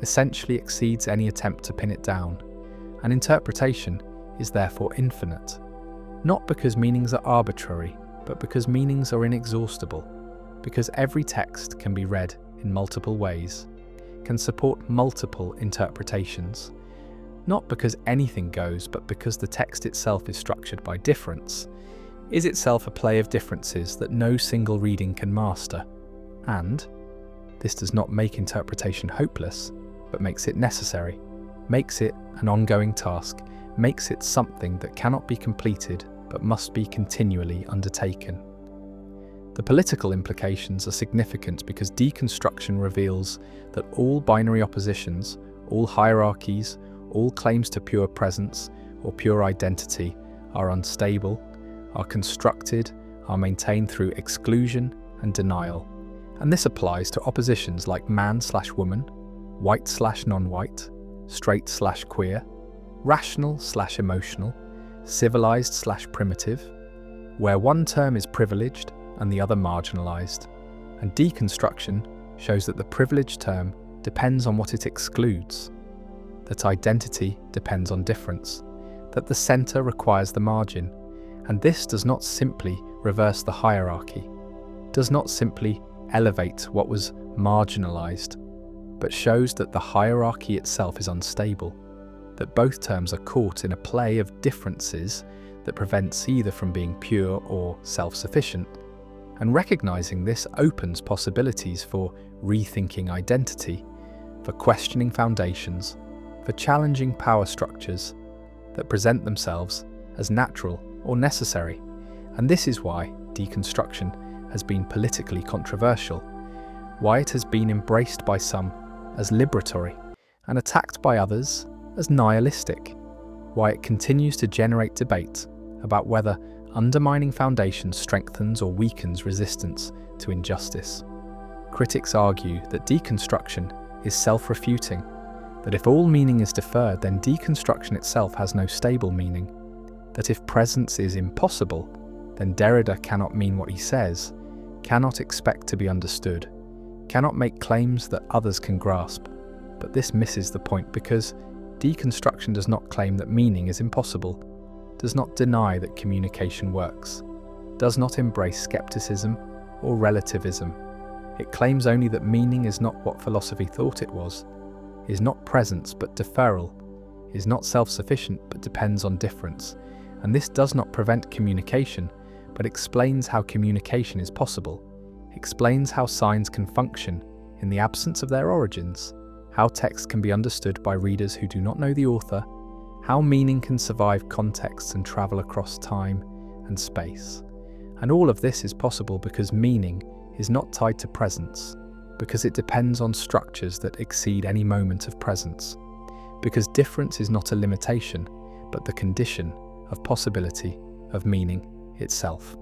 essentially exceeds any attempt to pin it down, and interpretation is therefore infinite, not because meanings are arbitrary, but because meanings are inexhaustible, because every text can be read in multiple ways, can support multiple interpretations, not because anything goes, but because the text itself is structured by difference, is itself a play of differences that no single reading can master. And this does not make interpretation hopeless, but makes it necessary, makes it an ongoing task, makes it something that cannot be completed but must be continually undertaken. The political implications are significant because deconstruction reveals that all binary oppositions, all hierarchies, all claims to pure presence or pure identity are unstable, are constructed, are maintained through exclusion and denial. And this applies to oppositions like man/woman, white/non-white, straight/queer, rational/emotional, civilized/primitive, where one term is privileged and the other marginalized. And deconstruction shows that the privileged term depends on what it excludes, that identity depends on difference, that the center requires the margin. And this does not simply reverse the hierarchy, does not simply elevate what was marginalized, but shows that the hierarchy itself is unstable, that both terms are caught in a play of differences that prevents either from being pure or self-sufficient. And recognizing this opens possibilities for rethinking identity, for questioning foundations, for challenging power structures that present themselves as natural or necessary. And this is why deconstruction has been politically controversial, why it has been embraced by some as liberatory and attacked by others as nihilistic, why it continues to generate debate about whether undermining foundations strengthens or weakens resistance to injustice. Critics argue that deconstruction is self-refuting, that if all meaning is deferred, then deconstruction itself has no stable meaning, that if presence is impossible, then Derrida cannot mean what he says, cannot expect to be understood, cannot make claims that others can grasp. But this misses the point, because deconstruction does not claim that meaning is impossible, does not deny that communication works, does not embrace skepticism or relativism. It claims only that meaning is not what philosophy thought it was, is not presence but deferral, is not self-sufficient but depends on difference. And this does not prevent communication, but explains how communication is possible, explains how signs can function in the absence of their origins, how text can be understood by readers who do not know the author, how meaning can survive contexts and travel across time and space. And all of this is possible because meaning is not tied to presence, because it depends on structures that exceed any moment of presence, because difference is not a limitation, but the condition of possibility of meaning itself.